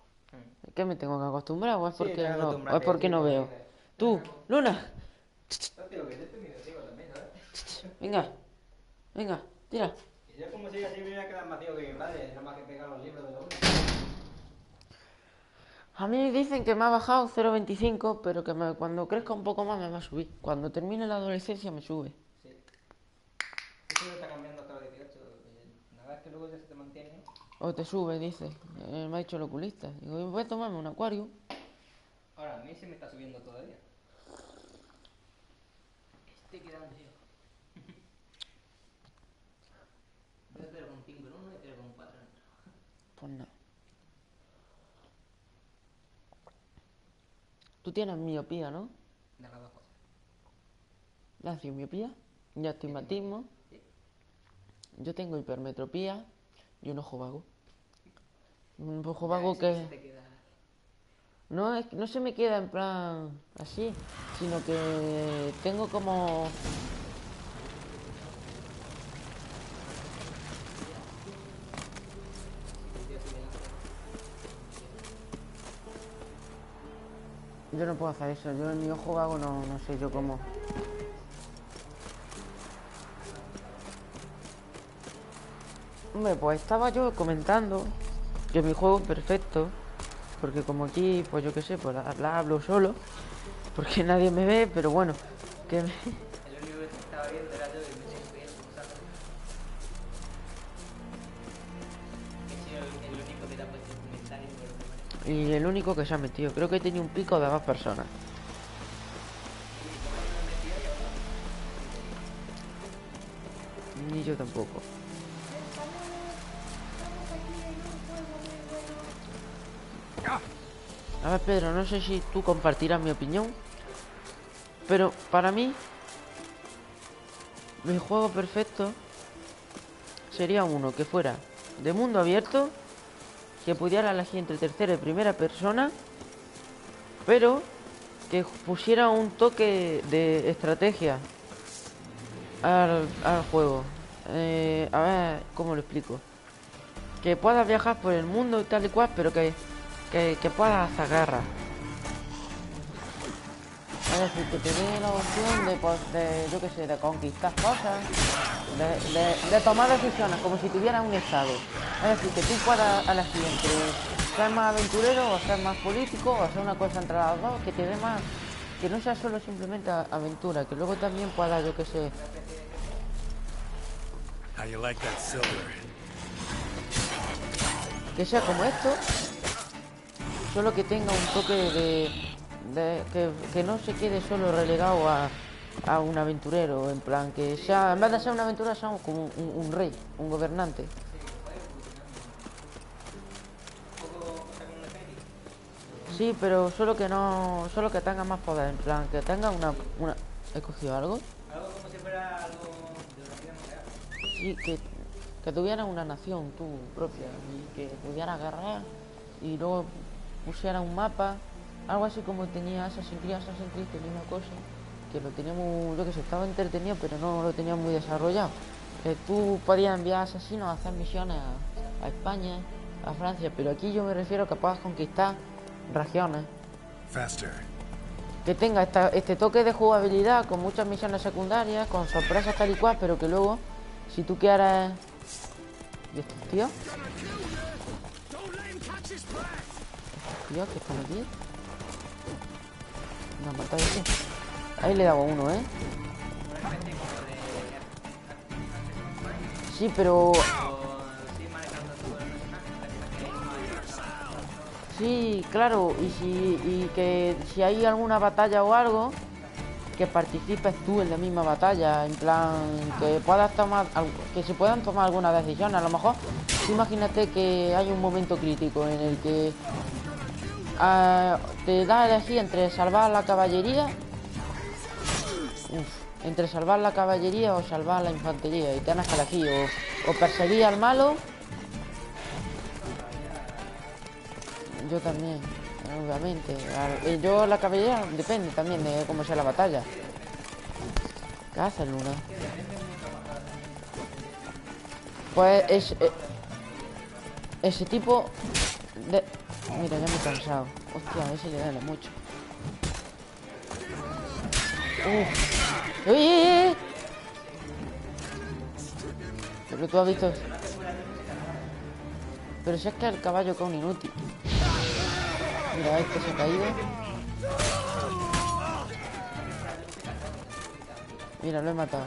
¿Qué me tengo que acostumbrar o es porque no veo? Tú, Luna. Venga, venga, tira. Y yo como sigue así me voy a quedar más ciego que mi padre, nada más que pegar los libros de la una. A mí dicen que me ha bajado 0,25, pero que cuando crezca un poco más me va a subir. Cuando termine la adolescencia me sube. Sí. Eso está cambiando hasta los 18. La verdad es que luego ya se te mantiene. O te sube, dice. Me ha dicho el oculista. Digo, voy a tomarme un acuario. Ahora, a mí se me está subiendo todavía. Estoy quedando ciego. Voy a 0,5 en uno y 0,4 en otro. Pues no. Tú tienes miopía, ¿no? De las dos cosas. ¿La miopía? Y astigmatismo. Sí. Yo tengo hipermetropía y un ojo vago. Un ojo vago que... No se me queda en plan así, sino que tengo como... Yo no puedo hacer eso, yo en mi ojo vago no sé yo cómo... Hombre, pues estaba yo comentando que mi juego es perfecto, porque como aquí, pues yo qué sé, pues la hablo solo, porque nadie me ve, pero bueno, que me... El único que te estaba viendo era yo y me siento bien, como sabes. Que he sido el único que te ha puesto un comentario por lo demás. Y el único que se ha metido, creo que he tenido un pico de 2 personas. Ni yo tampoco. A ver, Pedro, no sé si tú compartirás mi opinión, pero para mí mi juego perfecto sería uno que fuera de mundo abierto, que pudiera elegir entre tercera y primera persona, pero que pusiera un toque de estrategia al juego. A ver, ¿cómo lo explico? Que puedas viajar por el mundo y tal y cual, pero que puedas hacer guerra. Es decir, que te dé la opción de yo qué sé, de conquistar cosas, de tomar decisiones, como si tuvieras un estado. Es decir, que tú puedas elegir entre ser más aventurero o ser más político o hacer una cosa entre las dos, que te dé más, que no sea solo simplemente aventura, que luego también pueda, yo qué sé. How you like that silver? Que sea como esto, solo que tenga un toque que no se quede solo relegado a un aventurero, en plan que sea, en vez de ser un aventurero, sea como un rey, un gobernante. Sí, pero solo que tenga más poder, en plan que tenga una... ¿He cogido algo? Algo como si fuera algo de una vida mundial. Sí, que tuviera una nación tú propia y que pudiera agarrar y luego pusiera un mapa, algo así como tenía Assassin's Creed tenía una cosa que lo teníamos, yo que sé, estaba entretenido pero no lo tenía muy desarrollado. Tú podías enviar asesinos a hacer misiones a España, a Francia, pero aquí yo me refiero a que puedas conquistar regiones. Faster. Que tenga este toque de jugabilidad con muchas misiones secundarias, con sorpresas tal y cual, pero que luego, si tú quieres... ¿Y estos tíos? Tíos que están aquí. Una pantalla aquí. Ahí le he dado uno, ¿eh? Sí, pero... Sí, claro, y que si hay alguna batalla o algo, que participes tú en la misma batalla, en plan que puedas tomar, que se puedan tomar algunas decisiones. A lo mejor, imagínate que hay un momento crítico en el que te da a elegir entre salvar la caballería, entre salvar la caballería o salvar la infantería, y tienes que elegir o perseguir al malo. Yo también, obviamente. Yo la caballería depende también de cómo sea la batalla. ¿Qué hace Luna? Pues es ese tipo de... Mira, ya me he cansado. Hostia, a ese le duele mucho. ¡Uy! Pero tú has visto... Pero si es que el caballo cae un inútil. Mira, este se ha caído. Mira, lo he matado.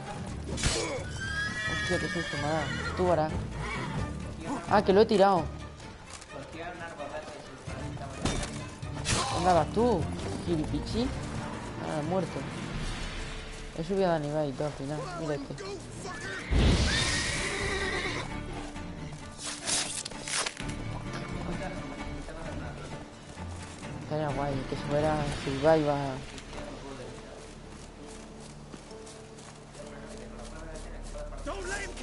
Hostia, qué susto me ha dado. Tú verás. Ah, que lo he tirado. ¿Dónde vas tú? Gilipichi. Ah, muerto. He subido de nivel y todo al final. Mira este. Estaría guay que fuera Survival.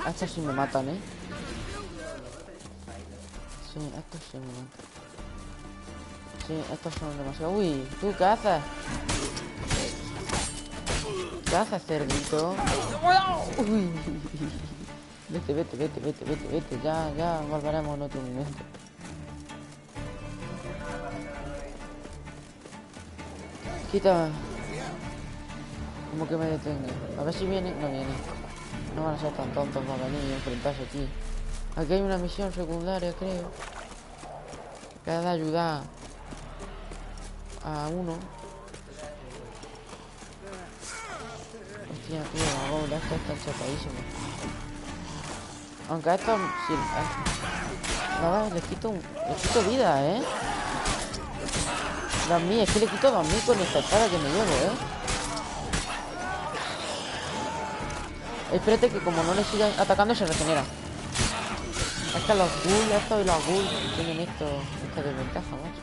A estos sí me matan, ¿eh? Sí, estos sí me matan. Sí, estos son demasiado... Uy, ¿tú qué haces? ¿Qué haces, cerdito? Uy. Vete. Ya volveremos en otro momento. Quita. Como que me detenga. A ver si viene. No viene. No van a ser tan tontos para venir y enfrentarse aquí. Aquí hay una misión secundaria, creo. Que es de ayudar a uno. Hostia, tío, la bola esta está chatadísima. Aunque a esto sí, nada, les quito vida, ¿eh? 2000, es que le quito 2000 con esta espada que me llevo, Espérate que como no le sigan atacando se regenera. Es que los ghouls estos y los ghouls tienen esta desventaja, macho.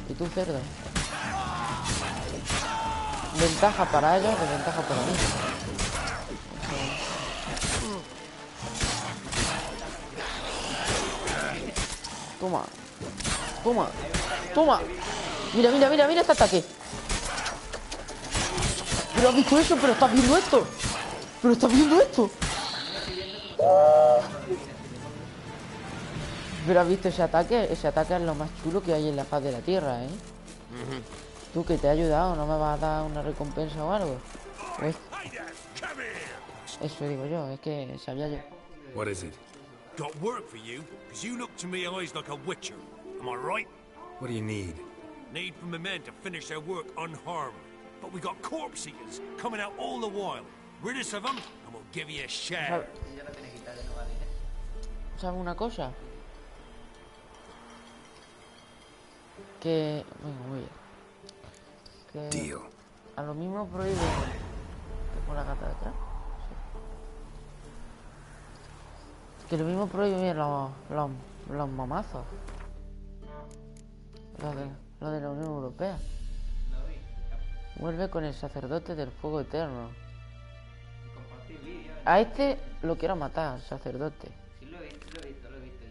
Y tú, cerdo. Ventaja para ellos, desventaja para mí. Toma. Mira este ataque. ¿Pero has visto eso? ¿Pero estás viendo esto? ¿Pero has visto ese ataque? Ese ataque es lo más chulo que hay en la faz de la tierra, ¿eh? Tú, que te ha ayudado, ¿no me vas a dar una recompensa o algo? Pues... Eso digo yo, es que sabía yo. What is it? Got work for you, because you look to me eyes like a witcher. Am I right? What do you need? Need from the men to finish their work unharmed. But we got corpse eaters coming out all the while. Rid us of them, and we'll give you a share. ¿Sabes una cosa? Que... Muy bien. Que... Deal. A lo mismo prohíbe... ¿Tengo la gata detrás? Sí. Que lo mismo prohíbe los mamazos. Lo de la Unión Europea. Vuelve con el sacerdote del fuego eterno. A este lo quiero matar, al sacerdote. Sí, lo he visto. Y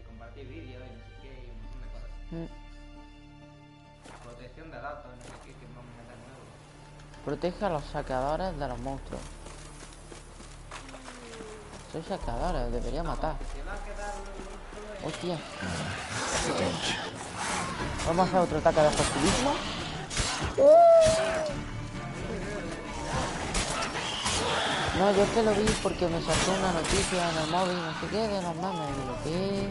compartir vídeos y no sé qué, y un montón de cosas. Protección de datos, no sé qué, que vamos a meter nuevo. Protege a los saqueadores de los monstruos. Soy saqueadores, debería matar. Hostia. Vamos a hacer otro ataque de hostilismo. No, yo es que lo vi porque me saltó una noticia en el móvil, no sé qué, de los mames. Digo, ¿qué?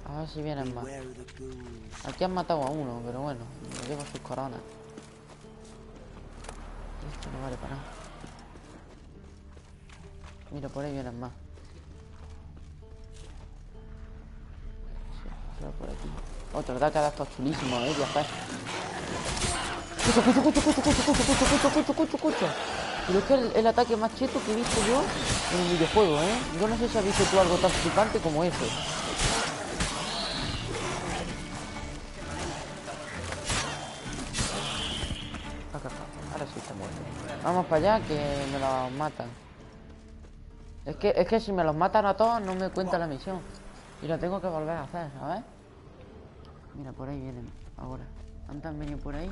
A ver si vienen más. Aquí han matado a uno, pero bueno, me llevo sus coronas. Esto no vale para nada. Mira, por ahí vienen más. será por aquí. Otro ataque de estos chulísimos, viajar. Escucha. Pero es que el ataque más cheto que he visto yo en un videojuego, Yo no sé si has visto tú algo tan flipante como ese. Ahora sí está muerto. Vamos para allá que me los matan. Es que si me los matan a todos no me cuenta la misión. Y la tengo que volver a hacer, ¿sabes? Mira, por ahí vienen ahora. Antes han venido por ahí.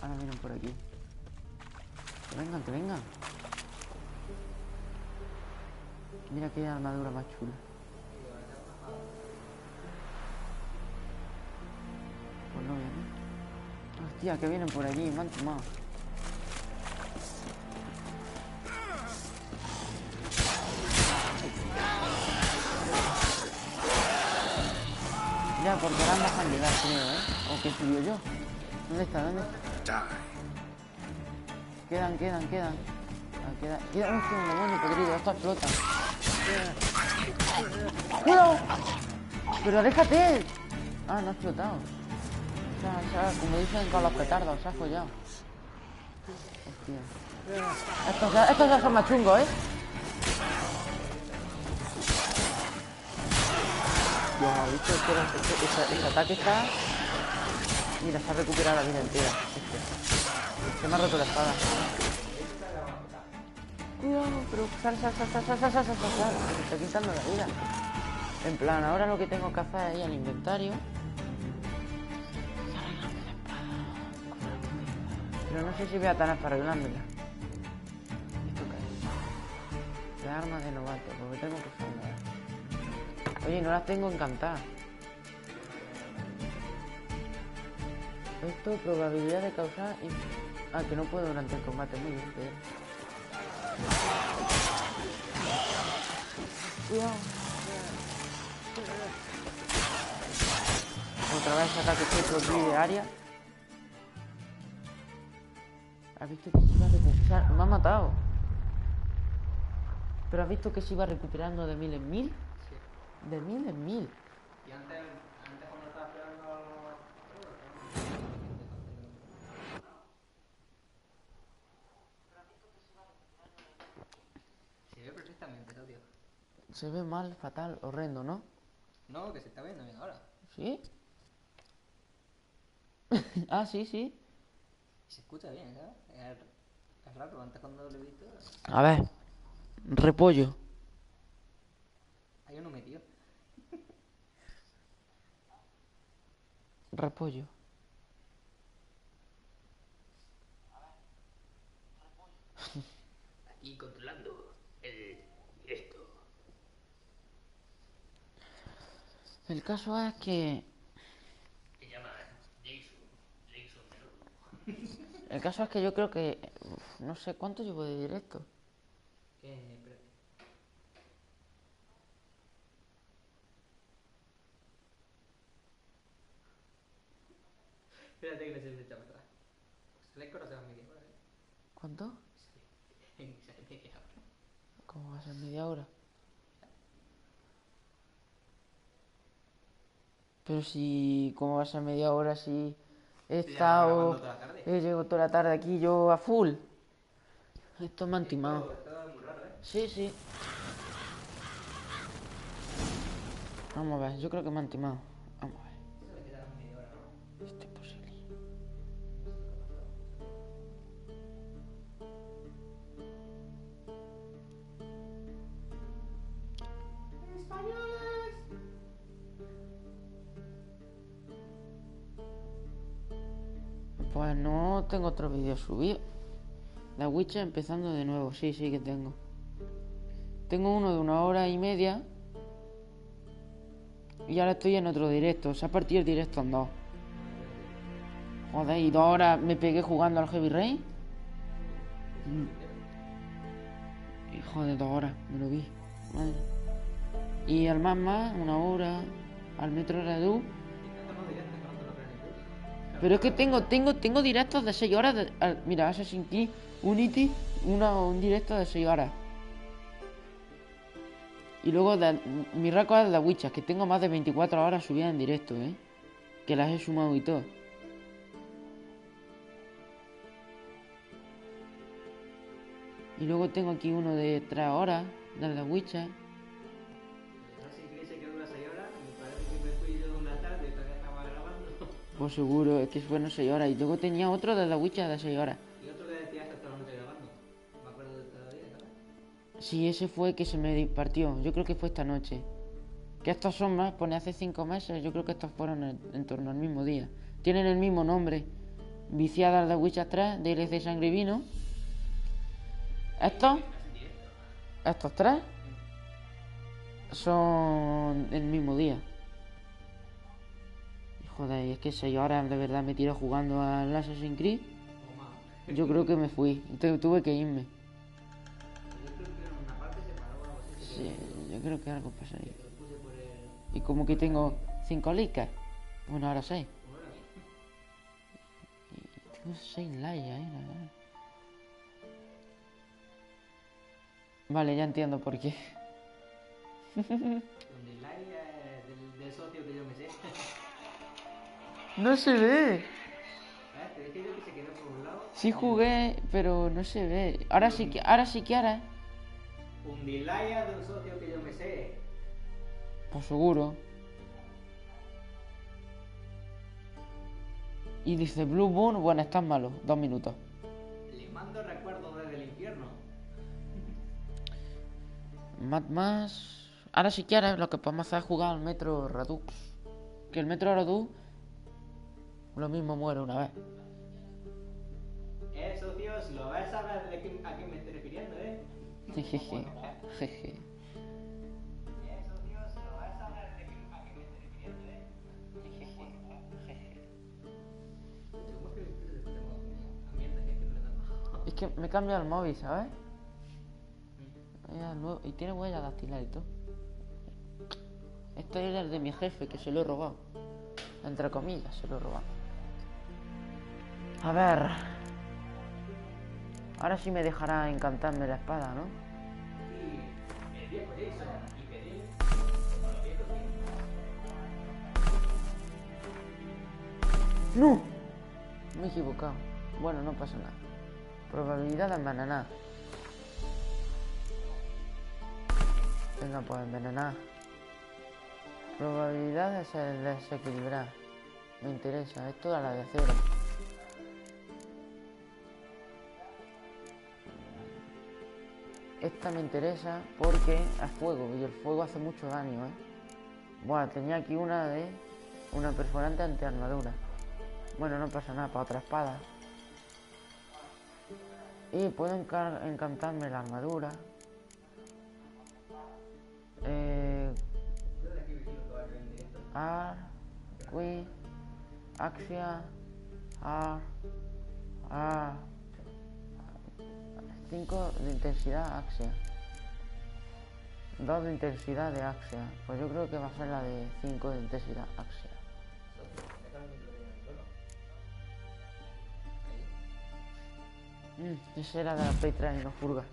Ahora vienen por aquí. Que vengan. Mira qué armadura más chula. Pues no vienen. Hostia, que vienen por allí, me han tomado. Ya, porque ahora me dejan llegar, creo, O que subió yo. ¿Dónde está? Quedan. Queda un demonio podrido, esto explota. ¡Cuidado! ¡Pero déjate! Ah, no ha explotado. O sea, como dicen con los petardos, se ha follado. Hostia. Estos ya son más chungos, Dios, ¿has visto ese ataque está? Mira, se ha recuperado la vida entera. Se me ha roto la espada. Cuidado, pero sal. Se está quitando la vida. En plan, ahora lo que tengo que hacer ahí al inventario. Pero no sé si voy a tener para arreglármela. ¿Esto qué es? La arma de novato, porque tengo que usarla. Oye, no las tengo encantadas. Esto, probabilidad de causar... que no puedo durante el combate, muy bien. Cuidado. Otra vez ataque cheto aquí de área. ¿Has visto que se iba a recuperar? Me ha matado. ¿Pero has visto que se iba recuperando de 1000 en 1000? Sí. De 1000 en 1000. Y antes cuando estaba esperando... Se ve perfectamente, ¿no, tío? Se ve mal, fatal, horrendo, ¿no? No, que se está viendo bien ahora. ¿Sí? Ah, sí. Se escucha bien, ¿sabes? Es raro, antes cuando lo he visto... A ver. Repollo. Hay uno metido. Repollo. Aquí controlando el directo. El caso es que... Se llama Jason El caso es que yo creo que... no sé cuánto llevo de directo. Espérate. Espérate que no se me echa para atrás. ¿Sale que ahora se va media hora? ¿Cuánto? Sale media hora. ¿Cómo va a ser media hora? Pero si... ¿cómo va a ser media hora si... he estado... llevo toda la tarde aquí yo a full. Esto me han timado. Esto es muy raro, Sí. Vamos a ver, yo creo que me han timado. Vamos a ver. Esto es posible. ¡Españoles! Pues no tengo otro vídeo subido. La Witcher empezando de nuevo. Sí que tengo. Tengo uno de 1 hora y media. Y ahora estoy en otro directo. Se ha partido el directo en 2. Joder, y 2 horas me pegué jugando al Heavy Rain. Hijo de 2 horas, me lo vi. Madre. Y al más 1 hora. Al Metro Redu. Pero es que tengo directos de 6 horas. Mira, Assassin's Creed Unity, un directo de 6 horas. Y luego mi récord es de Witcher, que tengo más de 24 horas subidas en directo, que las he sumado y todo. Y luego tengo aquí uno de 3 horas de la Witcher. Pues seguro, es que fueron 6 horas. Y luego tenía otro de la Witcher de 6 horas. Y otro que decías que estábamos grabando. Me acuerdo de todavía, ¿no? Sí, ese fue que se me partió. Yo creo que fue esta noche. Que estos son más, pone hace 5 meses. Yo creo que estos fueron en torno al mismo día. Tienen el mismo nombre. Viciadas de Witcher 3, DLC Sangre y Vino. Estos 3 son el mismo día. Joder, es que 6 horas de verdad me tiro jugando al Assassin's Creed. Yo creo que me fui. Tuve que irme. Sí, yo creo que algo pasa ahí. Y como que tengo 5 likes. Bueno, ahora 6. Y tengo 6 likes ahí, la verdad. Vale, ya entiendo por qué. Donde el like del socio que yo me sé. No se ve. Te dije yo que se quedó por un lado. Sí jugué, pero no se ve. Ahora sí que ahora. Un dislike de un socio que yo me sé. Pues seguro. Y dice Blue Moon, bueno, estás malo. 2 minutos. Le mando recuerdos desde el infierno. Más. Ahora si quieres, lo que podemos hacer es jugar al Metro Redux. Que el Metro Redux lo mismo muere una vez. Socios, lo vais a saber a qué me estoy refiriendo, Jeje. socios, lo vais a saber a qué me estoy refiriendo, Es que me cambia el móvil, ¿sabes? Y tiene huella dactilar y todo. Este era el de mi jefe, que se lo he robado. Entre comillas, se lo he robado. A ver. Ahora sí me dejará encantarme la espada, ¿no? Y el viejo Jason y pedir ¡No! Me he equivocado. Bueno, no pasa nada. Probabilidad de envenenar. Venga, pues envenenar. Probabilidad de desequilibrar. Me interesa, es toda la de 0. Esta me interesa porque es fuego y el fuego hace mucho daño, Bueno, tenía aquí una perforante antiarmadura. Bueno, no pasa nada, para otra espada. Y puedo encantarme la armadura. Ar, Qui, Axia, Ar, 5 de intensidad Axia. 2 de intensidad de Axia. Pues yo creo que va a ser la de 5 de intensidad Axia. Esa era de la Play 3 y no furga.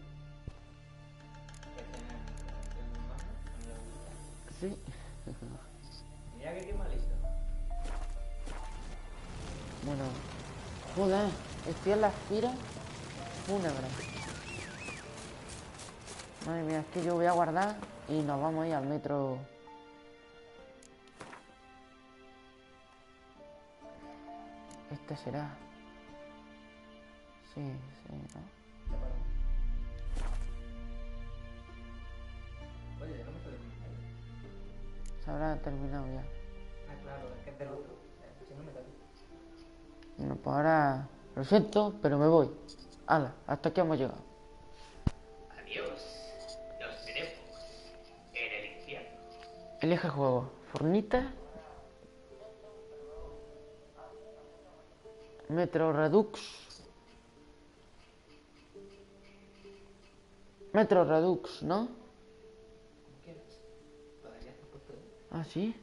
Sí. Mira que quema listo. Bueno, joder, estoy en la espira fúnebre. Madre mía, es que yo voy a guardar y nos vamos a ir al metro. Este será. Sí, ¿no? Oye, no me estoy terminando. Se habrá terminado ya. Ah, claro, es que es del otro. Si no me da. Bueno, pues ahora lo siento, pero me voy. Hala, hasta aquí hemos llegado. Adiós. Nos veremos en el infierno. Elige juego. Fornita. Metro Redux. Metro Redux, ¿no? Como quieras. Todavía está puesto. Ah, sí.